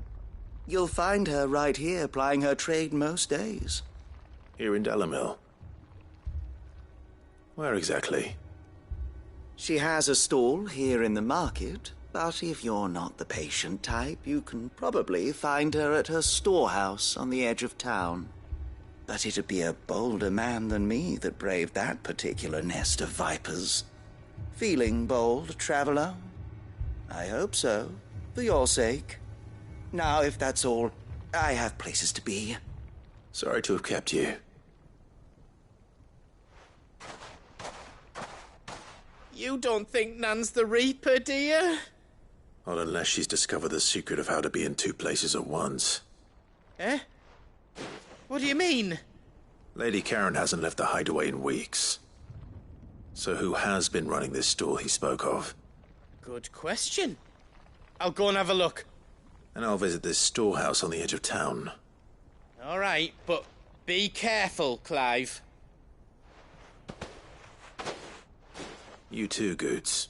You'll find her right here plying her trade most days. Here in Dalimil? Where exactly? She has a stall here in the market, but if you're not the patient type, you can probably find her at her storehouse on the edge of town. But it'd be a bolder man than me that braved that particular nest of vipers. Feeling bold, traveler? I hope so, for your sake. Now, if that's all, I have places to be. Sorry to have kept you. You don't think Nan's the Reaper, do you? Not unless she's discovered the secret of how to be in two places at once. Eh? What do you mean? Lady Karen hasn't left the hideaway in weeks. So who has been running this stall he spoke of? Good question. I'll go and have a look. And I'll visit this storehouse on the edge of town. All right, but be careful, Clive. You too, Goots.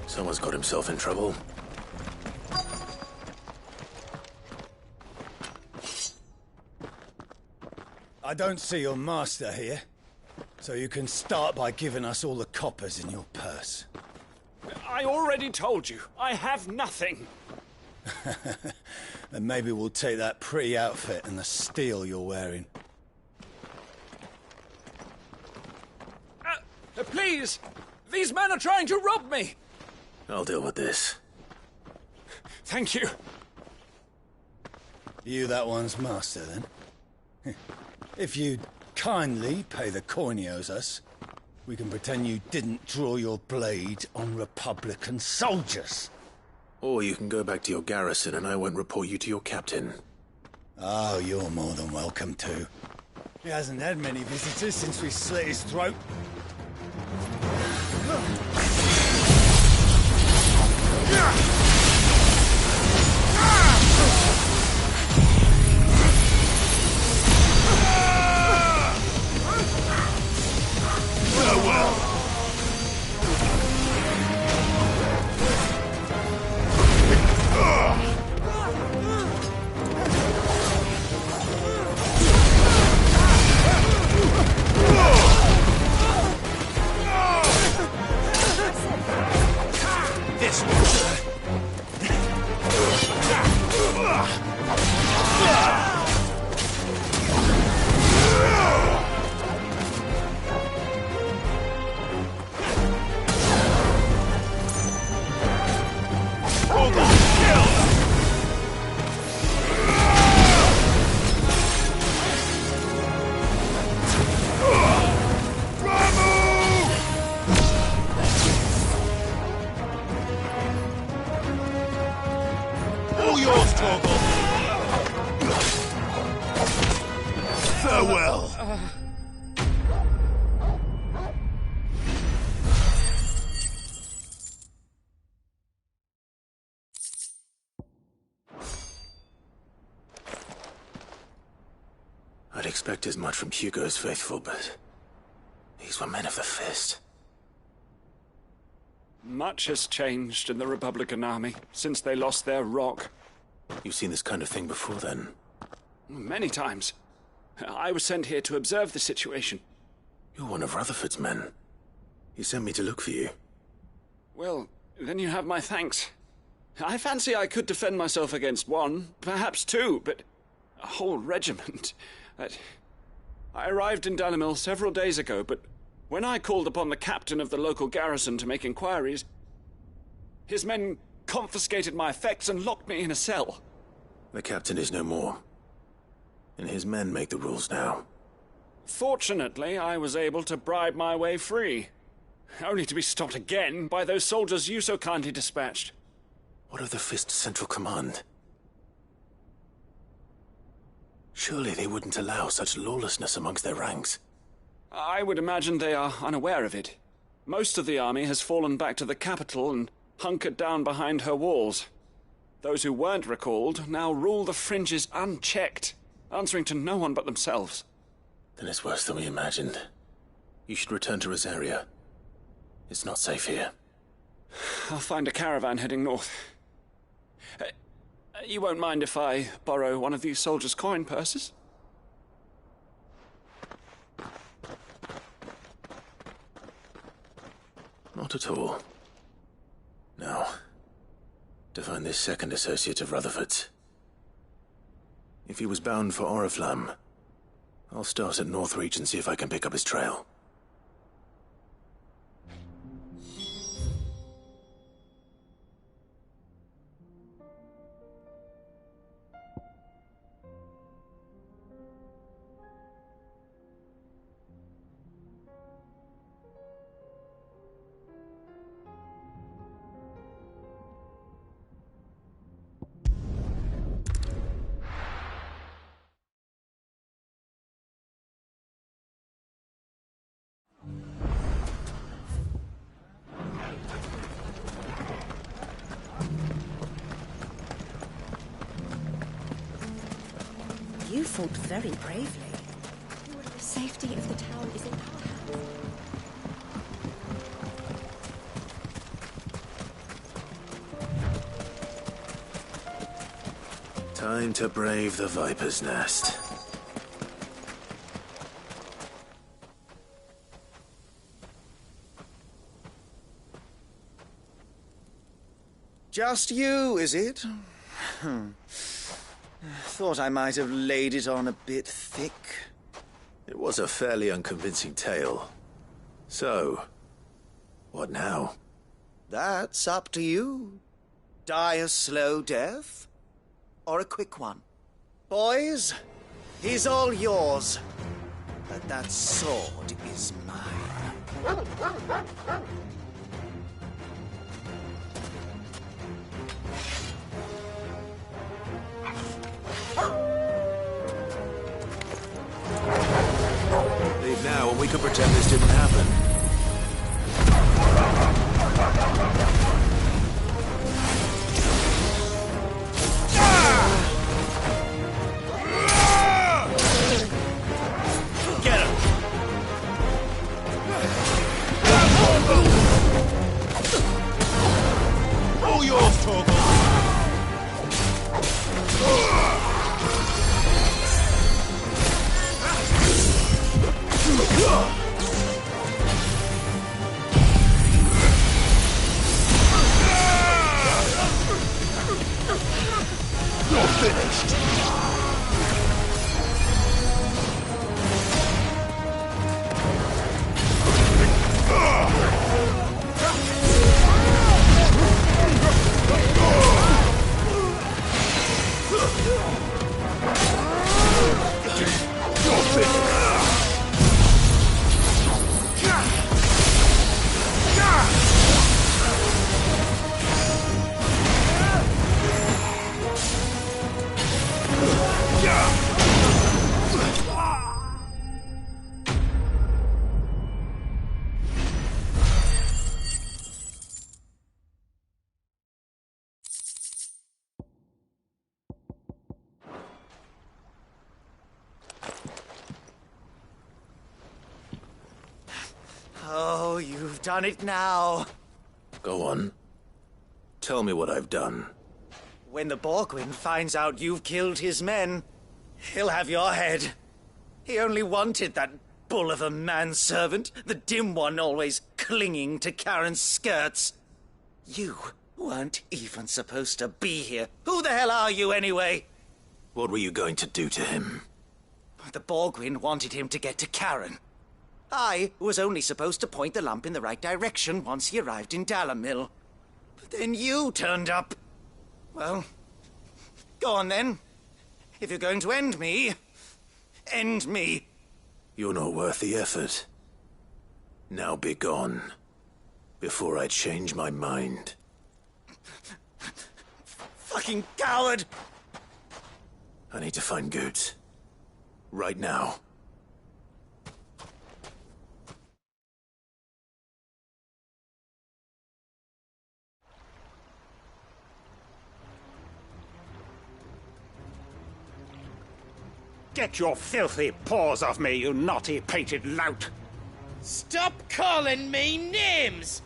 Someone's got himself in trouble. I don't see your master here, so you can start by giving us all the coppers in your purse. I already told you, I have nothing. Then maybe we'll take that pretty outfit and the steel you're wearing. Please! These men are trying to rob me! I'll deal with this. Thank you. You that one's master, then? If you'd kindly pay the coin he owes us, we can pretend you didn't draw your blade on Republican soldiers. Or you can go back to your garrison and I won't report you to your captain. Oh, you're more than welcome to. He hasn't had many visitors since we slit his throat. I'd expect as much from Hugo's faithful, but these were men of the fist. Much has changed in the Republican army since they lost their rock. You've seen this kind of thing before, then? Many times. I was sent here to observe the situation. You're one of Rutherford's men. He sent me to look for you. Well, then you have my thanks. I fancy I could defend myself against one, perhaps two, but a whole regiment. I arrived in Dalimil several days ago, but when I called upon the captain of the local garrison to make inquiries, his men confiscated my effects and locked me in a cell. The captain is no more, and his men make the rules now. Fortunately, I was able to bribe my way free, only to be stopped again by those soldiers you so kindly dispatched. What of the Fist Central Command? Surely they wouldn't allow such lawlessness amongst their ranks. I would imagine they are unaware of it. Most of the army has fallen back to the capital and hunkered down behind her walls. Those who weren't recalled now rule the fringes unchecked, answering to no one but themselves. Then it's worse than we imagined. You should return to Rosaria. It's not safe here. I'll find a caravan heading north. You won't mind if I borrow one of these soldiers' coin purses? Not at all. Now, to find this second associate of Rutherford's. If he was bound for Oriflamme, I'll start at Northreach and see if I can pick up his trail. You fought very bravely. The safety of the town is in our hands. Time to brave the Viper's Nest. Just you, is it? Thought I might have laid it on a bit thick. It was a fairly unconvincing tale. So, what now? That's up to you. Die a slow death, or a quick one. Boys, he's all yours. But that sword is mine. Leave now and we can pretend this didn't happen. Get him! All yours, Torgal! You're finished! You're finished! Oh, you've done it now. Go on. Tell me what I've done. When the Borgwyn finds out you've killed his men, he'll have your head. He only wanted that bull of a manservant, the dim one always clinging to Karen's skirts. You weren't even supposed to be here. Who the hell are you, anyway? What were you going to do to him? The Borgwyn wanted him to get to Karen. I was only supposed to point the lump in the right direction once he arrived in Dalamil. Then you turned up. Well, go on then. If you're going to end me, end me. You're not worth the effort. Now be gone, before I change my mind. Fucking coward! I need to find Goots. Right now. Get your filthy paws off me, you naughty-pated lout! Stop calling me names!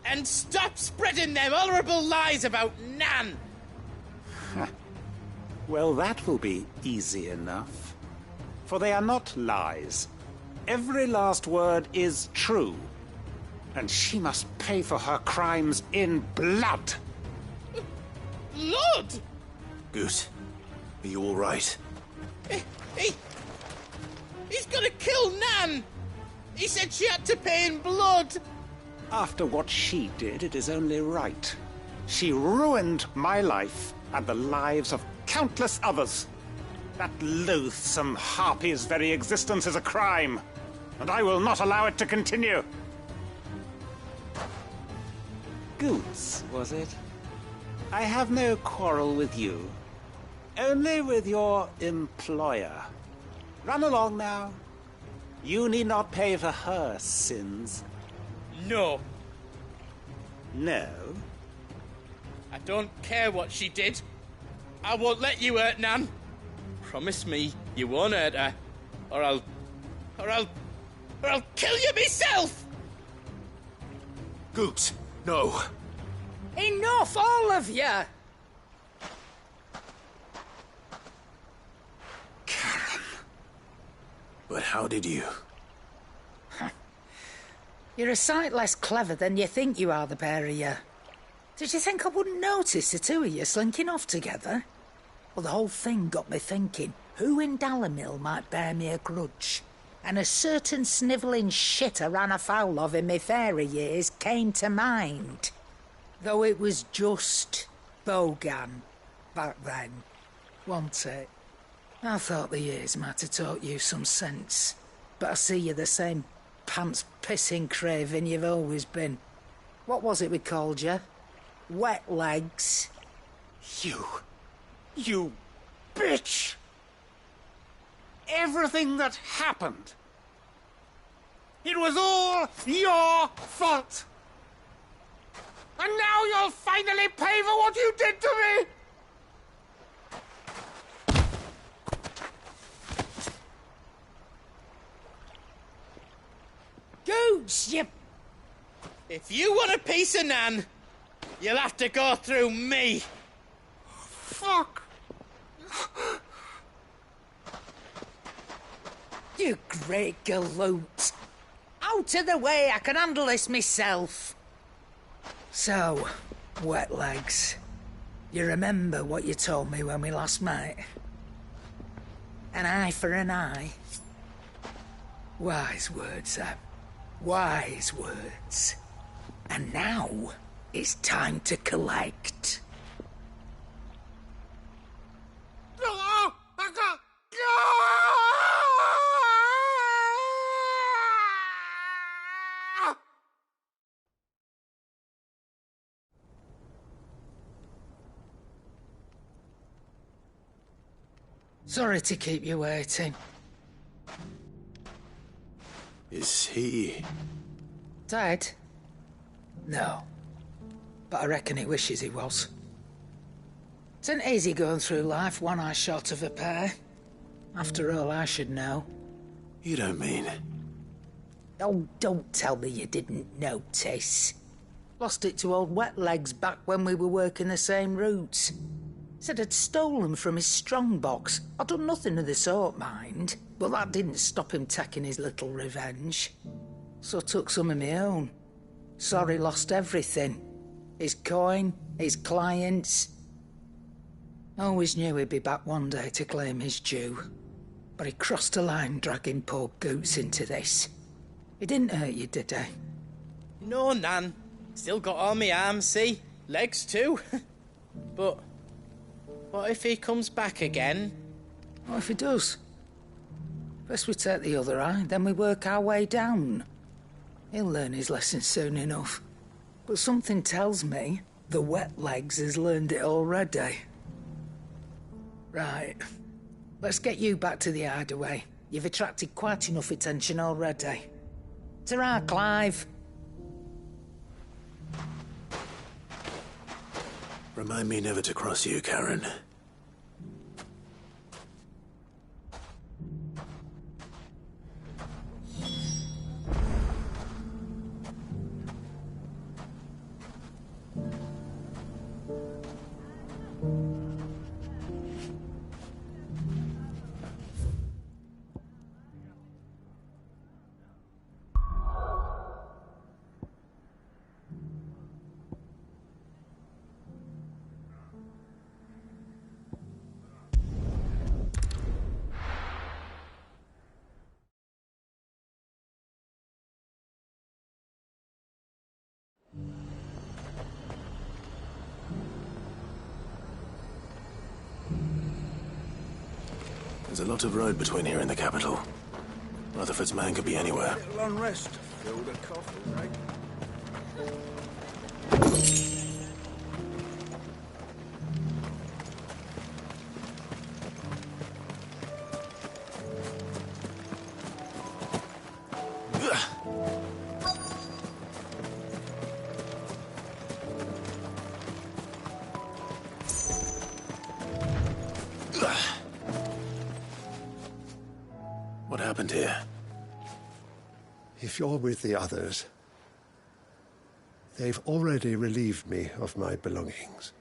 And stop spreading them horrible lies about Nan! Well, that will be easy enough. For they are not lies. Every last word is true. And she must pay for her crimes in blood. Blood? Goose, are you all right? He's gonna kill Nan! He said she had to pay in blood! After what she did, it is only right. She ruined my life and the lives of countless others. That loathsome harpy's very existence is a crime, and I will not allow it to continue. Goots, was it? I have no quarrel with you. Only with your employer. Run along now. You need not pay for her sins. No. No? I don't care what she did. I won't let you hurt Nan. Promise me you won't hurt her, or I'll kill you myself! Goots, no. Enough, all of you! But how did you? You're a sight less clever than you think you are, the pair of you. Did you think I wouldn't notice the two of you slinking off together? Well, the whole thing got me thinking, who in Dalimil might bear me a grudge? And a certain snivelling shit I ran afoul of in my fairy years came to mind. Though it was just Bogan back then, wasn't it? I thought the years might have taught you some sense, but I see you're the same pants-pissing craven you've always been. What was it we called you? Wet legs? You bitch! Everything that happened, it was all your fault! And now you'll finally pay for what you did to me! Goots, you... If you want a piece of Nan, you'll have to go through me. Fuck! You great galoot. Out of the way, I can handle this myself. So, wet legs, you remember what you told me when we last met? An eye for an eye. Wise words, Sam. Wise words. And now, it's time to collect. Sorry to keep you waiting. Is he... Dead? No. But I reckon he wishes he was. It ain't easy going through life one eye short of a pair. After all, I should know. You don't mean... Oh, don't tell me you didn't notice. Lost it to old Wet Legs back when we were working the same routes. Said I'd stolen from his strongbox. I'd done nothing of the sort, mind. But that didn't stop him taking his little revenge. So I took some of my own. Sorry, lost everything. His coin, his clients. Always knew he'd be back one day to claim his due. But he crossed a line dragging poor Goots into this. He didn't hurt you, did he? No, Nan. Still got all my arms, see? Legs too. But what if he comes back again? What if he does? First we take the other eye, then we work our way down. He'll learn his lesson soon enough. But something tells me the wet legs has learned it already. Right. Let's get you back to the hideaway. You've attracted quite enough attention already. Ta-ra, Clive. Remind me never to cross you, Karen. There's a lot of road between here and the capital. Rutherford's man could be anywhere. A little unrest filled a coffin, right? What happened here? If you're with the others, they've already relieved me of my belongings.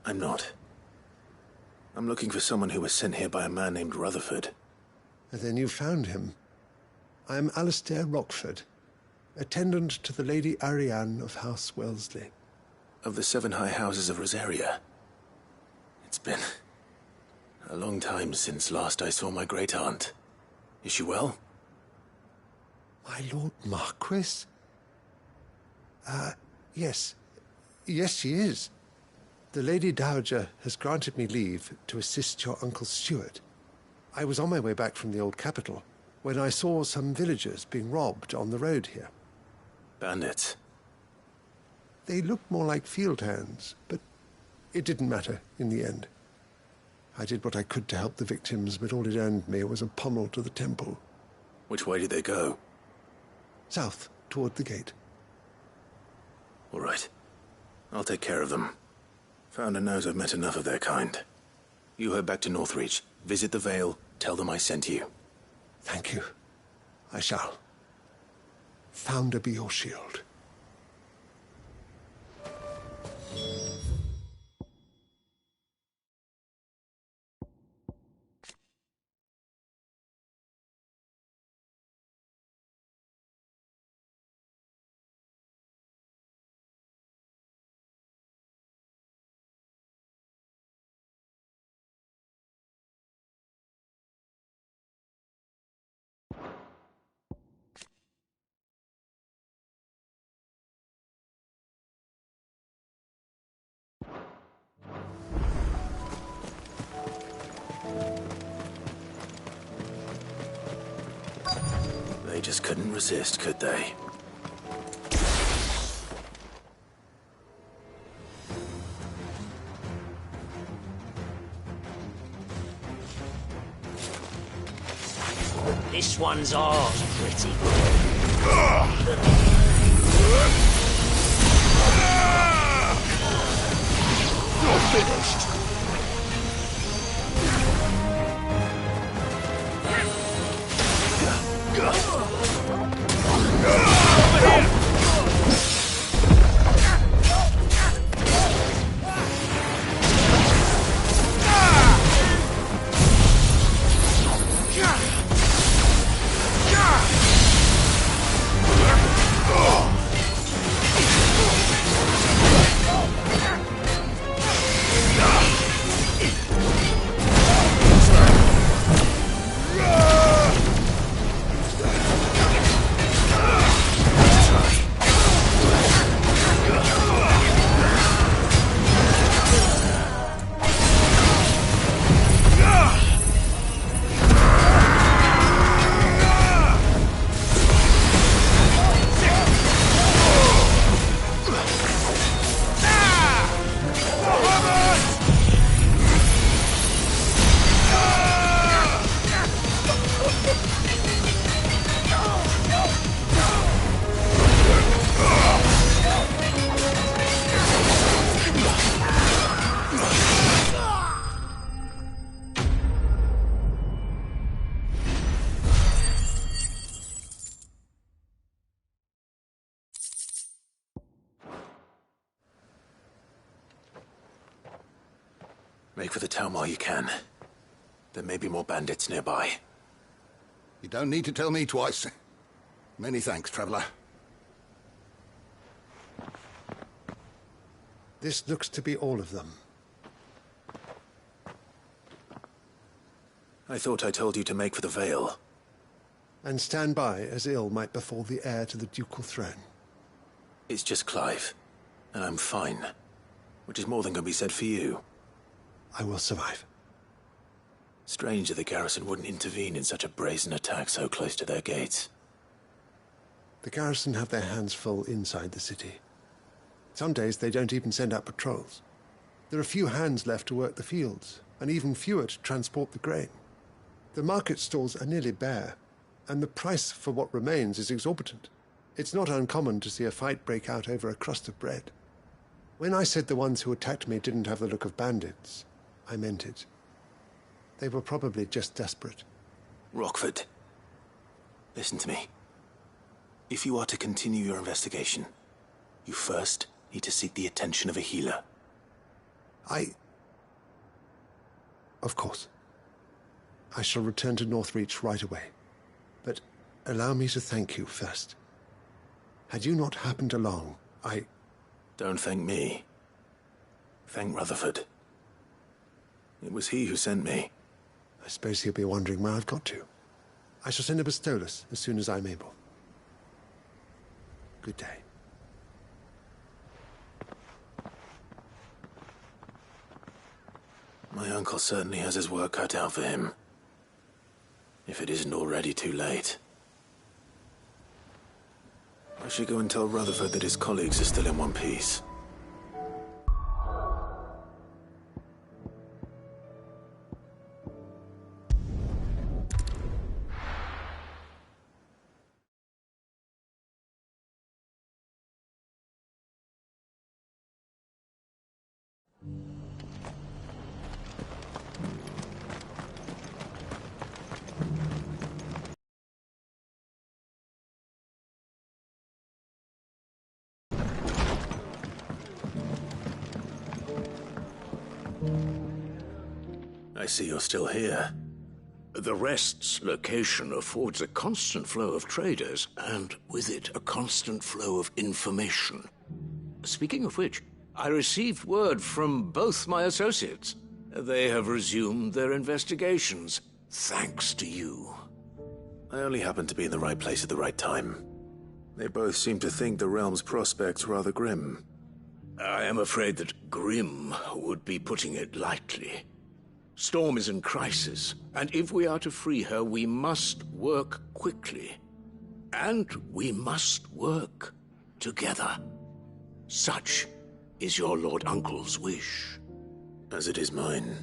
I'm not. I'm looking for someone who was sent here by a man named Rutherford. And then you found him. I am Alistair Rockford, attendant to the Lady Ariane of House Wellesley. Of the 7 high houses of Rosaria. It's been a long time since last I saw my great-aunt. Is she well? My Lord Marquis? Yes. Yes, she is. The Lady Dowager has granted me leave to assist your Uncle Stuart. I was on my way back from the old capital when I saw some villagers being robbed on the road here. Bandits? They looked more like field hands, but it didn't matter in the end. I did what I could to help the victims, but all it earned me was a pommel to the temple. Which way did they go? South, toward the gate. All right. I'll take care of them. Founder knows I've met enough of their kind. You head back to Northreach, visit the Vale, tell them I sent you. Thank you. I shall. Founder be your shield. They just couldn't resist, could they? This one's ours, pretty You're finished. Make for the town while you can. There may be more bandits nearby. You don't need to tell me twice. Many thanks, traveler. This looks to be all of them. I thought I told you to make for the Vale. And stand by as ill might befall the heir to the ducal throne. It's just Clive, and I'm fine. Which is more than can be said for you. I will survive. Strange that the garrison wouldn't intervene in such a brazen attack so close to their gates. The garrison have their hands full inside the city. Some days they don't even send out patrols. There are few hands left to work the fields, and even fewer to transport the grain. The market stalls are nearly bare, and the price for what remains is exorbitant. It's not uncommon to see a fight break out over a crust of bread. When I said the ones who attacked me didn't have the look of bandits, I meant it. They were probably just desperate. Rockford, listen to me. If you are to continue your investigation, you first need to seek the attention of a healer. Of course. I shall return to Northreach right away. But allow me to thank you first. Had you not happened along, Don't thank me. Thank Rutherford. It was he who sent me. I suppose he'll be wondering where I've got to. I shall send a Bistolus as soon as I'm able. Good day. My uncle certainly has his work cut out for him. If it isn't already too late. I should go and tell Rutherford that his colleagues are still in one piece. I see you're still here. The Rest's location affords a constant flow of traders, and with it, a constant flow of information. Speaking of which, I received word from both my associates. They have resumed their investigations, thanks to you. I only happened to be in the right place at the right time. They both seem to think the realm's prospects rather grim. I am afraid that grim would be putting it lightly. Storm is in crisis, and if we are to free her, we must work quickly. And we must work together. Such is your Lord Uncle's wish. As it is mine.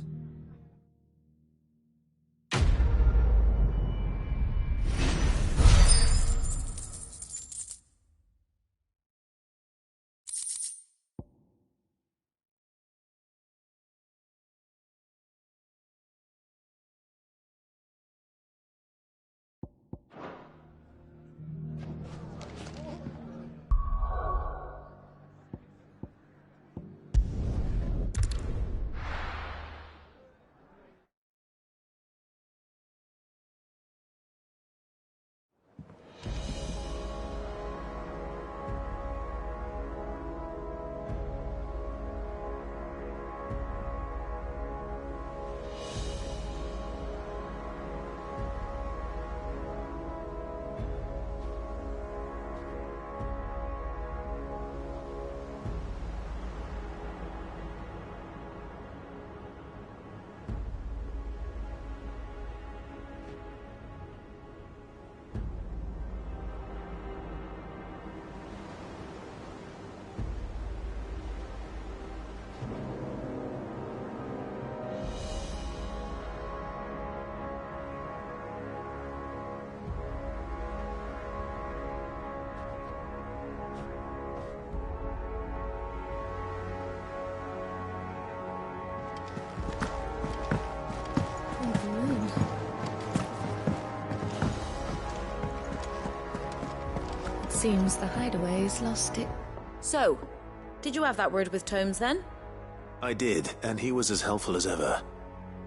Seems the hideaway's lost it. So, did you have that word with Tomes then? I did, and he was as helpful as ever.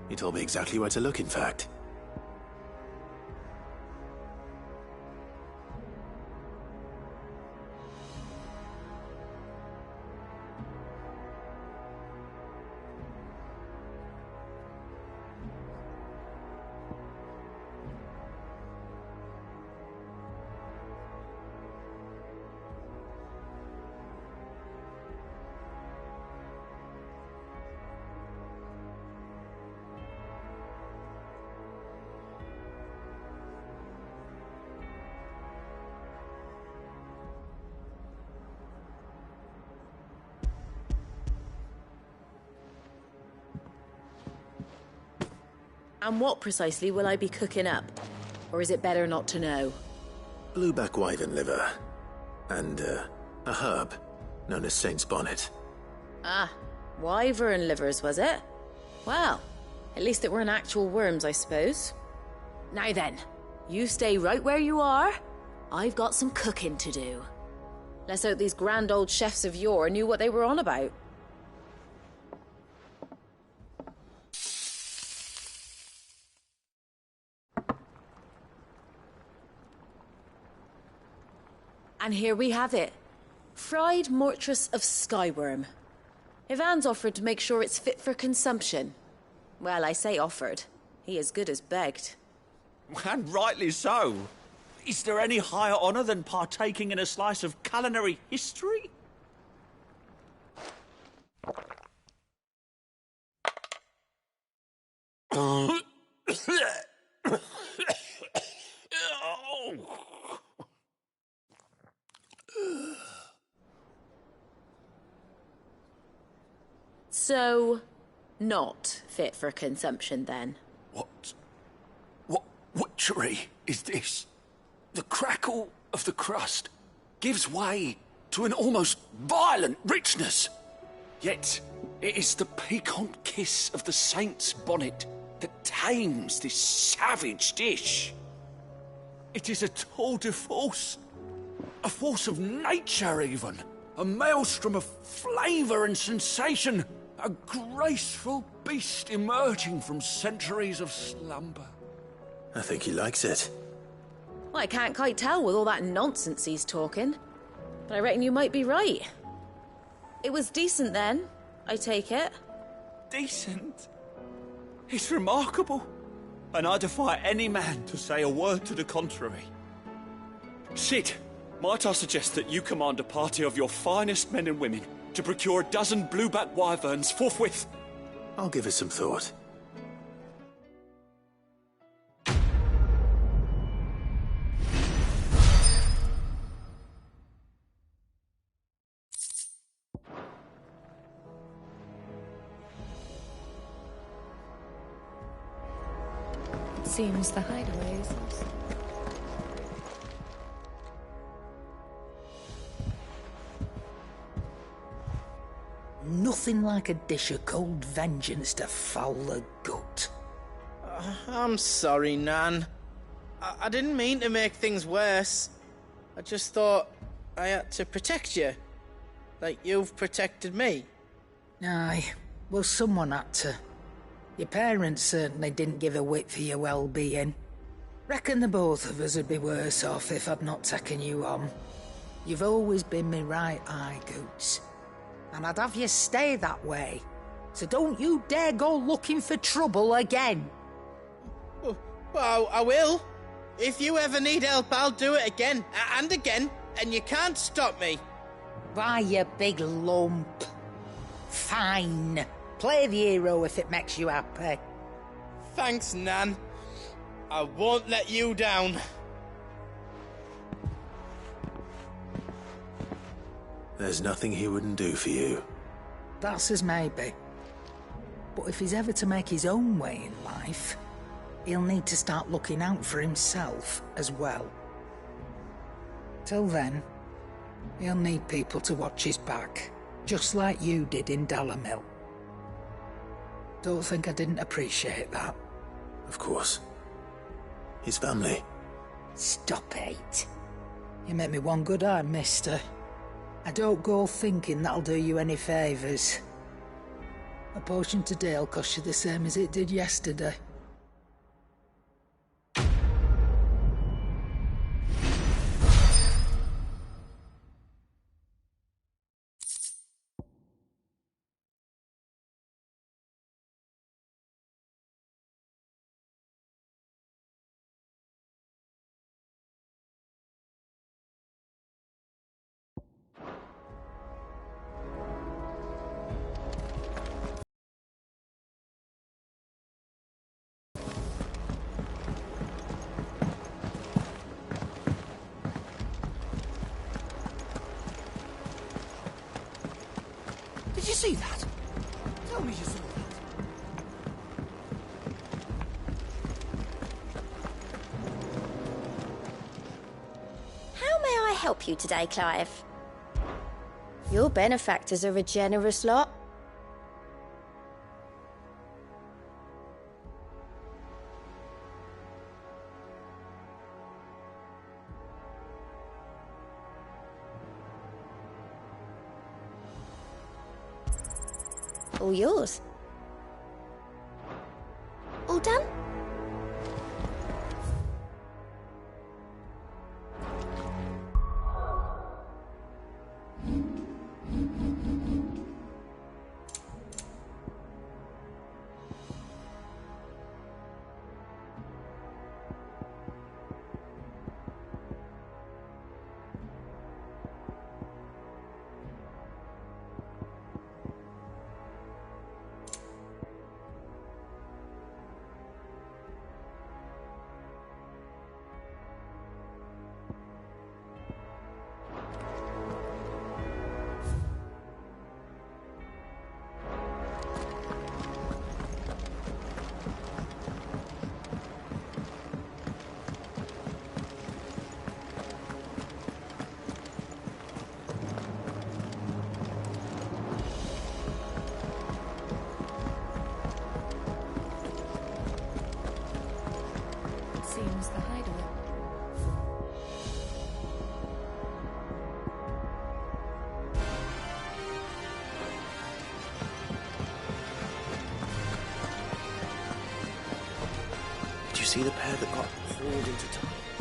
He told me exactly where to look, in fact. And what precisely will I be cooking up? Or is it better not to know? Blueback wyvern liver. And, a herb known as Saint's Bonnet. Ah, wyvern livers, was it? Well, at least it weren't actual worms, I suppose. Now then, you stay right where you are. I've got some cooking to do. Let's hope these grand old chefs of yore knew what they were on about. And here we have it. Fried mortress of skyworm. Ivan's offered to make sure it's fit for consumption. Well, I say offered. He as good as begged. And rightly so. Is there any higher honour than partaking in a slice of culinary history? So, not fit for consumption then? What witchery is this? The crackle of the crust gives way to an almost violent richness. Yet, it is the piquant kiss of the saint's bonnet that tames this savage dish. It is a tour de force, a force of nature even, a maelstrom of flavour and sensation, a graceful beast emerging from centuries of slumber. I think he likes it. Well, I can't quite tell with all that nonsense he's talking. But I reckon you might be right. It was decent then, I take it. Decent? It's remarkable. And I defy any man to say a word to the contrary. Sid, might I suggest that you command a party of your finest men and women to procure a dozen blueback wyverns forthwith? I'll give it some thought. Seems the hideaways. Nothing like a dish of cold vengeance to foul the gut. I'm sorry, Nan. I didn't mean to make things worse. I just thought I had to protect you. Like you've protected me. Aye, well, someone had to. Your parents certainly didn't give a whit for your well-being. Reckon the both of us would be worse off if I'd not taken you on. You've always been me right eye, Goots. And I'd have you stay that way. So don't you dare go looking for trouble again. Well, I will. If you ever need help, I'll do it again and again, and you can't stop me. Why, you big lump. Fine. Play the hero if it makes you happy. Thanks, Nan. I won't let you down. There's nothing he wouldn't do for you. That's as maybe. But if he's ever to make his own way in life, he'll need to start looking out for himself as well. Till then, he'll need people to watch his back, just like you did in Dalamil. Don't think I didn't appreciate that. Of course. His family. Stop it. You make me one good eye, mister. I don't go thinking that'll do you any favours. A potion today'll cost you the same as it did yesterday. Did you see that? Tell me you saw that. How may I help you today, Clive? Your benefactors are a generous lot. All yours. All done? Seems the hideaway. Did you see the pair that got hauled into time?